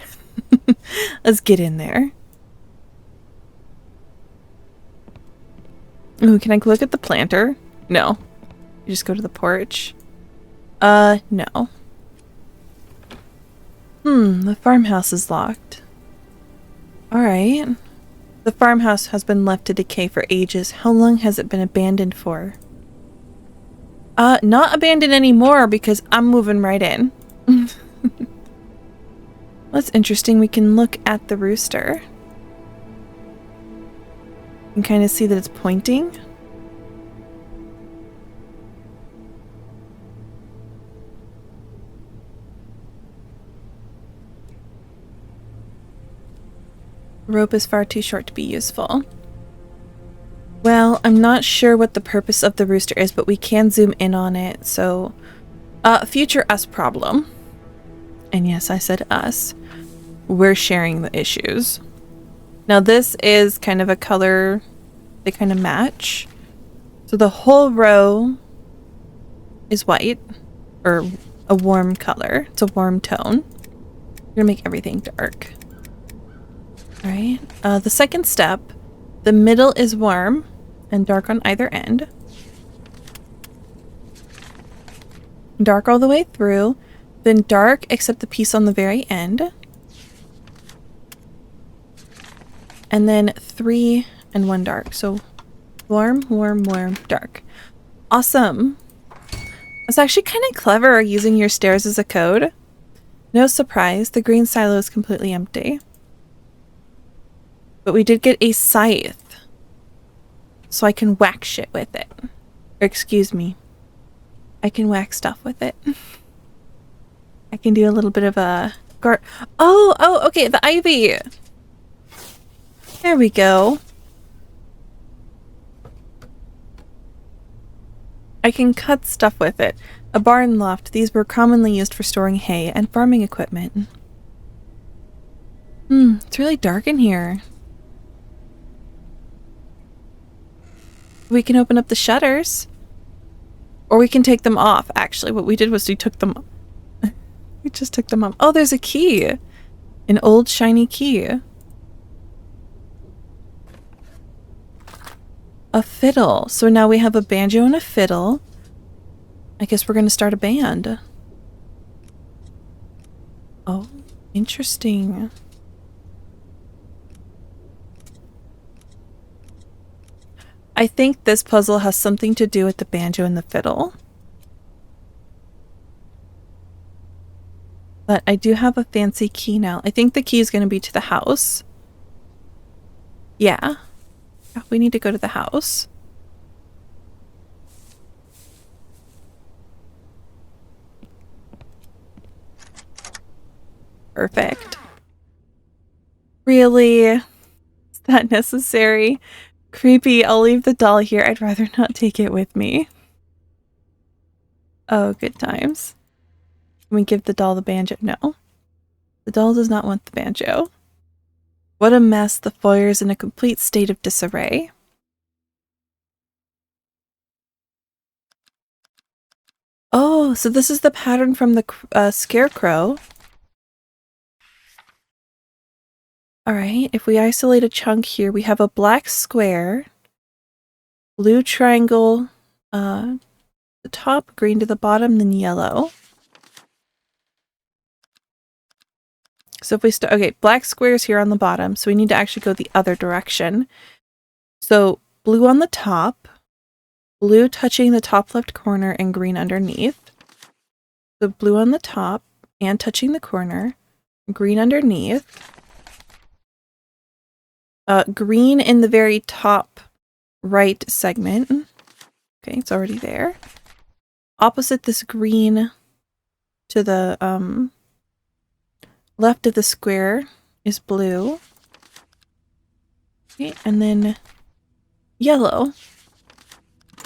Let's get in there. Ooh, can I look at the planter? No. You just go to the porch. No. The farmhouse is locked. Alright. The farmhouse has been left to decay for ages. How long has it been abandoned for? Not abandoned anymore because I'm moving right in. That's interesting. We can look at the rooster and kind of see that it's pointing. The rope is far too short to be useful. Well, I'm not sure what the purpose of the rooster is, but we can zoom in on it. So, future us problem. And yes, I said us. We're sharing the issues. Now this is kind of a color they kind of match. So the whole row is white, or a warm color. It's a warm tone. We're gonna make everything dark. All right. The second step, the middle is warm and dark on either end. Dark all the way through, then dark except the piece on the very end. And then 3 and 1 dark. So warm, warm, warm, dark. Awesome. It's actually kind of clever using your stairs as a code. No surprise, the green silo is completely empty. But we did get a scythe. So I can whack shit with it. Or excuse me. I can whack stuff with it. I can do a little bit of a guard. Oh, okay, the ivy. There we go. I can cut stuff with it. A barn loft. These were commonly used for storing hay and farming equipment. It's really dark in here. We can open up the shutters. Or we can take them off. Actually, what we did was we took them... we just took them off. Oh, there's a key. An old shiny key. A fiddle. So now we have a banjo and a fiddle. I guess we're going to start a band. Oh, interesting. I think this puzzle has something to do with the banjo and the fiddle. But I do have a fancy key now. I think the key is going to be to the house. Yeah. We need to go to the house. Perfect. Really? Is that necessary? Creepy. I'll leave the doll here. I'd rather not take it with me. Oh, good times. Can we give the doll the banjo? No. The doll does not want the banjo. What a mess. The foyer is in a complete state of disarray. Oh, so this is the pattern from the scarecrow. Alright, if we isolate a chunk here, we have a black square, blue triangle, the top, green to the bottom, then yellow. So if we start, okay, black squares here on the bottom, so we need to actually go the other direction. So blue on the top, blue touching the top left corner, and green underneath. So blue on the top and touching the corner, green underneath. Green in the very top right segment. Okay, it's already there. Opposite this green to the left of the square is blue. Okay, and then yellow. So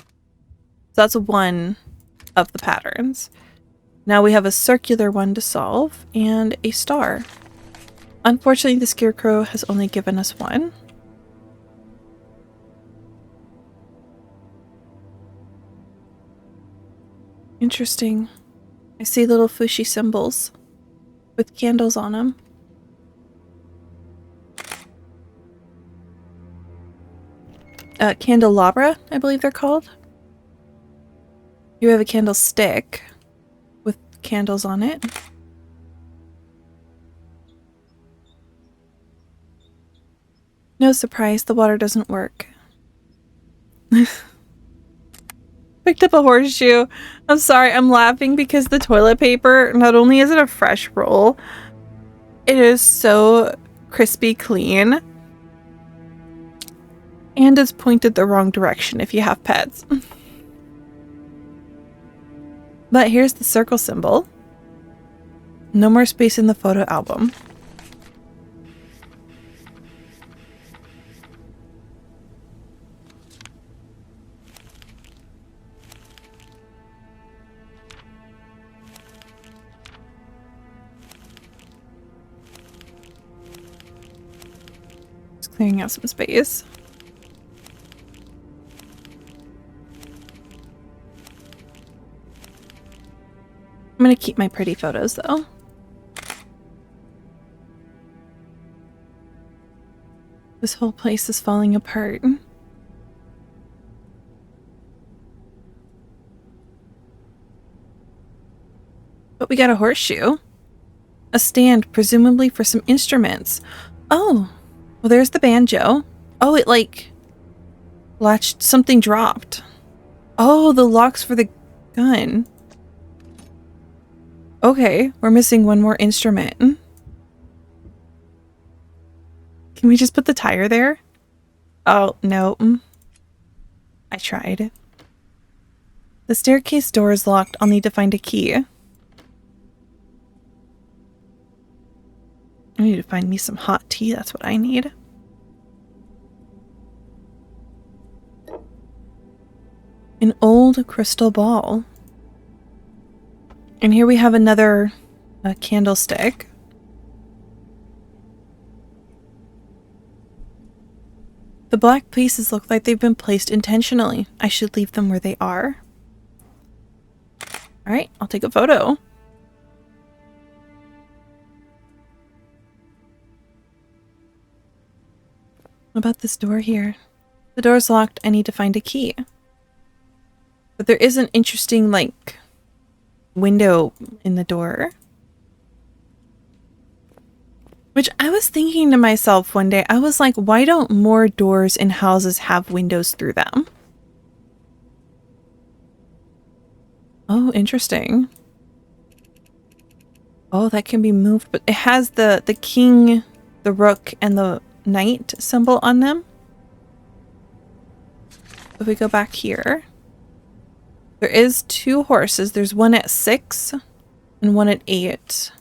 that's one of the patterns. Now we have a circular one to solve and a star. Unfortunately, the scarecrow has only given us one. Interesting. I see little fushy symbols with candles on them. Candelabra, I believe they're called. You have a candlestick with candles on it. No surprise, the water doesn't work. Picked up a horseshoe. I'm sorry, I'm laughing because the toilet paper, not only is it a fresh roll, It is so crispy clean. And it's pointed the wrong direction if you have pets. But here's the circle symbol. No more space in the photo album. Just clearing out some space. I'm gonna keep my pretty photos though. This whole place is falling apart. But we got a horseshoe. A stand, presumably for some instruments. Oh, well there's the banjo. Oh, it like latched, something dropped. Oh, the locks for the gun. Okay, we're missing one more instrument. Can we just put the tire there? Oh, no. I tried. The staircase door is locked. I'll need to find a key. I need to find me some hot tea. That's what I need. An old crystal ball. And here we have another candlestick. The black pieces look like they've been placed intentionally. I should leave them where they are. Alright, I'll take a photo. What about this door here? The door's locked. I need to find a key. But there is an interesting, like, window in the door. Which I was thinking to myself one day, I was like, why don't more doors in houses have windows through them? Oh, interesting. Oh, that can be moved, but it has the king, the rook, and the knight symbol on them. If we go back here, there is 2 horses. There's one at 6 and one at 8.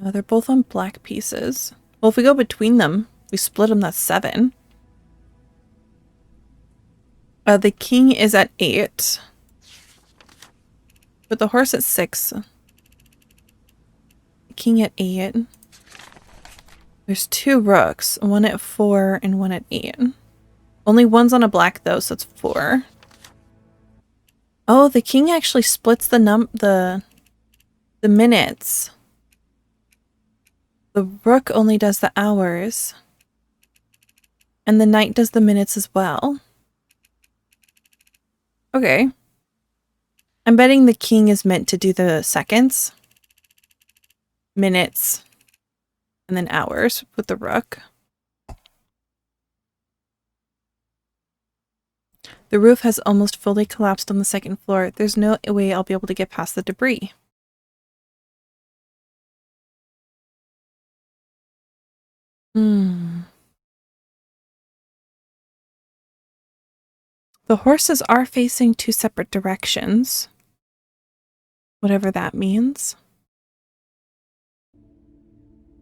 Oh, they're both on black pieces. Well, if we go between them, we split them, that's 7. The king is at 8. But the horse at 6. The king at 8. There's 2 rooks, one at 4 and one at 8. Only one's on a black though, so it's 4. Oh, the king actually splits the minutes. The rook only does the hours. And the knight does the minutes as well. Okay. I'm betting the king is meant to do the seconds, minutes, and then hours with the rook. The roof has almost fully collapsed on the 2nd floor. There's no way I'll be able to get past the debris. The horses are facing 2 separate directions. Whatever that means.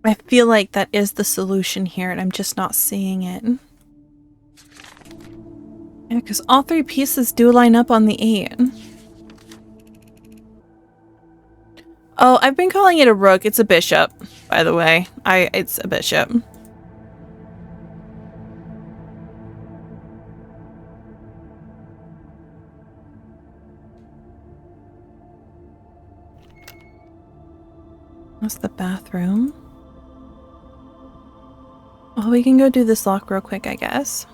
I feel like that is the solution here, and I'm just not seeing it. Yeah, because all 3 pieces do line up on the 8. Oh, I've been calling it a rook. It's a bishop, by the way. It's a bishop. That's the bathroom. Oh, we can go do this lock real quick, I guess.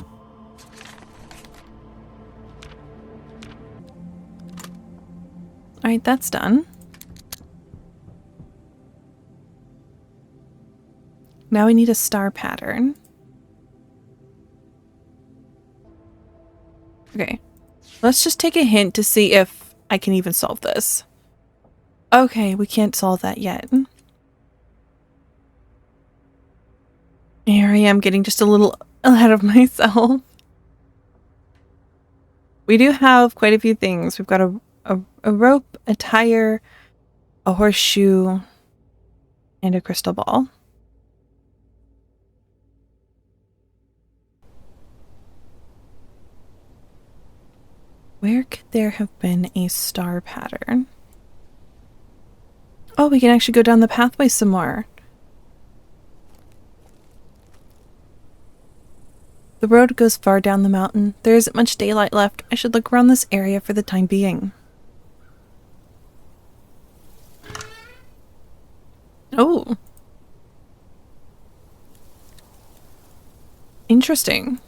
Alright, that's done. Now we need a star pattern. Okay. Let's just take a hint to see if I can even solve this. Okay, we can't solve that yet. Here I am getting just a little ahead of myself. We do have quite a few things. We've got a rope, a tire, a horseshoe, and a crystal ball. Where could there have been a star pattern? Oh, we can actually go down the pathway some more. The road goes far down the mountain. There isn't much daylight left. I should look around this area for the time being. Oh. Interesting.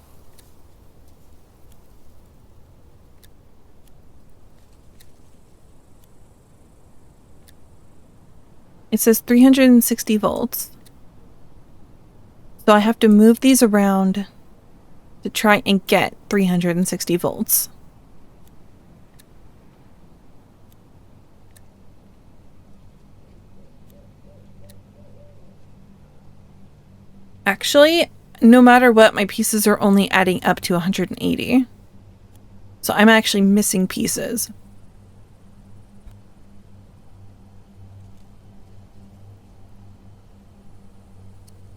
It says 360 volts. So I have to move these around to try and get 360 volts. Actually, no matter what, my pieces are only adding up to 180. So I'm actually missing pieces.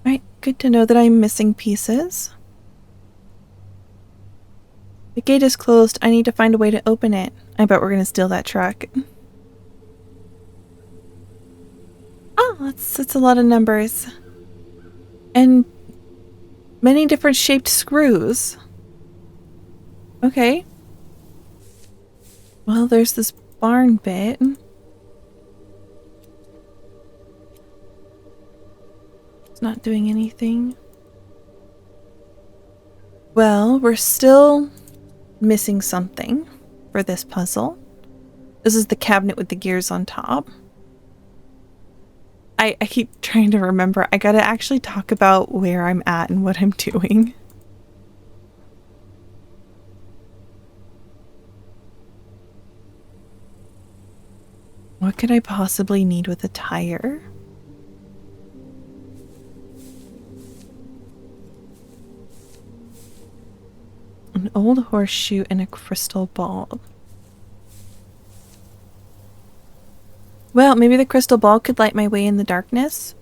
Right, good to know that I'm missing pieces. The gate is closed. I need to find a way to open it. I bet we're gonna steal that truck. Oh, that's a lot of numbers. And many different shaped screws. Okay. Well, there's this barn bit. It's not doing anything. Well, we're still missing something for this puzzle. This is the cabinet with the gears on top. I keep trying to remember. I gotta actually talk about where I'm at and what I'm doing. What could I possibly need with a tire? An old horseshoe and a crystal ball. Well, maybe the crystal ball could light my way in the darkness?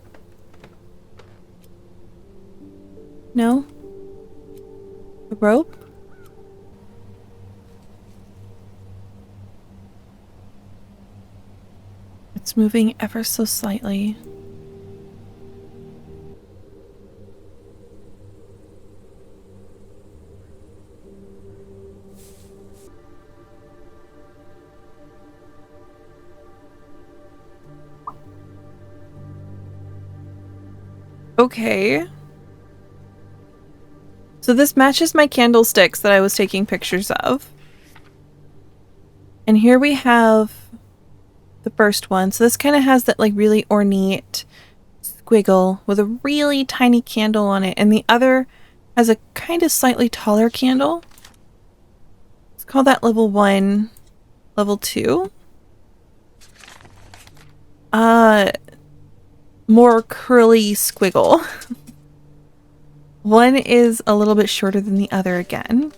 No? A rope? It's moving ever so slightly. Okay. So this matches my candlesticks that I was taking pictures of. And here we have the first one. So this kind of has that like really ornate squiggle with a really tiny candle on it. And the other has a kind of slightly taller candle. Let's call that level 1. Level 2. More curly squiggle. One is a little bit shorter than the other again.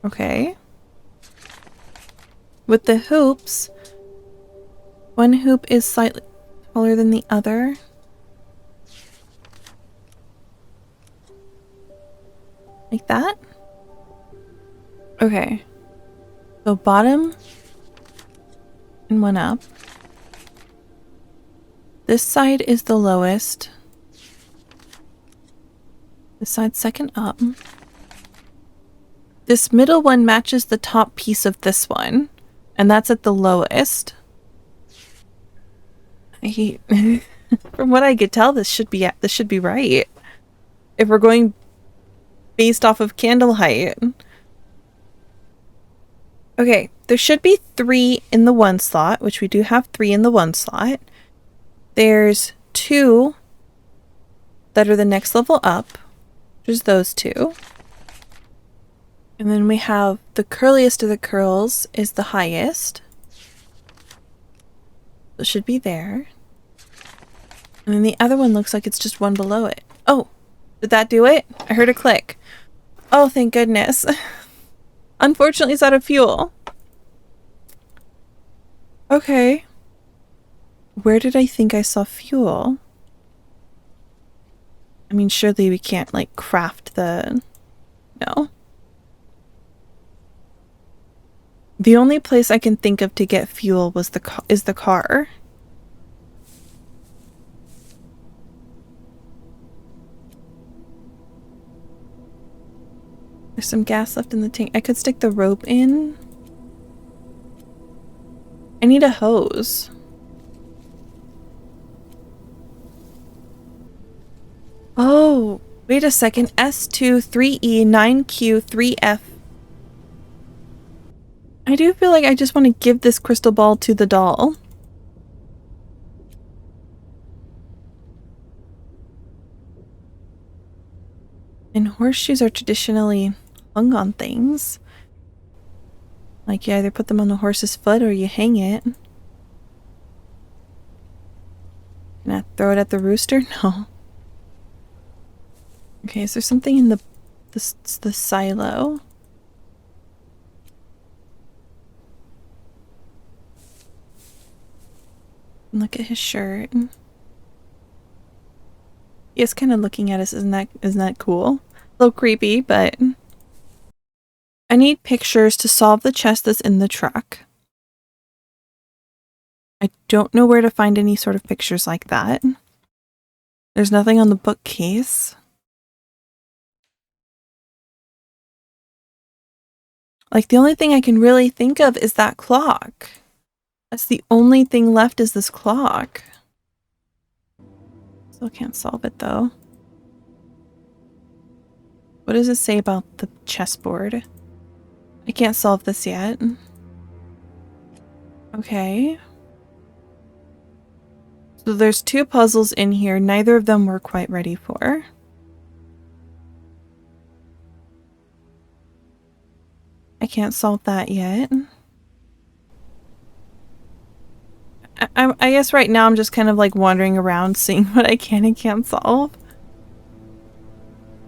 Okay. With the hoops, one hoop is slightly taller than the other. Like that? Okay. So bottom and one up. This side is the lowest. This side's second up. This middle one matches the top piece of this one, and that's at the lowest. From what I could tell, this should be right. If we're going based off of candle height. Okay, there should be 3 in the 1 slot, which we do have 3 in the 1 slot. There's 2 that are the next level up, which is those 2. And then we have the curliest of the curls is the highest. It should be there. And then the other one looks like it's just one below it. Oh, did that do it? I heard a click. Oh, thank goodness. Unfortunately, it's out of fuel. Okay. Where did I think I saw fuel? I mean, surely we can't, like, craft the... No. The only place I can think of to get fuel was is the car. There's some gas left in the tank. I could stick the rope in. I need a hose. Oh, wait a second. S2, 3E, 9Q, 3F. I do feel like I just want to give this crystal ball to the doll. And horseshoes are traditionally hung on things. Like you either put them on the horse's foot or you hang it. Can I throw it at the rooster? No. Okay, is there something in the silo? Look at his shirt. He is kind of looking at us. Isn't that cool? A little creepy, but I need pictures to solve the chest that's in the truck. I don't know where to find any sort of pictures like that. There's nothing on the bookcase. Like, the only thing I can really think of is that clock. That's the only thing left is this clock. Still can't solve it, though. What does it say about the chessboard? I can't solve this yet. Okay. So there's two puzzles in here. Neither of them we're quite ready for. I can't solve that yet. I guess right now I'm just kind of like wandering around seeing what I can and can't solve.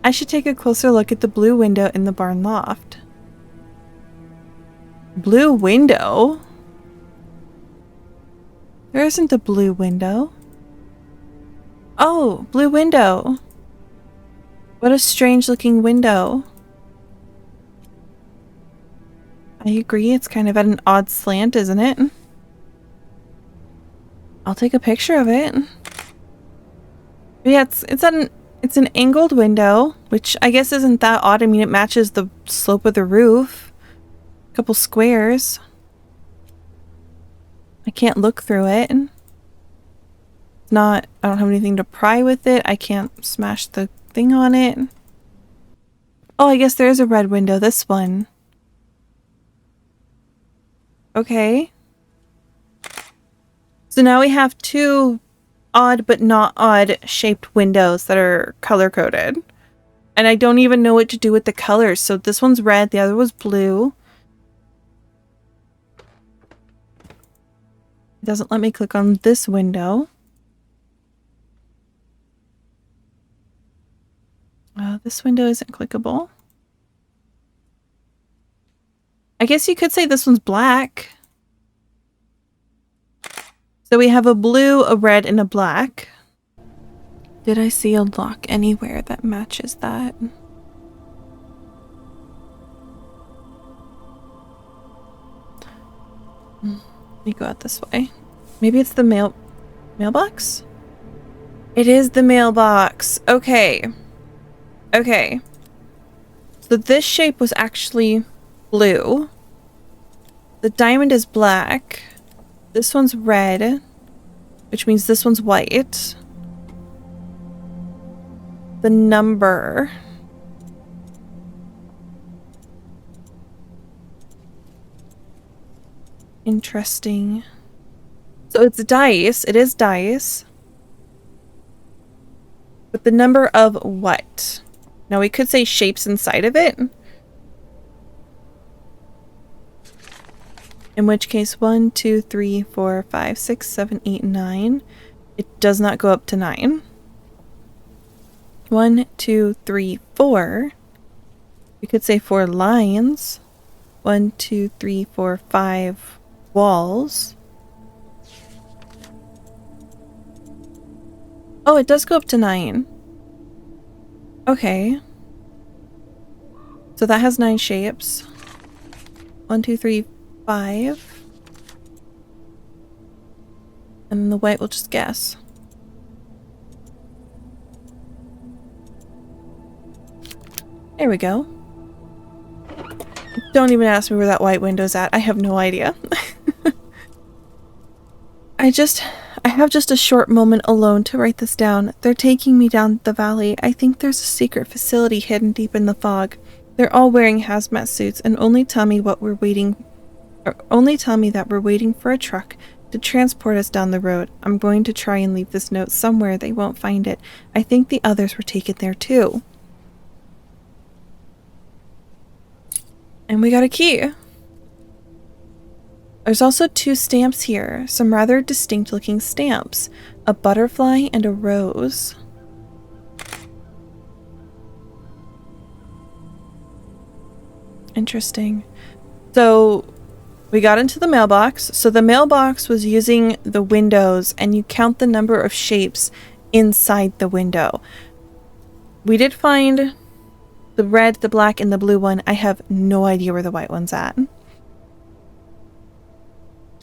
I should take a closer look at the blue window in the barn loft. Blue window? There isn't a blue window. Oh, blue window. What a strange looking window. I agree, it's kind of at an odd slant, isn't it? I'll take a picture of it. But yeah, it's an angled window, which I guess isn't that odd. I mean, it matches the slope of the roof. A couple squares. I can't look through it. It's not, I don't have anything to pry with it. I can't smash the thing on it. Oh, I guess there is a red window, this one. Okay. So now we have two odd but not odd shaped windows that are color coded. And I don't even know what to do with the colors. So this one's red, the other was blue. It doesn't let me click on this window. This window isn't clickable. I guess you could say this one's black. So we have a blue, a red, and a black. Did I see a lock anywhere that matches that? Let me go out this way. Maybe it's the mailbox? It is the mailbox. Okay. Okay. So this shape was actually blue. The diamond is black. This one's red, which means this one's white. The number. Interesting. So it's dice. It is dice. But the number of what? Now we could say shapes inside of it. In which case 1, 2, 3, 4, 5, 6, 7, 8, 9. It does not go up to 9. 1, 2, 3, 4. We could say 4 lines. 1, 2, 3, 4, 5 walls. Oh, it does go up to 9. Okay. So that has 9 shapes. 1, 2, 3, 5. And the white will just guess. There we go. Don't even ask me where that white window's at. I have no idea. I have just a short moment alone to write this down. They're taking me down the valley. I think there's a secret facility hidden deep in the fog. They're all wearing hazmat suits and only tell me that we're waiting for a truck to transport us down the road. I'm going to try and leave this note somewhere they won't find it. I think the others were taken there too. And we got a key. There's also 2 stamps here, some rather distinct looking stamps, a butterfly and a rose. Interesting. So we got into the mailbox. So the mailbox was using the windows and you count the number of shapes inside the window. We did find the red, the black, and the blue one. I have no idea where the white one's at.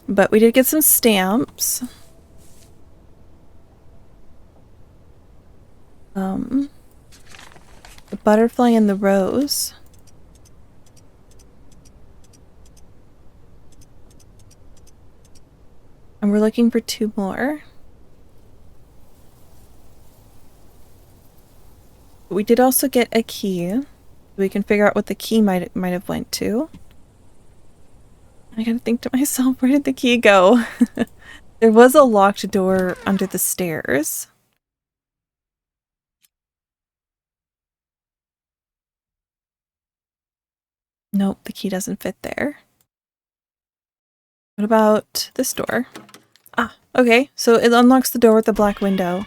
But we did get some stamps. The butterfly and the rose. And we're looking for 2 more. We did also get a key. We can figure out what the key might have went to. I gotta think to myself, where did the key go? There was a locked door under the stairs. Nope, the key doesn't fit there. What about this door? Ah, okay, so it unlocks the door with the black window.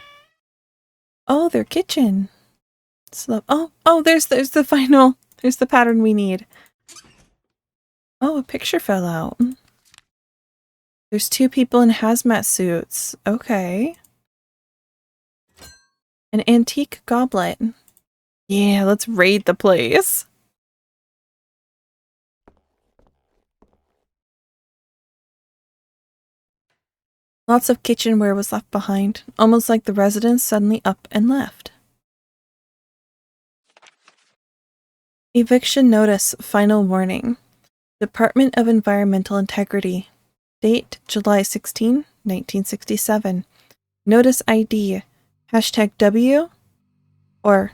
Oh, their kitchen. So, oh, there's the final, there's the pattern we need. Oh, a picture fell out. There's 2 people in hazmat suits. Okay. An antique goblet. Yeah, let's raid the place. Lots of kitchenware was left behind, almost like the residents suddenly up and left. Eviction notice, final warning. Department of Environmental Integrity. Date, July 16, 1967. Notice ID, #W, or,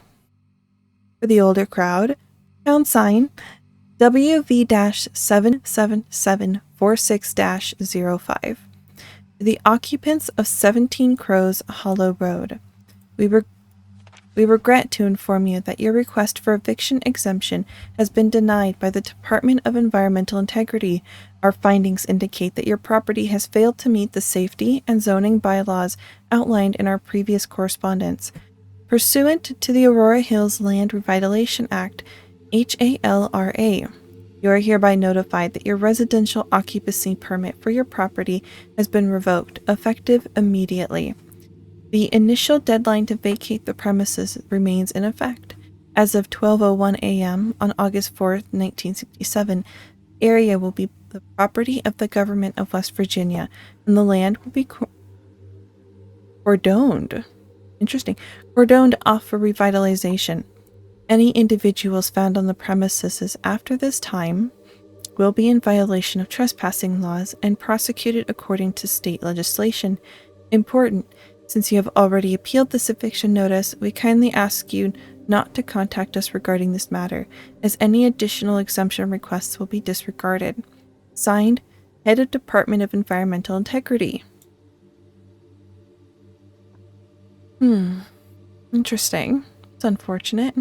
for the older crowd, pound sign, WV-77746-05. The occupants of 17 Crows Hollow Road. We regret to inform you that your request for eviction exemption has been denied by the Department of Environmental Integrity. Our findings indicate that your property has failed to meet the safety and zoning bylaws outlined in our previous correspondence. Pursuant to the Aurora Hills Land Revitalization Act, HALRA, you are hereby notified that your residential occupancy permit for your property has been revoked, effective immediately. The initial deadline to vacate the premises remains in effect. As of 12:01 a.m. on August 4th, 1967, the area will be the property of the government of West Virginia, and the land will be cordoned. Interesting. Cordoned off for revitalization. Any individuals found on the premises after this time will be in violation of trespassing laws and prosecuted according to state legislation. Important. Since you have already appealed this eviction notice, we kindly ask you not to contact us regarding this matter, as any additional exemption requests will be disregarded. Signed, Head of Department of Environmental Integrity. Interesting. It's unfortunate.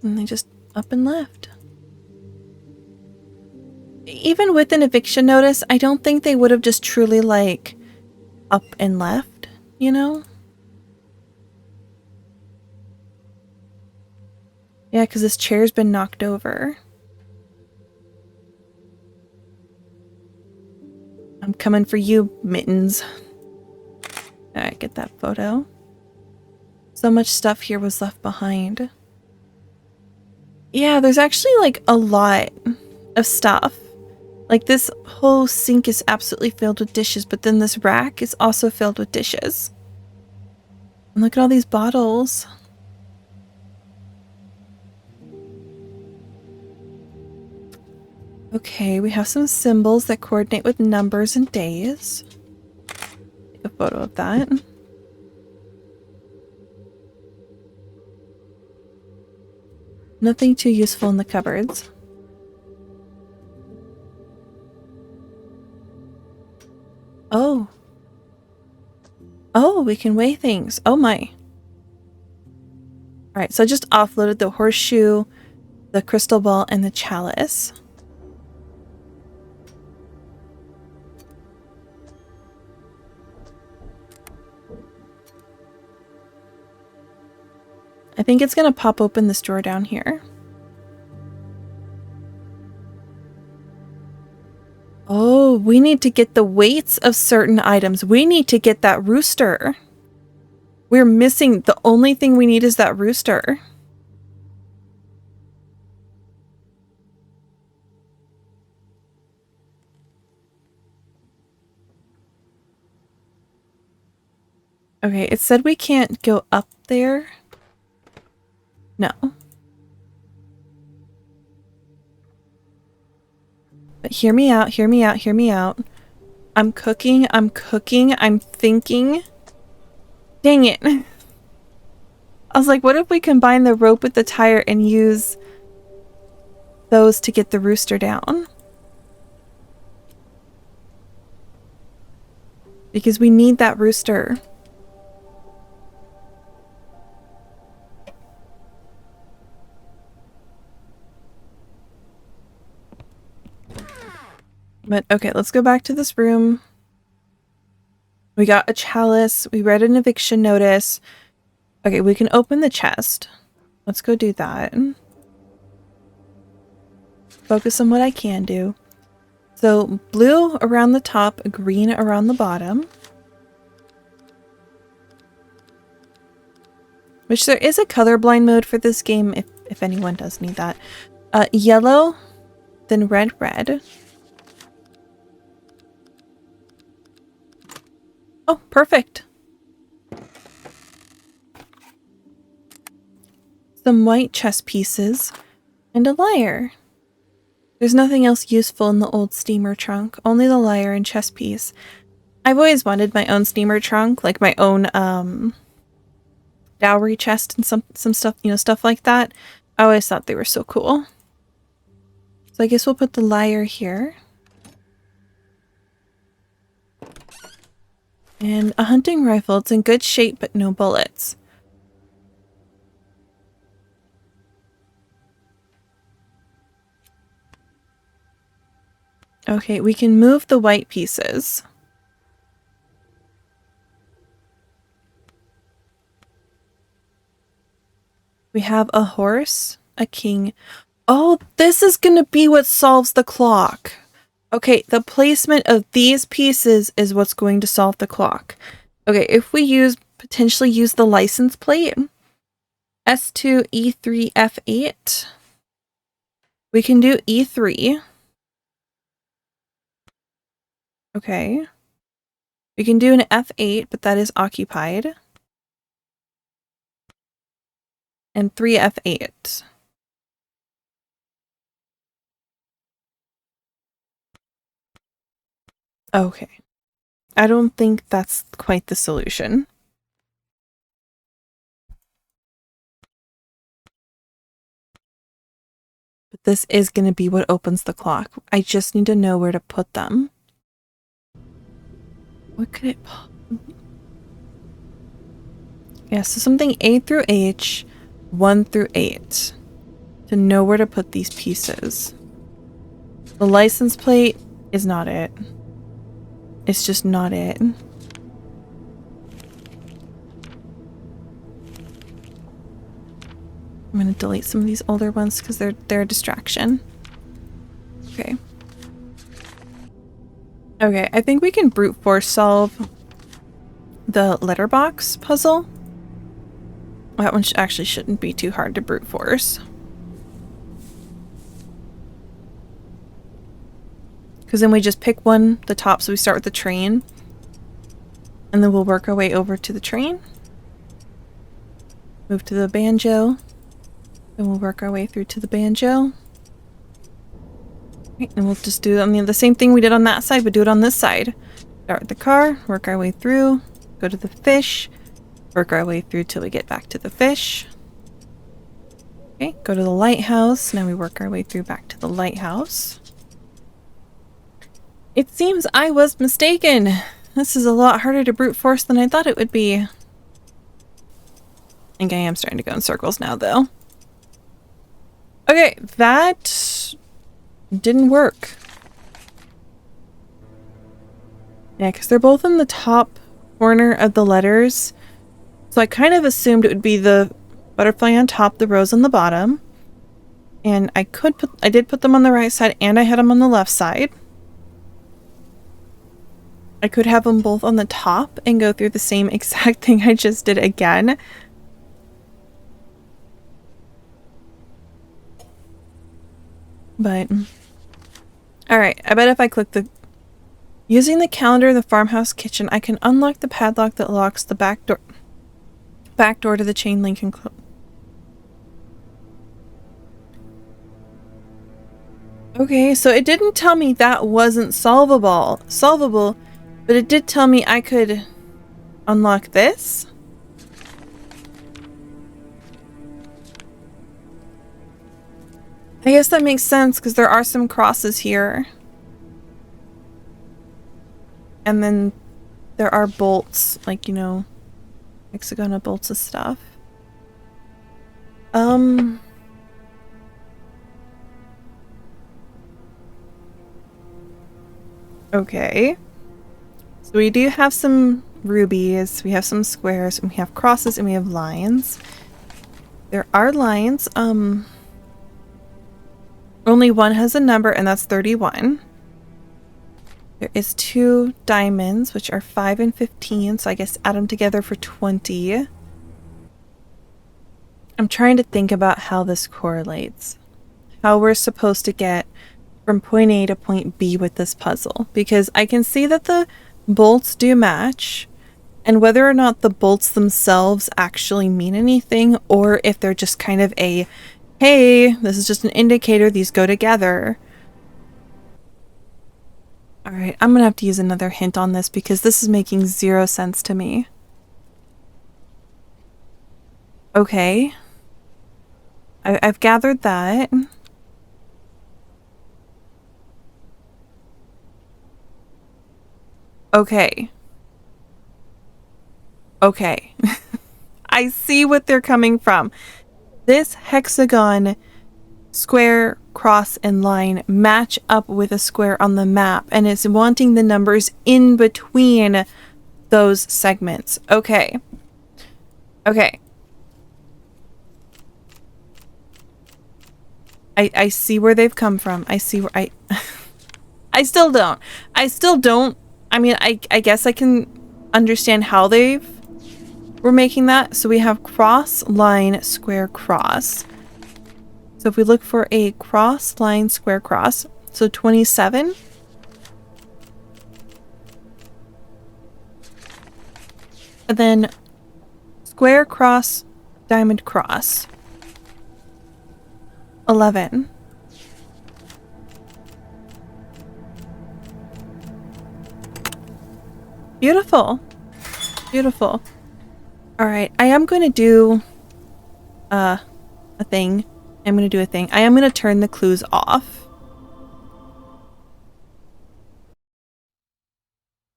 And they just up and left. even with an eviction notice, I don't think they would have just truly, like, up and left, you know? Yeah, because this chair's been knocked over. I'm coming for you, Mittens. Alright, get that photo. So much stuff here was left behind. Yeah, there's actually, like, a lot of stuff. Like, this whole sink is absolutely filled with dishes, but then this rack is also filled with dishes. And look at all these bottles. Okay, we have some symbols that coordinate with numbers and days. Take a photo of that. Nothing too useful in the cupboards. Oh. Oh, we can weigh things. Oh my. Alright, so I just offloaded the horseshoe, the crystal ball, and the chalice. I think it's gonna pop open this drawer down here. Oh, we need to get the weights of certain items. We need to get that rooster. We're missing, the only thing we need is that rooster. Okay, it said we can't go up there. No. But hear me out, hear me out, hear me out. I'm cooking, I'm thinking. Dang it. I was like, what if we combine the rope with the tire and use those to get the rooster down? Because we need that rooster. But okay, let's go back to this room. We got a chalice. We read an eviction notice. Okay, we can open the chest. Let's go do that. Focus on what I can do. So blue around the top, green around the bottom. Which there is a colorblind mode for this game if anyone does need that. Yellow, then red, red. Oh, perfect. Some white chess pieces and a lyre. There's nothing else useful in the old steamer trunk, only the lyre and chess piece. I've always wanted my own steamer trunk, like my own dowry chest and some stuff, you know, stuff like that. I always thought they were so cool. So I guess we'll put the lyre here. And a hunting rifle. It's in good shape, but no bullets. Okay, we can move the white pieces. We have a horse, a king. Oh, this is gonna be what solves the clock. Okay, the placement of these pieces is what's going to solve the clock. Okay, if we potentially use the license plate, S2, E3, F8, we can do E3. Okay. We can do an F8, but that is occupied. And 3 F8. Okay. I don't think that's quite the solution. But this is going to be what opens the clock. I just need to know where to put them. What could it possibly... Yeah, so something A through H, 1 through 8. To know where to put these pieces. The license plate is not it. It's just not it. I'm gonna delete some of these older ones because they're a distraction. Okay. Okay, I think we can brute force solve the letterbox puzzle. That one actually shouldn't be too hard to brute force. Because then we just pick one, the top, so we start with the train. And then we'll work our way over to the train. Move to the banjo. Then we'll work our way through to the banjo. Right, and we'll just do the same thing we did on that side, but do it on this side. Start with the car, work our way through, go to the fish, work our way through till we get back to the fish. Okay, go to the lighthouse. Now we work our way through back to the lighthouse. It seems I was mistaken. This is a lot harder to brute force than I thought it would be. I think I am starting to go in circles now, though. Okay, that didn't work. Yeah, because they're both in the top corner of the letters. So I kind of assumed it would be the butterfly on top, the rose on the bottom. And I did put them on the right side and I had them on the left side. I could have them both on the top and go through the same exact thing I just did again. But, alright, I bet if I click using the calendar in the farmhouse kitchen, I can unlock the padlock that locks the back door to the chain link and Okay, so it didn't tell me that wasn't solvable, but it did tell me I could unlock this. I guess that makes sense because there are some crosses here. And then there are bolts, like, you know, hexagonal bolts of stuff. Okay. So we do have some rubies, we have some squares, and we have crosses, and we have lines. There are lines. Only one has a number, and that's 31. There is 2 diamonds, which are 5 and 15, so I guess add them together for 20. I'm trying to think about how this correlates. How we're supposed to get from point A to point B with this puzzle. Because I can see that the bolts do match, and whether or not the bolts themselves actually mean anything, or if they're just kind of a, hey, this is just an indicator, these go together. Alright, I'm gonna have to use another hint on this because this is making 0 sense to me. Okay. I've gathered that. Okay. Okay. I see what they're coming from. This hexagon, square, cross, and line match up with a square on the map, and it's wanting the numbers in between those segments. Okay. Okay. I see where they've come from. I see where I still don't. I mean, I guess I can understand how we're making that. So we have cross, line, square, cross. So if we look for a cross, line, square, cross, so 27. And then square, cross, diamond, cross. 11. Beautiful. Beautiful. Alright, I am going to do a thing. I'm going to do a thing. I am going to turn the clues off.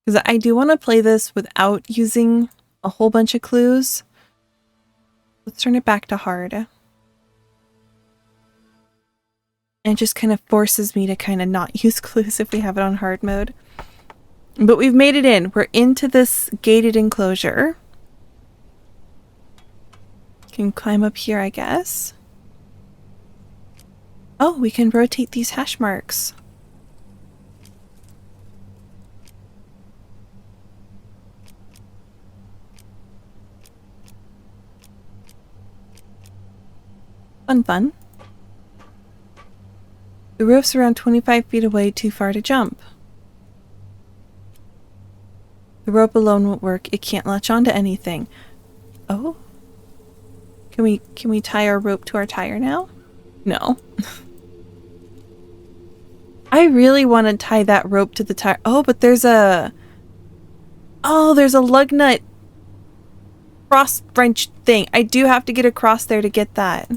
Because I do want to play this without using a whole bunch of clues. Let's turn it back to hard. And it just kind of forces me to kind of not use clues if we have it on hard mode. But we've made it in. We're into this gated enclosure. Can climb up here, I guess. Oh, we can rotate these hash marks. Fun, fun. The roof's around 25 feet away, too far to jump. The rope alone won't work. It can't latch onto anything. Oh? Can we tie our rope to our tire now? No. I really want to tie that rope to the tire. Oh, but there's a... Oh, there's a lug nut cross wrench thing. I do have to get across there to get that.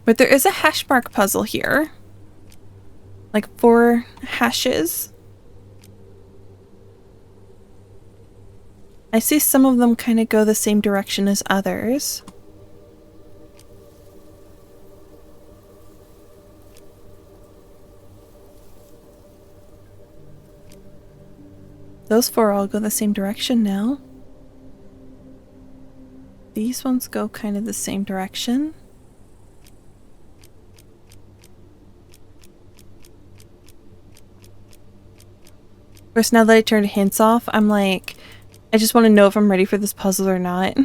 But there is a hash mark puzzle here. Like 4 hashes. I see some of them kind of go the same direction as others. Those 4 all go the same direction now. These ones go kind of the same direction. Of course, now that I turned hints off, I'm like, I just want to know if I'm ready for this puzzle or not.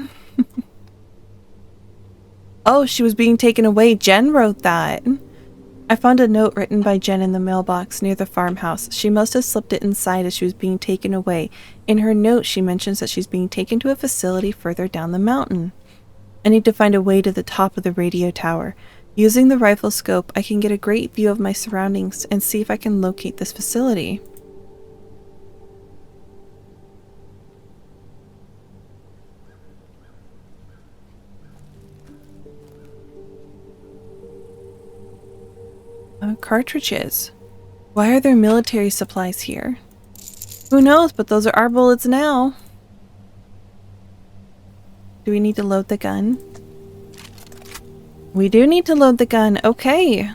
Oh, she was being taken away. Jen wrote that. I found a note written by Jen in the mailbox near the farmhouse. She must have slipped it inside as she was being taken away. In her note, she mentions that she's being taken to a facility further down the mountain. I need to find a way to the top of the radio tower. Using the rifle scope, I can get a great view of my surroundings and see if I can locate this facility. Cartridges. Why are there military supplies here? Who knows, but those are our bullets now. Do we need to load the gun? We do need to load the gun. Okay.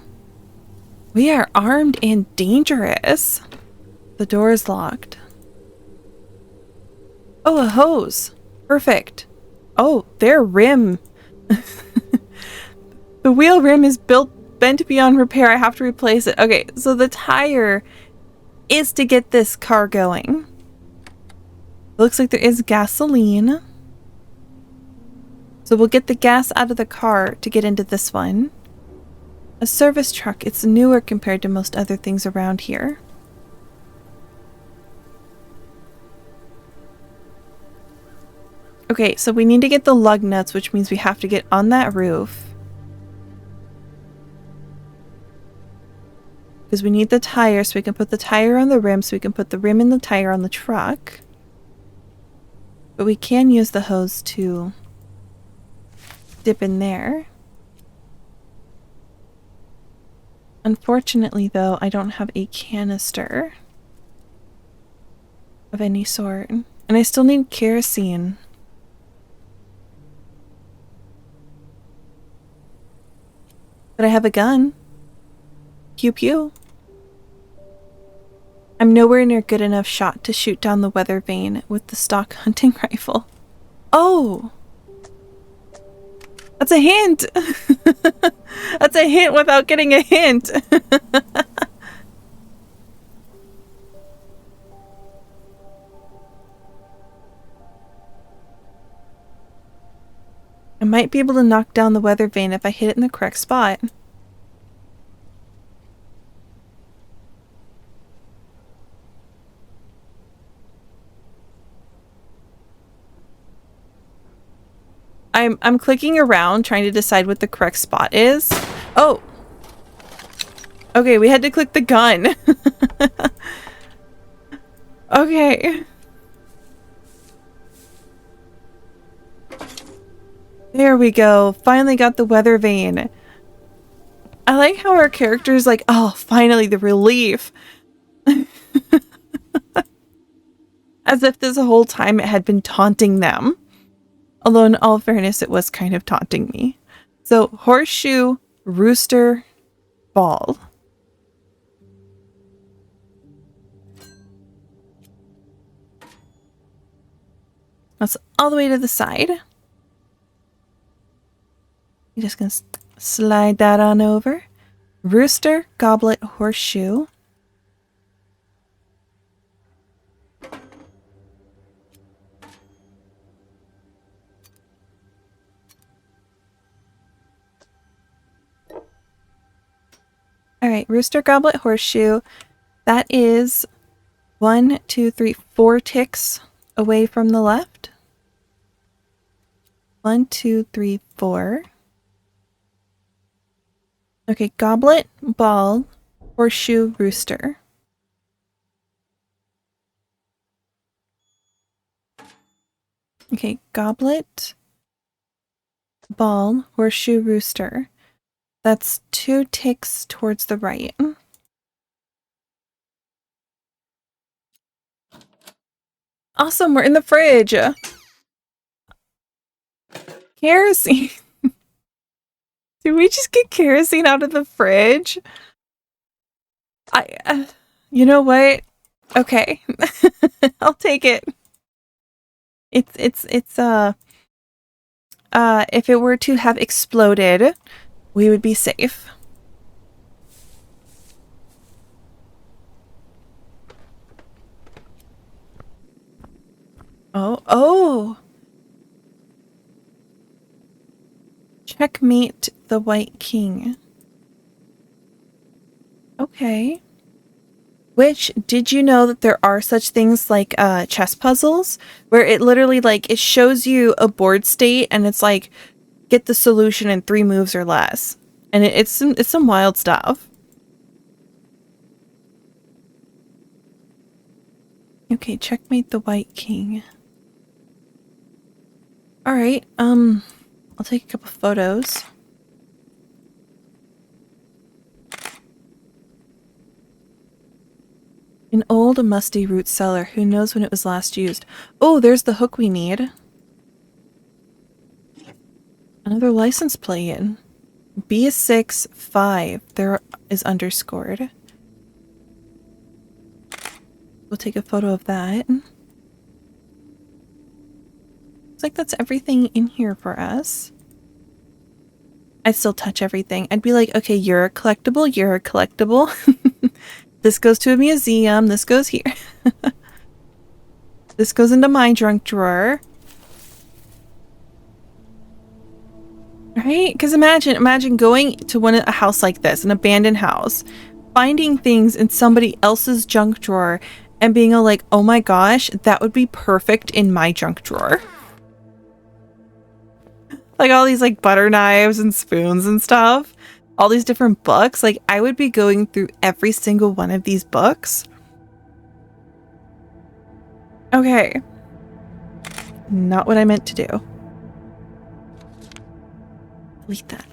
We are armed and dangerous. The door is locked. Oh, a hose. Perfect. Oh, their rim. The wheel rim is bent beyond repair. I have to replace it. Okay, so the tire is to get this car going. Looks like there is gasoline. So we'll get the gas out of the car to get into this one. A service truck. It's newer compared to most other things around here. Okay, so we need to get the lug nuts, which means we have to get on that roof. Because we need the tire so we can put the tire on the rim, so we can put the rim and the tire on the truck. But we can use the hose to dip in there. Unfortunately, though, I don't have a canister of any sort. And I still need kerosene. But I have a gun. Pew pew. I'm nowhere near good enough shot to shoot down the weather vane with the stock hunting rifle. Oh! That's a hint! That's a hint without getting a hint! I might be able to knock down the weather vane if I hit it in the correct spot. I'm clicking around trying to decide what the correct spot is. Oh! Okay, we had to click the gun. Okay. There we go. Finally got the weather vane. I like how our character is like, oh, finally the relief. As if this whole time it had been taunting them. Although in all fairness, it was kind of taunting me. So horseshoe, rooster, ball. That's all the way to the side. You're just gonna slide that on over. Rooster, goblet, horseshoe. All right, rooster, goblet, horseshoe. That is 1, 2, 3, 4 ticks away from the left. 1, 2, 3, 4. Okay, goblet, ball, horseshoe, rooster. Okay, goblet, ball, horseshoe, rooster. That's 2 ticks towards the right. Awesome, we're in the fridge. Kerosene. Did we just get kerosene out of the fridge? You know what? Okay. I'll take it. It's if it were to have exploded, we would be safe. Oh. Checkmate the White King. Okay. Which, did you know that there are such things like chess puzzles where it literally like it shows you a board state and it's like get the solution in 3 moves or less. And it's some wild stuff. Okay, checkmate the White King. All right. I'll take a couple photos. An old musty root cellar. Who knows when it was last used? Oh, there's the hook we need. Another license plate. B65. There is underscored. We'll take a photo of that. Looks like that's everything in here for us. I'd still touch everything. I'd be like, okay, you're a collectible, you're a collectible. This goes to a museum, this goes here. This goes into my junk drawer. Right? Because imagine going to a house like this, an abandoned house, finding things in somebody else's junk drawer and being all like, oh my gosh, that would be perfect in my junk drawer. Like all these like butter knives and spoons and stuff. All these different books. Like I would be going through every single one of these books. Okay. Not what I meant to do. Delete that.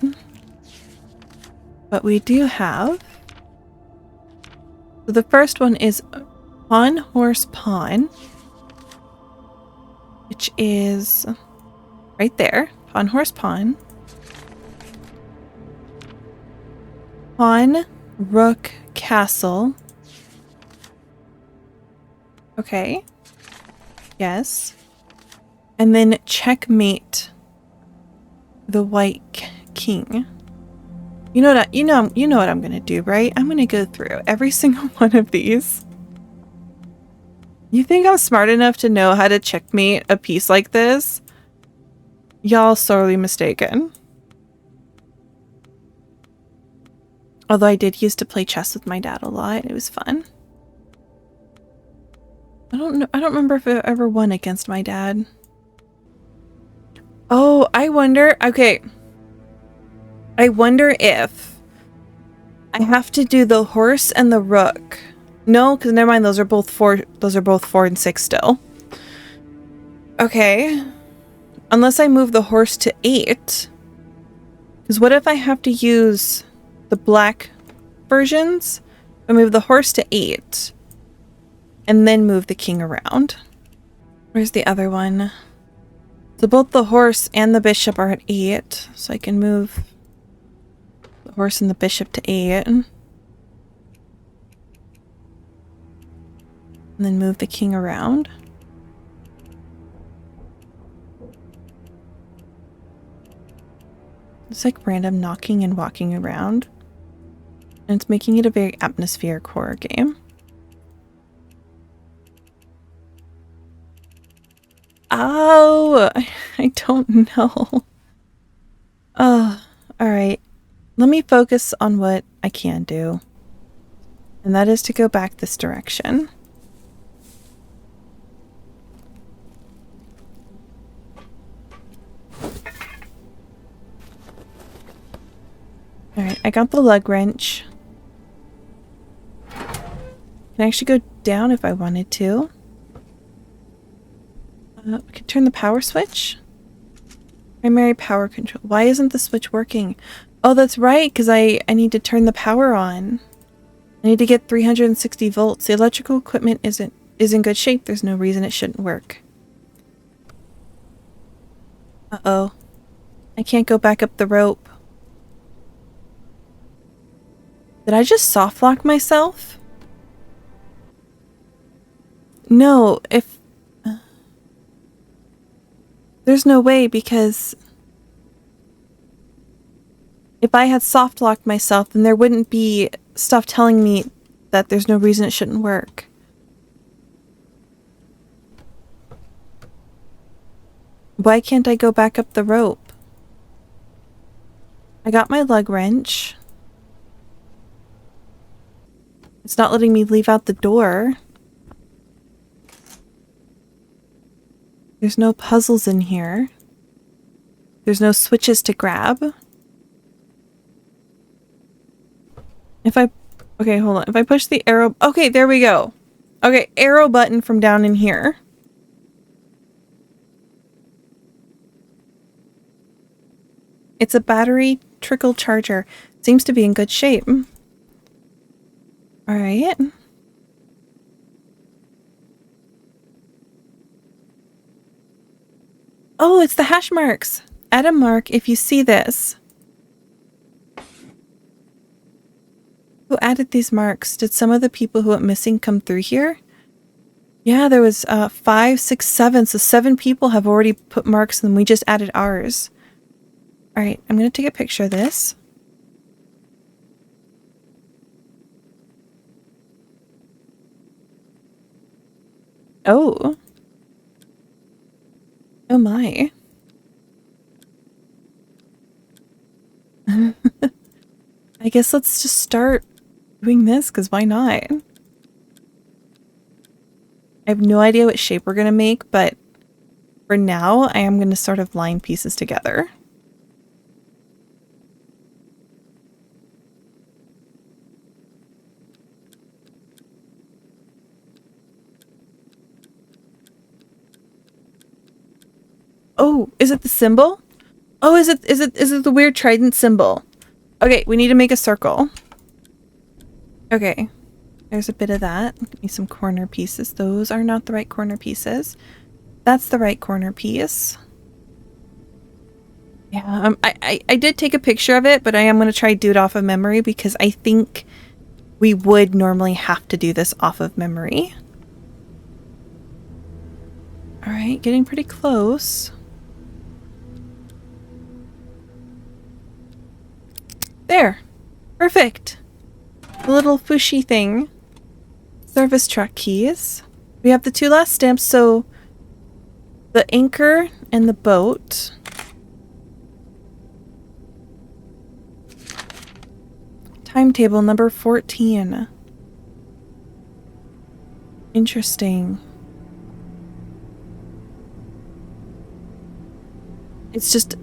But we do have. So the first one is Pawn Horse Pawn. Which is right there. Pawn Horse Pawn. Pawn Rook Castle. Okay. Yes. And then checkmate the White King. You know what I'm gonna do, right? I'm gonna go through every single one of these. You think I'm smart enough to know how to checkmate a piece like this? Y'all sorely mistaken. Although I did used to play chess with my dad a lot. It was fun. I don't remember if I ever won against my dad. Oh, I wonder. Okay. I wonder if I have to do the horse and the rook. No, because never mind, those are both 4 and 6 still. Okay. Unless I move the horse to 8. Because what if I have to use the black versions? I move the horse to 8. And then move the king around. Where's the other one? So both the horse and the bishop are at 8. So I can move the horse and the bishop to 8. And then move the king around. It's like random knocking and walking around. And it's making it a very atmospheric horror game. Oh, I don't know. Oh, alright. Let me focus on what I can do. And that is to go back this direction. Alright, I got the lug wrench. Can I actually go down if I wanted to? I could turn the power switch. Primary power control. Why isn't the switch working? Oh, that's right, because I need to turn the power on. I need to get 360 volts. The electrical equipment is in good shape. There's no reason it shouldn't work. Uh-oh. I can't go back up the rope. Did I just soft lock myself? No, if... There's no way, because if I had soft locked myself, then there wouldn't be stuff telling me that there's no reason it shouldn't work. Why can't I go back up the rope? I got my lug wrench. It's not letting me leave out the door. There's no puzzles in here. There's no switches to grab. Okay, hold on. If I push the arrow... Okay, there we go. Okay, arrow button from down in here. It's a battery trickle charger. Seems to be in good shape. Alright. Oh, it's the hash marks. Add a mark if you see this. Who added these marks? Did some of the people who went missing come through here? Yeah, there was 5, 6, 7. So 7 people have already put marks and we just added ours. Alright, I'm going to take a picture of this. Oh. Oh my. I guess let's just start doing this, because why not? I have no idea what shape we're going to make, but for now, I am going to sort of line pieces together. Oh, is it the symbol? Oh, is it the weird trident symbol? Okay, we need to make a circle. Okay. There's a bit of that. Give me some corner pieces. Those are not the right corner pieces. That's the right corner piece. Yeah, I did take a picture of it, but I am going to try to do it off of memory because I think we would normally have to do this off of memory. Alright, getting pretty close. There. Perfect. The little fushy thing. Service truck keys. We have the 2 last stamps, so the anchor and the boat. Timetable number 14. Interesting. It's just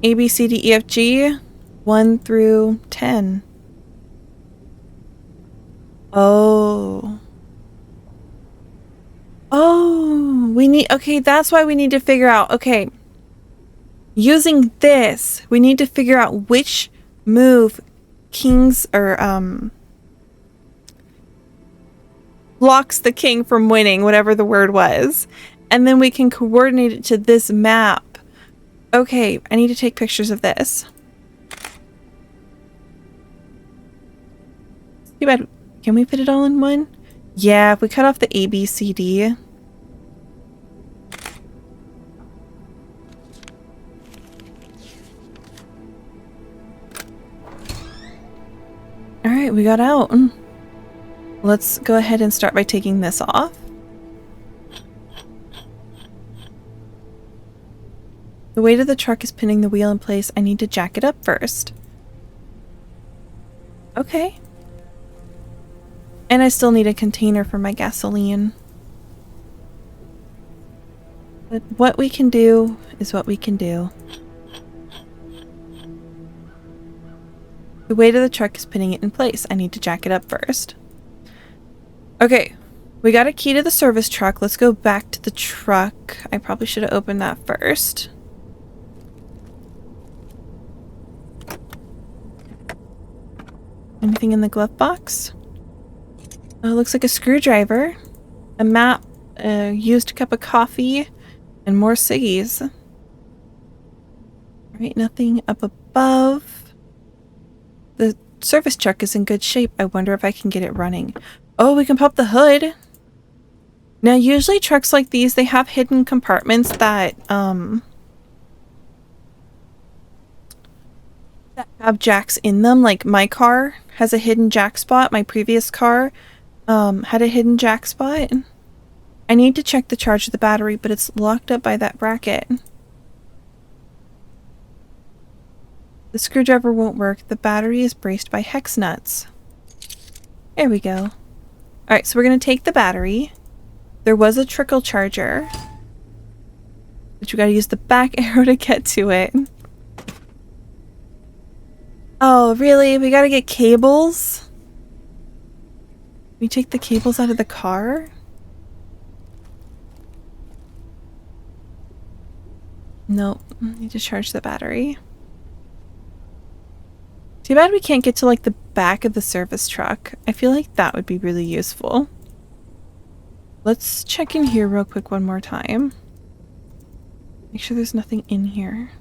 A, B, C, D, E, F, G, 1 through 10. Oh. Oh, we need, okay, that's why we need to figure out, okay. Using this, we need to figure out which move kings, or, blocks the king from winning, whatever the word was. And then we can coordinate it to this map Okay, I need to take pictures of this. Too bad. Can we fit it all in one? Yeah, if we cut off the A, B, C, D. Alright, we got out. Let's go ahead and start by taking this off. The weight of the truck is pinning the wheel in place. I need to jack it up first. Okay. And I still need a container for my gasoline. But what we can do is what we can do. The weight of the truck is pinning it in place. I need to jack it up first. Okay. We got a key to the service truck. Let's go back to the truck. I probably should have opened that first. Anything in the glove box? Oh, it looks like a screwdriver, a map, a used cup of coffee, and more ciggies. Alright, nothing up above. The service truck is in good shape. I wonder if I can get it running. Oh, we can pop the hood. Now, usually trucks like these, they have hidden compartments that have jacks in them. Like my car has a hidden jack spot. My previous car had a hidden jack spot. I need to check the charge of the battery, but it's locked up by that bracket. The screwdriver won't work. The battery is braced by hex nuts. There we go. Alright, so we're going to take the battery. There was a trickle charger, but you got to use the back arrow to get to it. Oh, really? We gotta get cables? We take the cables out of the car? Nope. Need to charge the battery. Too bad we can't get to like the back of the service truck. I feel like that would be really useful. Let's check in here real quick one more time. Make sure there's nothing in here.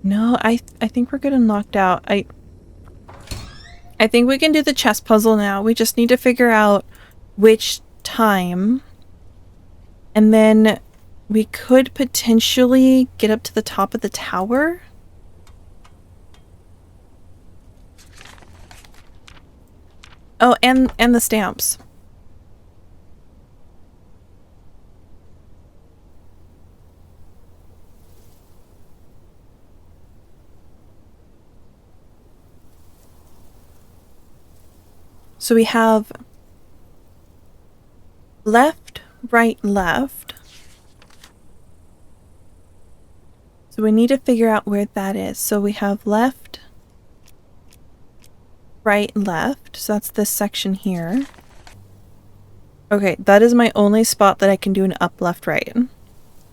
No, I think we're good and locked out. I think we can do the chess puzzle now. We just need to figure out which time. And then we could potentially get up to the top of the tower. Oh, and the stamps. So we have left, right, left. So we need to figure out where that is. So we have left, right, left. So that's this section here. Okay, that is my only spot that I can do an up, left, right.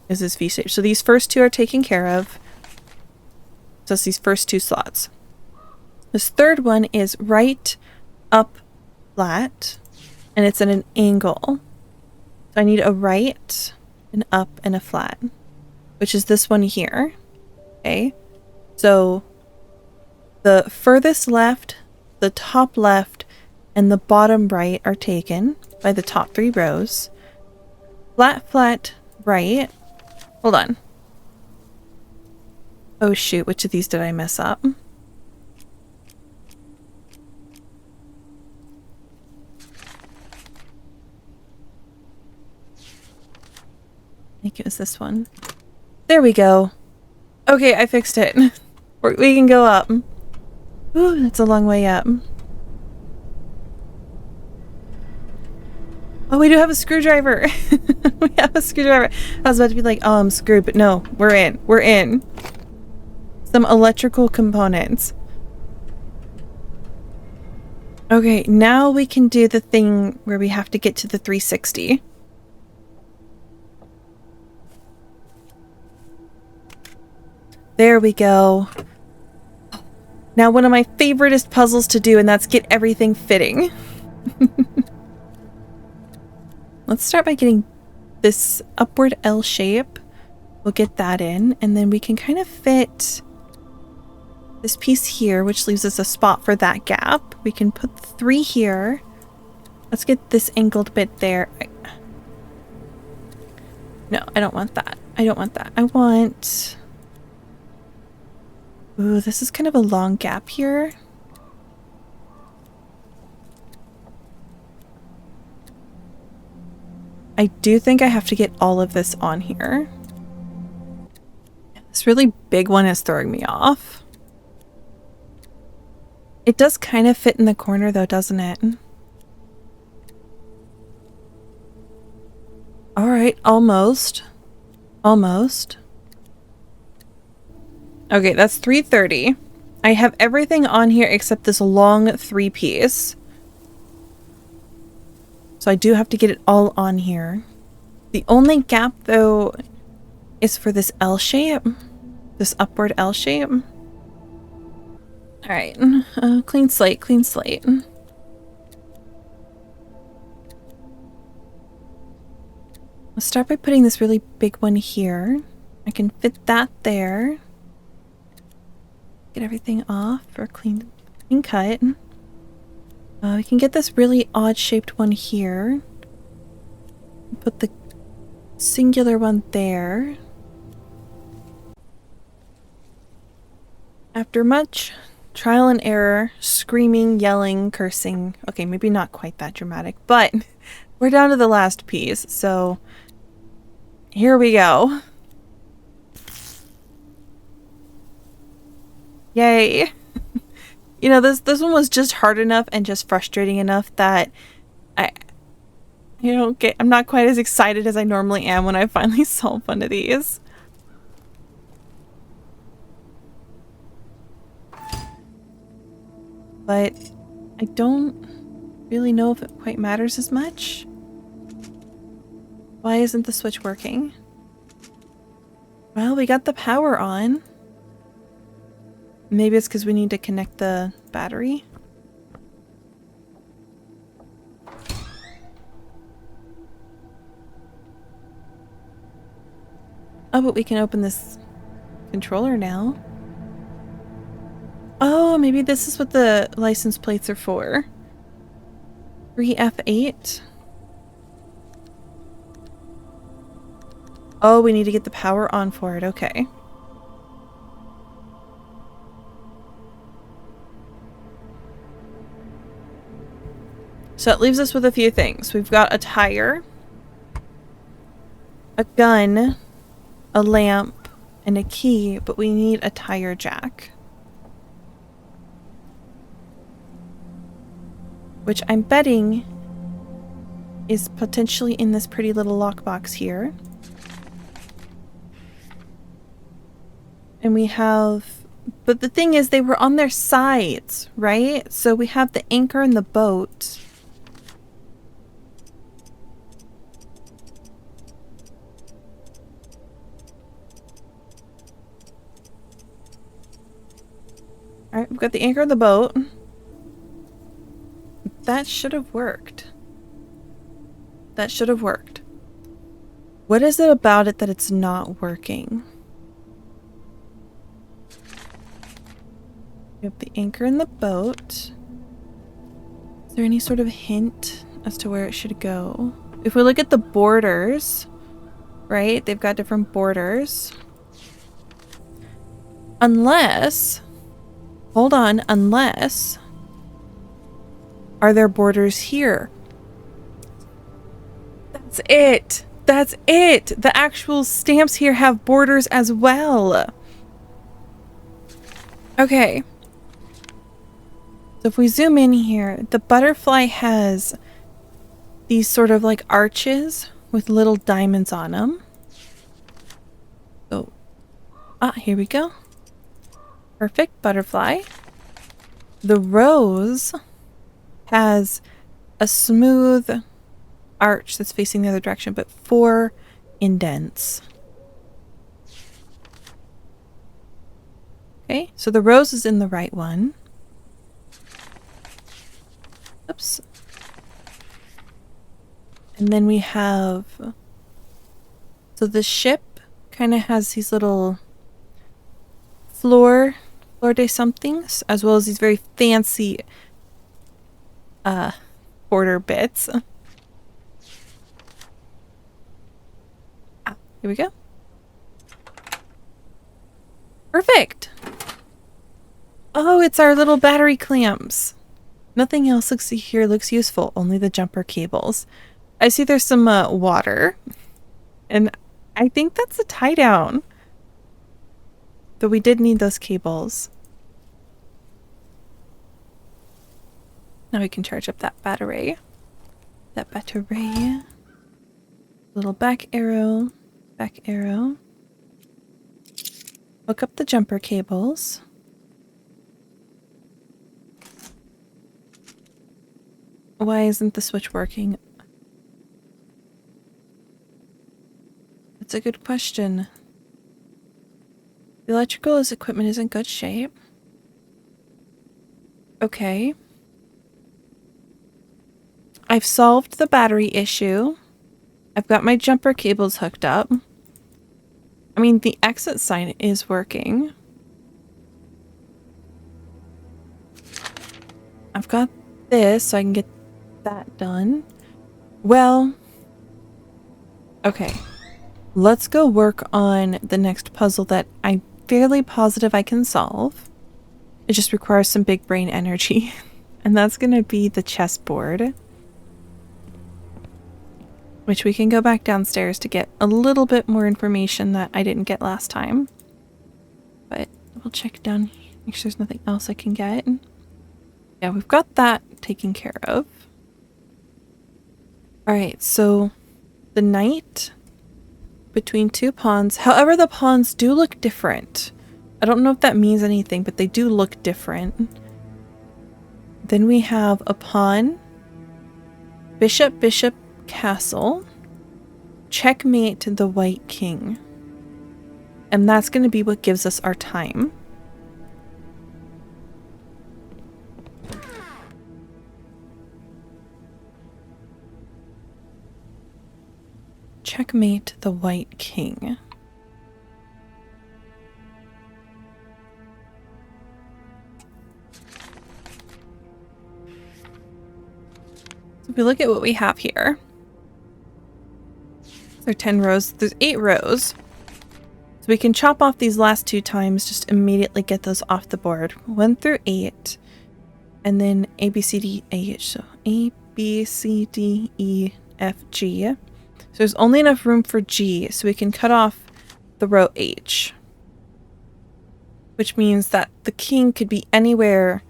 Is this V-shape. So these first two are taken care of. So it's these first two slots. This third one is right, up, flat, and it's at an angle. So I need a right, an up, and a flat, which is this one here. Okay, so the furthest left, the top left, and the bottom right are taken by the top three rows. Flat, flat, right. Hold on. Oh shoot, which of these did I mess up? I think it was this one. There we go. Okay, I fixed it. We can go up. Ooh, that's a long way up. Oh, we do have a screwdriver. We have a screwdriver. I was about to be like, oh, I'm screwed, but no, we're in. We're in. Some electrical components. Okay, now we can do the thing where we have to get to the 360. There we go. Now one of my favoriteest puzzles to do, and that's get everything fitting. Let's start by getting this upward L shape. We'll get that in, and then we can kind of fit this piece here, which leaves us a spot for that gap. We can put 3 here. Let's get this angled bit there. No, I don't want that. I don't want that. I want... Ooh, this is kind of a long gap here. I do think I have to get all of this on here. This really big one is throwing me off. It does kind of fit in the corner though, doesn't it? Alright, almost. Almost. Okay, that's 330. I have everything on here except this long 3-piece. So I do have to get it all on here. The only gap though is for this L shape. This upward L shape. Alright, clean slate, clean slate. Let's start by putting this really big one here. I can fit that there. Get everything off for a clean cut. We can get this really odd shaped one here. Put the singular one there. After much trial and error, screaming, yelling, cursing. Okay, maybe not quite that dramatic, but we're down to the last piece, so here we go. Yay. You know, this one was just hard enough and just frustrating enough that I'm not quite as excited as I normally am when I finally solve one of these. But I don't really know if it quite matters as much. Why isn't the switch working? Well, we got the power on. Maybe it's because we need to connect the battery. Oh, but we can open this controller now. Oh, maybe this is what the license plates are for. 3F8. Oh, we need to get the power on for it. Okay. So it leaves us with a few things. We've got a tire, a gun, a lamp, and a key, but we need a tire jack. Which I'm betting is potentially in this pretty little lockbox here. And we have... But the thing is, they were on their sides, right? So we have the anchor in the boat. Alright, we've got the anchor of the boat. That should have worked. That should have worked. What is it about it that it's not working? We have the anchor in the boat. Is there any sort of hint as to where it should go? If we look at the borders, right? They've got different borders. Unless... Hold on, unless... Are there borders here? That's it! That's it! The actual stamps here have borders as well. Okay. So if we zoom in here, the butterfly has these sort of like arches with little diamonds on them. So, here we go. Perfect butterfly. The rose has a smooth arch that's facing the other direction, but 4 indents. Okay, so the rose is in the right one. Oops. And then we have... So the ship kind of has these little floor de somethings, as well as these very fancy border bits. Here we go. Perfect. Oh, it's our little battery clamps. Nothing else looks useful, only the jumper cables. I see there's some water, and I think that's a tie down. But we did need those cables. Now we can charge up that battery. That battery. Little back arrow. Back arrow. Hook up the jumper cables. Why isn't the switch working? That's a good question. The electrical equipment is in good shape. Okay. I've solved the battery issue. I've got my jumper cables hooked up. I mean, the exit sign is working. I've got this, so I can get that done. Well, okay. Let's go work on the next puzzle that I'm fairly positive I can solve. It just requires some big brain energy. And that's going to be the chessboard. Which we can go back downstairs to get a little bit more information that I didn't get last time. But we'll check down here, make sure there's nothing else I can get. Yeah, we've got that taken care of. Alright, so the knight between two pawns. However, the pawns do look different. I don't know if that means anything, but they do look different. Then we have a pawn, bishop, bishop, castle, checkmate the white king. And that's going to be what gives us our time. Checkmate the white king. So if we look at what we have here, there are 10 rows. There's 8 rows. So we can chop off these last 2 times, just immediately get those off the board. 1 through 8. And then A, B, C, D, H. So A, B, C, D, E, F, G. So there's only enough room for G, so we can cut off the row H. Which means that the king could be anywhere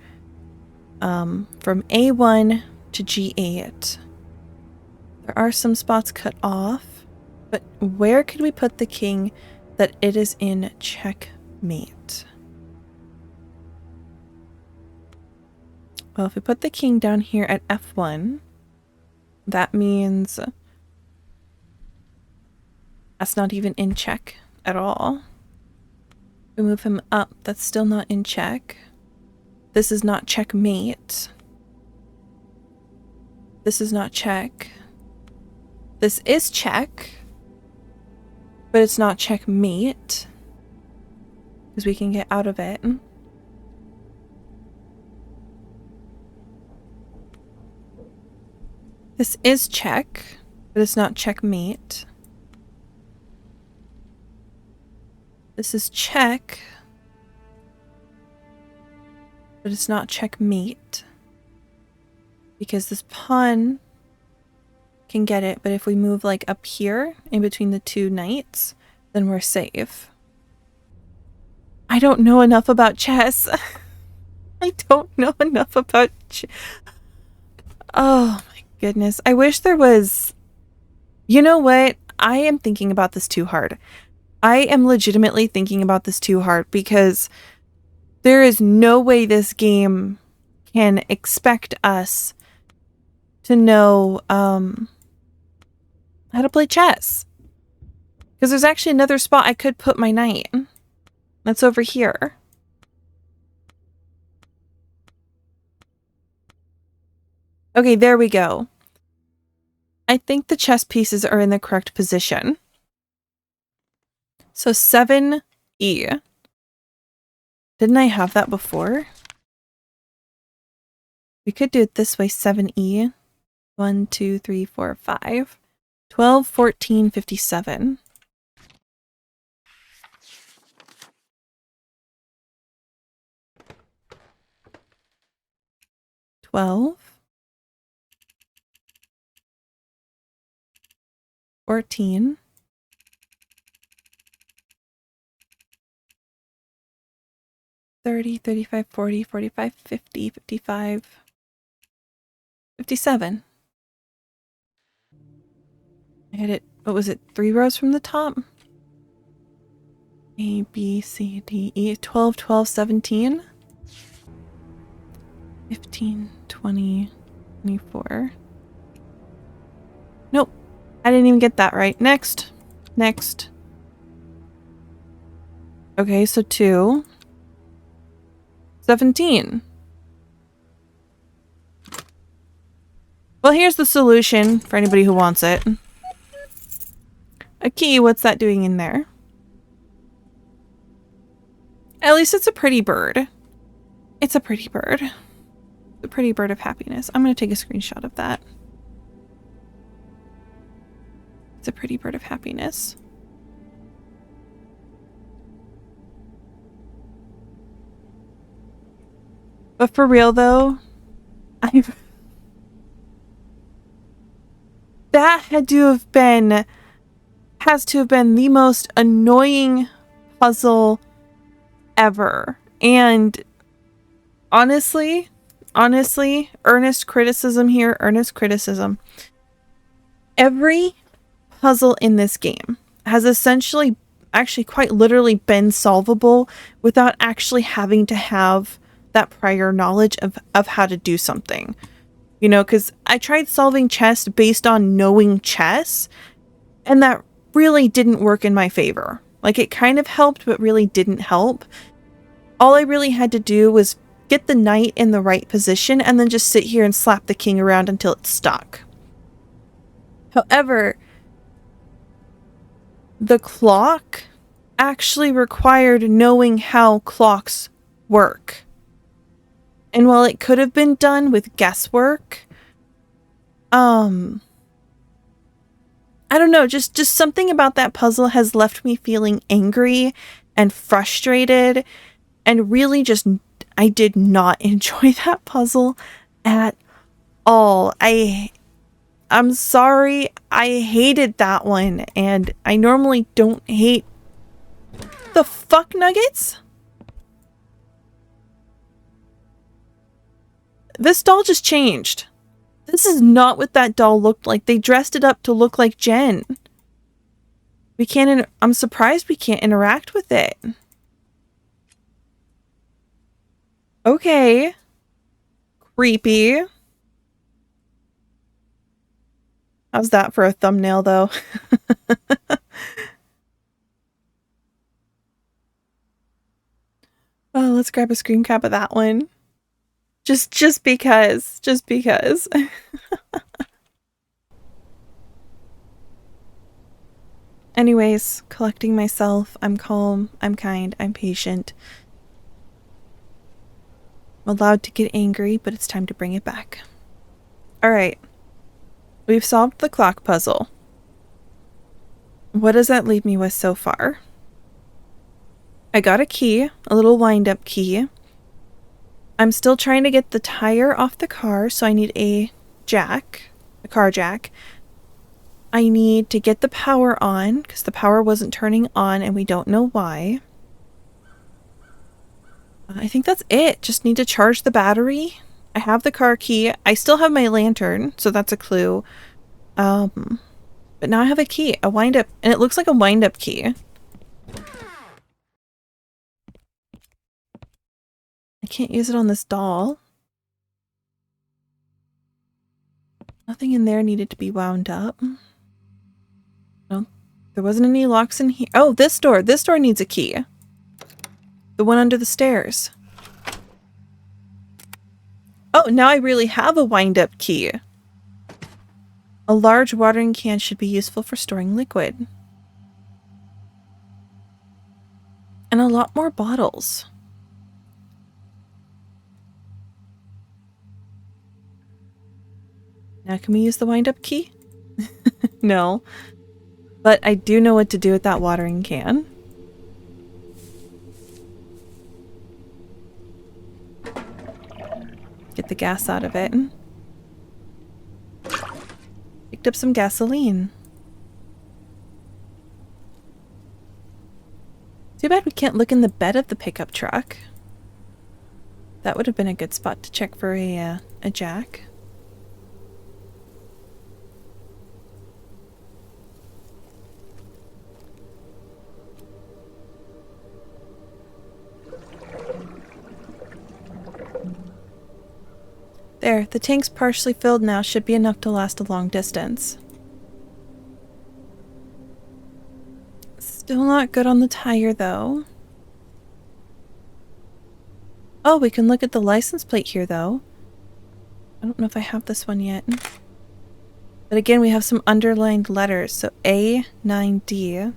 from A1 to G8. There are some spots cut off. But where could we put the king that it is in checkmate? Well, if we put the king down here at F1, that means that's not even in check at all. We move him up, that's still not in check. This is not checkmate. This is not check. This is check. But it's not checkmate, because we can get out of it. This is check, but it's not checkmate. This is check, but it's not checkmate, because this pawn can get it, but if we move like up here in between the 2 knights, then we're safe. I don't know enough about chess. I don't know enough about oh my goodness. I wish there was... You know what? I am thinking about this too hard. I am legitimately thinking about this too hard because there is no way this game can expect us to know how to play chess. Because there's actually another spot I could put my knight. That's over here. Okay, there we go. I think the chess pieces are in the correct position. So 7E. Didn't I have that before? We could do it this way, 7E. 1, 2, 3, 4, 5. 12, 14, 57. $12, 14, 30, 35, 40, 45, 50, 55, 57. I hit it, what was it, 3 rows from the top? A, B, C, D, E, 12, 12, 17, 15, 20, 24. Nope, I didn't even get that right. Next. Next. Okay, so 2. 17. Well, here's the solution for anybody who wants it. A key, what's that doing in there? At least it's a pretty bird. It's a pretty bird. The pretty bird of happiness. I'm going to take a screenshot of that. It's a pretty bird of happiness. But for real though, that has to have been the most annoying puzzle ever. And honestly, earnest criticism here, earnest criticism. Every puzzle in this game has essentially, actually quite literally been solvable without actually having to have that prior knowledge of how to do something. You know, because I tried solving chess based on knowing chess, and that really didn't work in my favor. Like, it kind of helped, but really didn't help. All I really had to do was get the knight in the right position and then just sit here and slap the king around until it stuck. However, the clock actually required knowing how clocks work. And while it could have been done with guesswork, I don't know, just something about that puzzle has left me feeling angry and frustrated, and really just, I did not enjoy that puzzle at all. I'm sorry, I hated that one, and I normally don't hate the fuck nuggets. This doll just changed. This is not what that doll looked like. They dressed it up to look like Jen. We can't, I'm surprised we can't interact with it. Okay. Creepy. How's that for a thumbnail, though? Oh, let's grab a screen cap of that one. Just because. Just because. Anyways, collecting myself. I'm calm. I'm kind. I'm patient. I'm allowed to get angry, but it's time to bring it back. Alright. We've solved the clock puzzle. What does that leave me with so far? I got a key, a little wind-up key. I'm still trying to get the tire off the car, so I need a jack, a car jack. I need to get the power on, because the power wasn't turning on and we don't know why. I think that's it. Just need to charge the battery. I have the car key. I still have my lantern, so that's a clue. But now I have a key, a wind-up, and it looks like a wind-up key. I can't use it on this doll. Nothing in there needed to be wound up. No, there wasn't any locks in here. Oh, this door needs a key. The one under the stairs. Oh, now I really have a wind-up key. A large watering can should be useful for storing liquid. And a lot more bottles. Now can we use the wind-up key? No. But I do know what to do with that watering can. Get the gas out of it. Picked up some gasoline. Too bad we can't look in the bed of the pickup truck. That would have been a good spot to check for a jack. There, the tank's partially filled now, should be enough to last a long distance. Still not good on the tire, though. Oh, we can look at the license plate here, though. I don't know if I have this one yet. But again, we have some underlined letters, so A9D.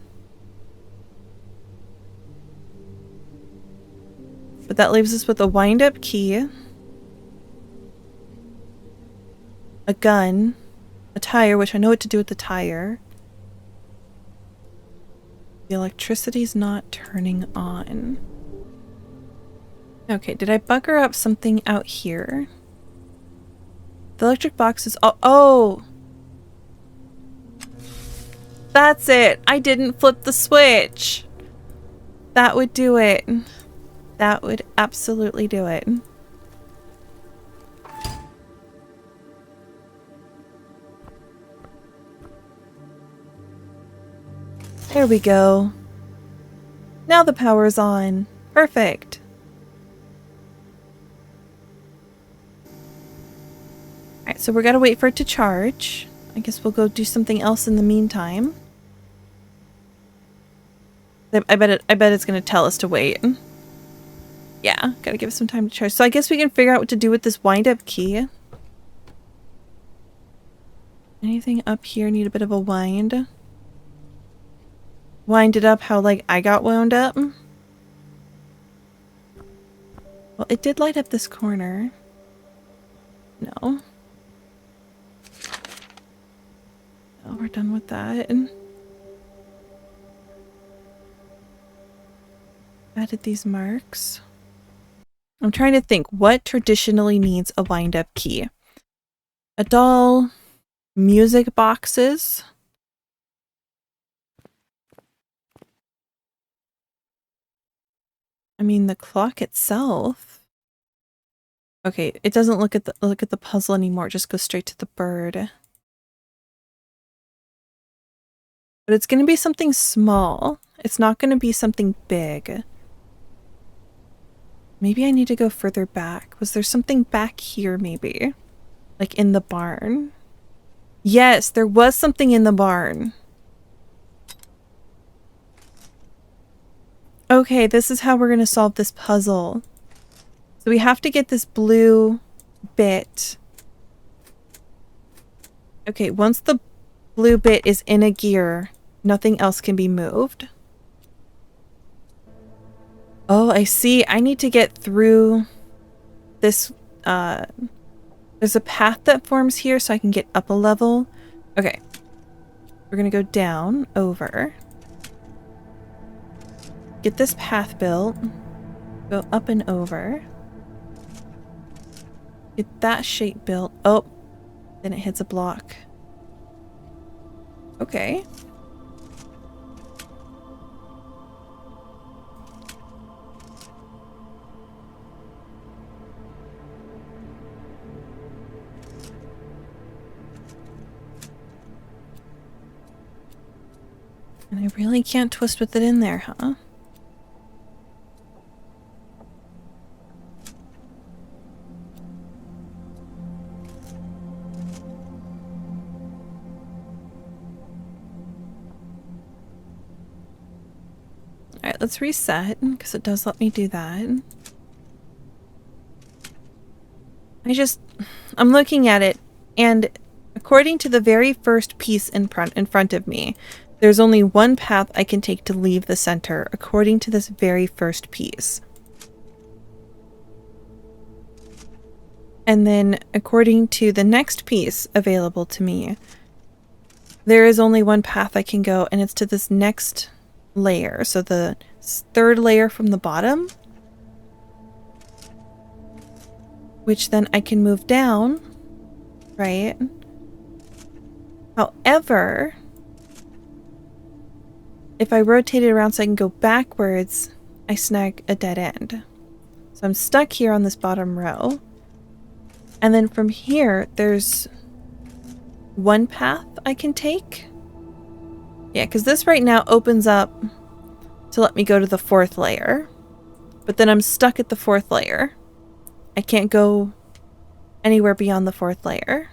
But that leaves us with a wind-up key, a gun, a tire, which I know what to do with the tire. The electricity's not turning on. Okay, did I bugger up something out here? The electric box is... Oh! That's it! I didn't flip the switch! That would do it. That would absolutely do it. There we go. Now the power's on. Perfect. Alright, so we're gonna wait for it to charge. I guess we'll go do something else in the meantime. I bet it's gonna tell us to wait. Yeah, gotta give it some time to charge. So I guess we can figure out what to do with this wind-up key. Anything up here need a bit of a wind? Wind it up how, like, I got wound up? Well, it did light up this corner. No. Oh, we're done with that. Added these marks. I'm trying to think what traditionally needs a wind-up key. A doll, music boxes. I mean, the clock itself. Okay, it doesn't look at the puzzle anymore. It just goes straight to the bird. But it's going to be something small. It's not going to be something big. Maybe I need to go further back. Was there something back here, maybe? Like in the barn? Yes, there was something in the barn. Okay, this is how we're going to solve this puzzle. So we have to get this blue bit. Okay, once the blue bit is in a gear, nothing else can be moved. Oh, I see. I need to get through this. There's a path that forms here so I can get up a level. Okay. We're going to go down, over. Get this path built. Go up and over. Get that shape built. Oh, then it hits a block. Okay. And I really can't twist with it in there, huh? Alright, let's reset, because it does let me do that. I'm looking at it, and according to the very first piece in front of me, There's only one path I can take to leave the center, according to this very first piece. And then, according to the next piece available to me, there is only one path I can go, and it's to this next layer. So the third layer from the bottom, which then I can move down, right? However, if I rotate it around so I can go backwards, I snag a dead end. So I'm stuck here on this bottom row. And then from here, there's one path I can take. Yeah, because this right now opens up to let me go to the fourth layer. But then I'm stuck at the fourth layer. I can't go anywhere beyond the fourth layer.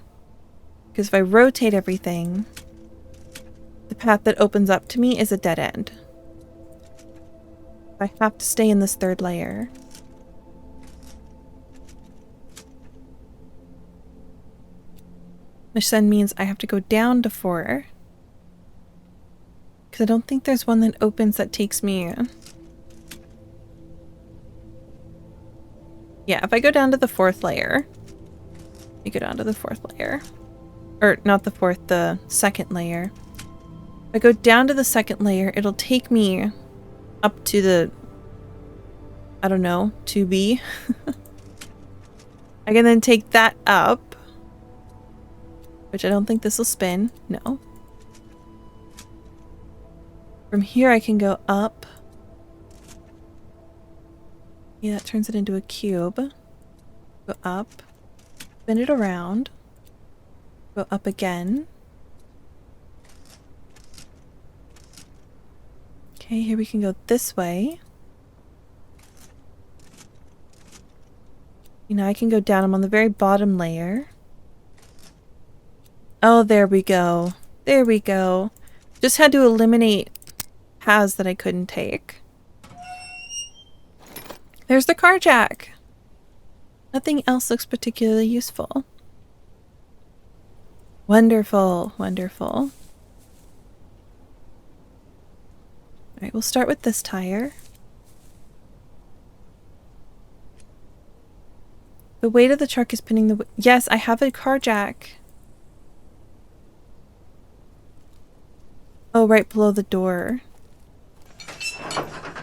Because if I rotate everything, the path that opens up to me is a dead end. I have to stay in this third layer. Which then means I have to go down to 4. Because I don't think there's one that opens that takes me... Yeah, if I go down to the fourth layer... I go down to the fourth layer. Or, not the fourth, the second layer. If I go down to the second layer, it'll take me up to the... I don't know, 2B. I can then take that up. Which I don't think this will spin. No. From here I can go up. Yeah, that turns it into a cube. Go up. Spin it around. Go up again. Okay, here we can go this way. You know, I can go down. I'm on the very bottom layer. Oh, there we go. There we go. Just had to eliminate paths that I couldn't take. There's the car jack. Nothing else looks particularly useful. Wonderful, wonderful. Alright, we'll start with this tire. The weight of the truck is pinning the... Yes, I have a car jack. Oh, right below the door.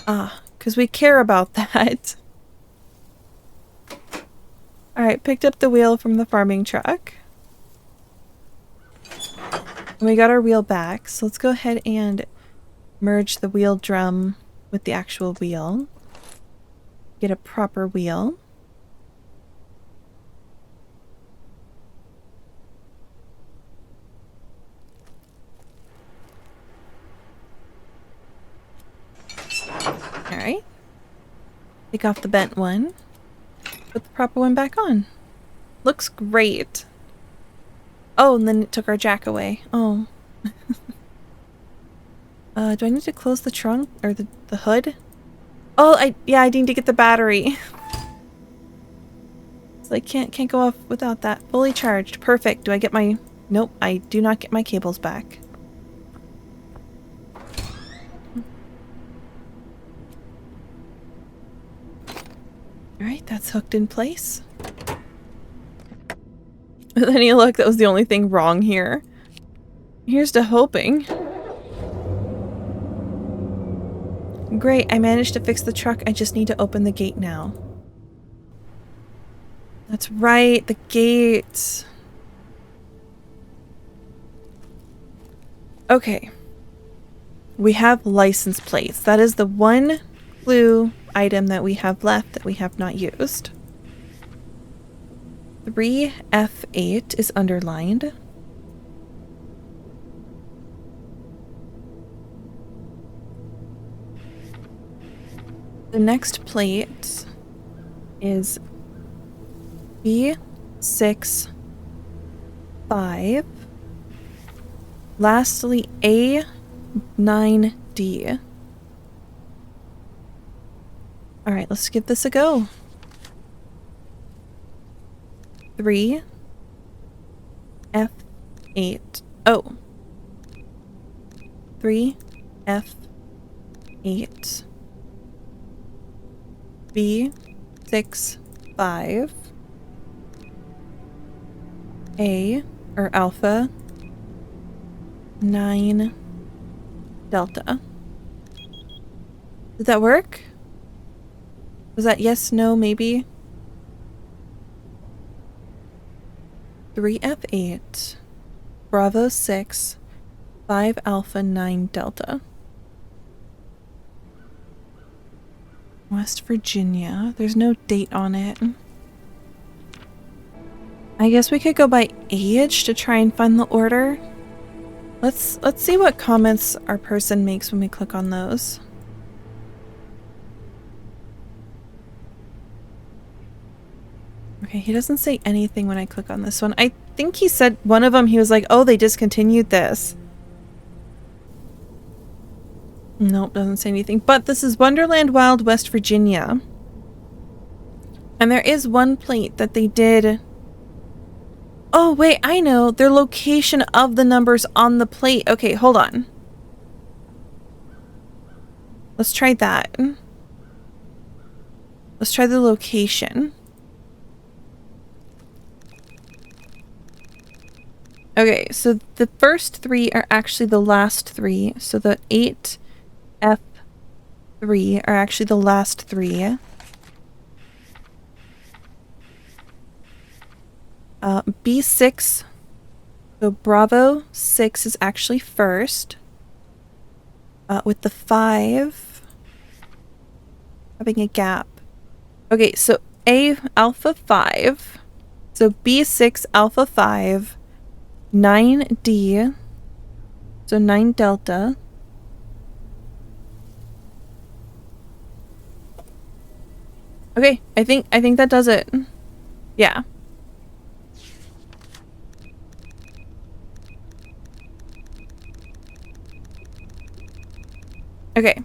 Ah, because we care about that. Alright, picked up the wheel from the farming truck. And we got our wheel back, so let's go ahead and merge the wheel drum with the actual wheel. Get a proper wheel. Alright. Take off the bent one. Put the proper one back on. Looks great. Oh, and then it took our jack away. Oh. Do I need to close the trunk? Or the hood? Oh, yeah, I need to get the battery. So I can't go off without that. Fully charged. Perfect. Do I get my... Nope, I do not get my cables back. Alright, that's hooked in place. With any luck, that was the only thing wrong here. Here's to hoping. Great, I managed to fix the truck. I just need to open the gate now. That's right, the gate. Okay. We have license plates. That is the one clue item that we have left that we have not used. 3F8 is underlined. The next plate is B65. Lastly, A9D. Alright, let's give this a go. 3F8. Oh. 3 F8 B6 5 A or alpha 9 delta. Did that work? Was that yes, no, maybe? 3 F8 Bravo 6 5 alpha 9 delta. West Virginia. There's no date on it. I guess we could go by age to try and find the order. Let's see what comments our person makes when we click on those. Okay, he doesn't say anything when I click on this one. I think he said one of them, he was like, oh, they discontinued this. Nope, doesn't say anything. But this is Wonderland Wild, West Virginia. And there is one plate that they did. Oh, wait, I know. Their location of the numbers on the plate. Okay, hold on. Let's try that. Let's try the location. Okay, so the first 3 are actually the last 3. So the 8 F3 are actually the last 3. B6, so Bravo 6 is actually first, with the 5 having a gap. Okay, so A alpha 5, so B6 alpha 5, 9D, so 9 delta. Okay, I think that does it. Yeah. Okay.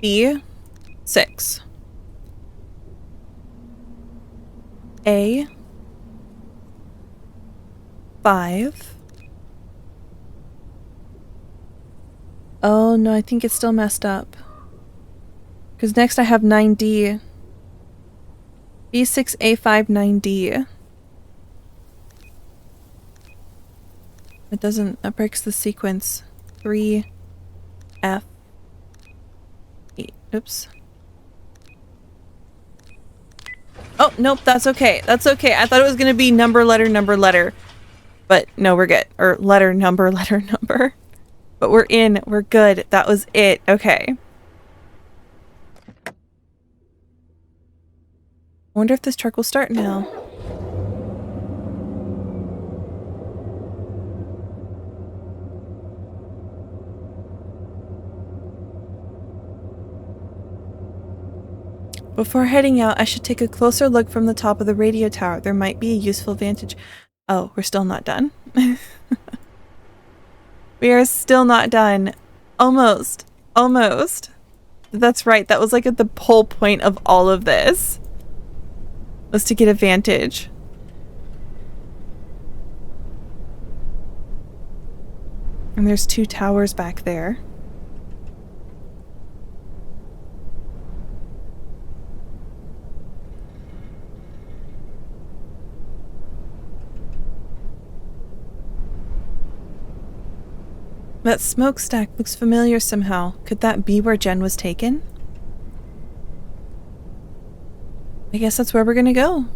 B6. A 5. Oh no, I think it's still messed up. Because next I have 9D. B6 A5 9D. It doesn't, that breaks the sequence. 3 F 8. Oops. Oh, nope, that's okay. That's okay. I thought it was gonna be number, letter. But no, we're good. Or letter, number. But we're in. We're good. That was it. Okay. I wonder if this truck will start now. Before heading out, I should take a closer look from the top of the radio tower. There might be a useful vantage. Oh, we're still not done. We are still not done. Almost. Almost. That's right. That was like at the whole point of all of this. Was to get a vantage. And there's 2 towers back there. That smokestack looks familiar somehow. Could that be where Jen was taken? I guess that's where we're gonna go.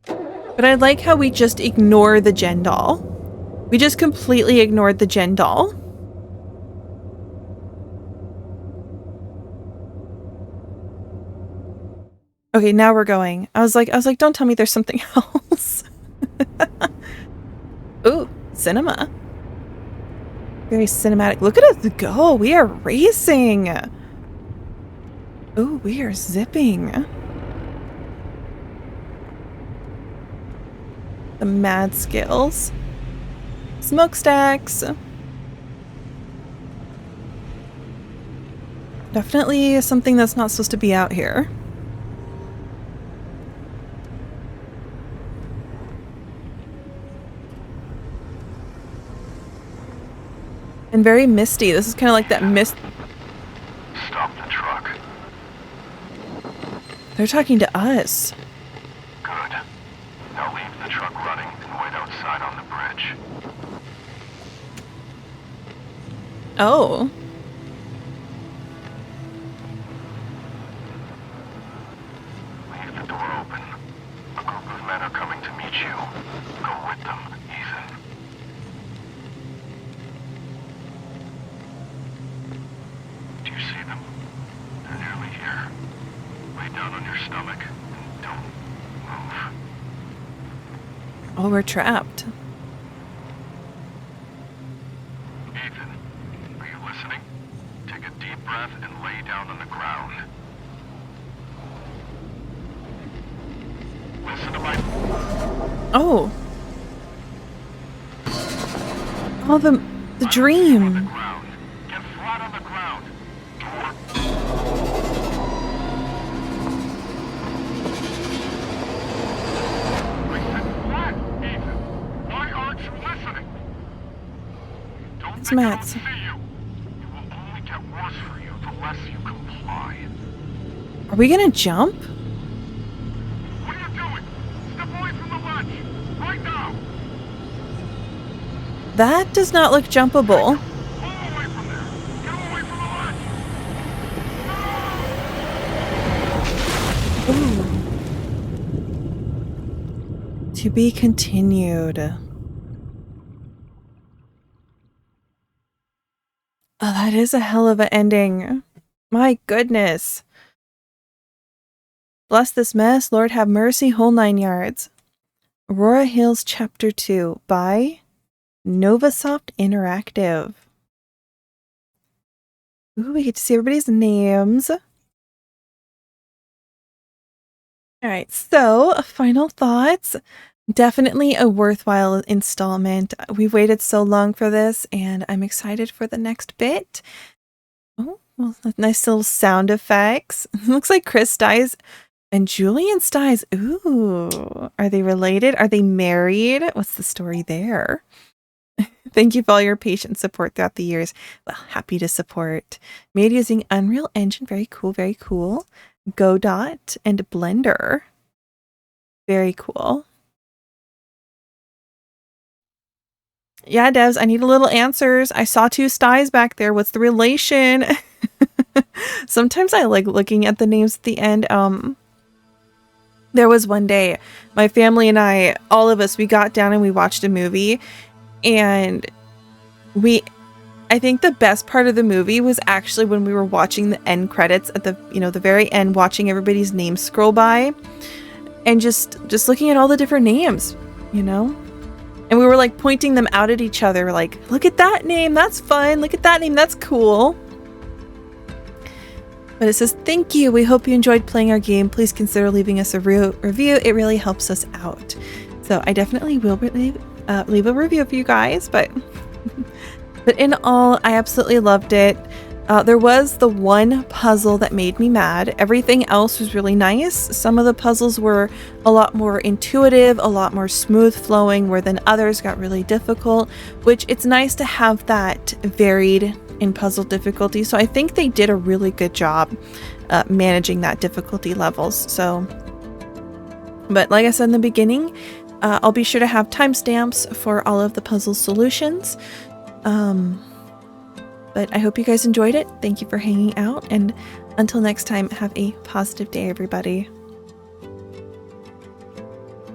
But I like how we just ignore the Jen doll. We just completely ignored the Jen doll. Okay, now we're going. I was like, don't tell me there's something else. Ooh, cinema. Very cinematic. Look at us go. We are racing. Ooh, we are zipping. The mad skills. Smokestacks. Definitely something that's not supposed to be out here. And very misty. This is kind of like that mist. Stop the truck. They're talking to us. Good. Now leave the truck running and wait outside on the bridge. Oh. Leave the door open. A group of men are coming to meet you. Go with them, Ethan. Do you see them? They're nearly here. Lay down on your stomach and don't move. Oh, we're trapped. Ethan, are you listening? Take a deep breath and lay down on the ground. Listen to my... Oh. Oh, the On the dream. ground. Get flat on the ground. I said flat, Ethan. Why aren't you listening? Don't It's think I don't Matt's. see you. It will only get worse for you the less you comply. Are we gonna jump? What are you doing? Step away from the ledge. Right now. That does not look jumpable. Pull away from there. Get away from the ledge. To be continued. Oh, that is a hell of an ending. My goodness. Bless this mess, Lord have mercy, whole 9 yards. Aurora Hills Chapter 2 by Novasoft Interactive. Ooh, we get to see everybody's names. Alright, so final thoughts. Definitely a worthwhile installment. We've waited so long for this, and I'm excited for the next bit. Oh, well, nice little sound effects. Looks like Chris dies and Julian dies. Ooh, are they related? Are they married? What's the story there? Thank you for all your patient support throughout the years. Well, happy to support. Made using Unreal Engine. Very cool, very cool. Godot and Blender. Very cool. Yeah, devs, I need a little answers. I saw 2 styes back there. What's the relation? Sometimes I like looking at the names at the end. There was one day, my family and I, all of us, we got down and we watched a movie, and I think the best part of the movie was actually when we were watching the end credits at the, the very end, watching everybody's names scroll by, and just looking at all the different names, And we were like pointing them out at each other, like, look at that name, that's fun. Look at that name, that's cool. But it says, thank you. We hope you enjoyed playing our game. Please consider leaving us a review. It really helps us out. So I definitely will leave a review for you guys. But in all, I absolutely loved it. There was the one puzzle that made me mad. Everything else was really nice. Some of the puzzles were a lot more intuitive, a lot more smooth flowing, where then others got really difficult, which it's nice to have that varied in puzzle difficulty. So I think they did a really good job managing that difficulty levels. So, but like I said in the beginning, I'll be sure to have timestamps for all of the puzzle solutions. But I hope you guys enjoyed it. Thank you for hanging out, and until next time, have a positive day, everybody.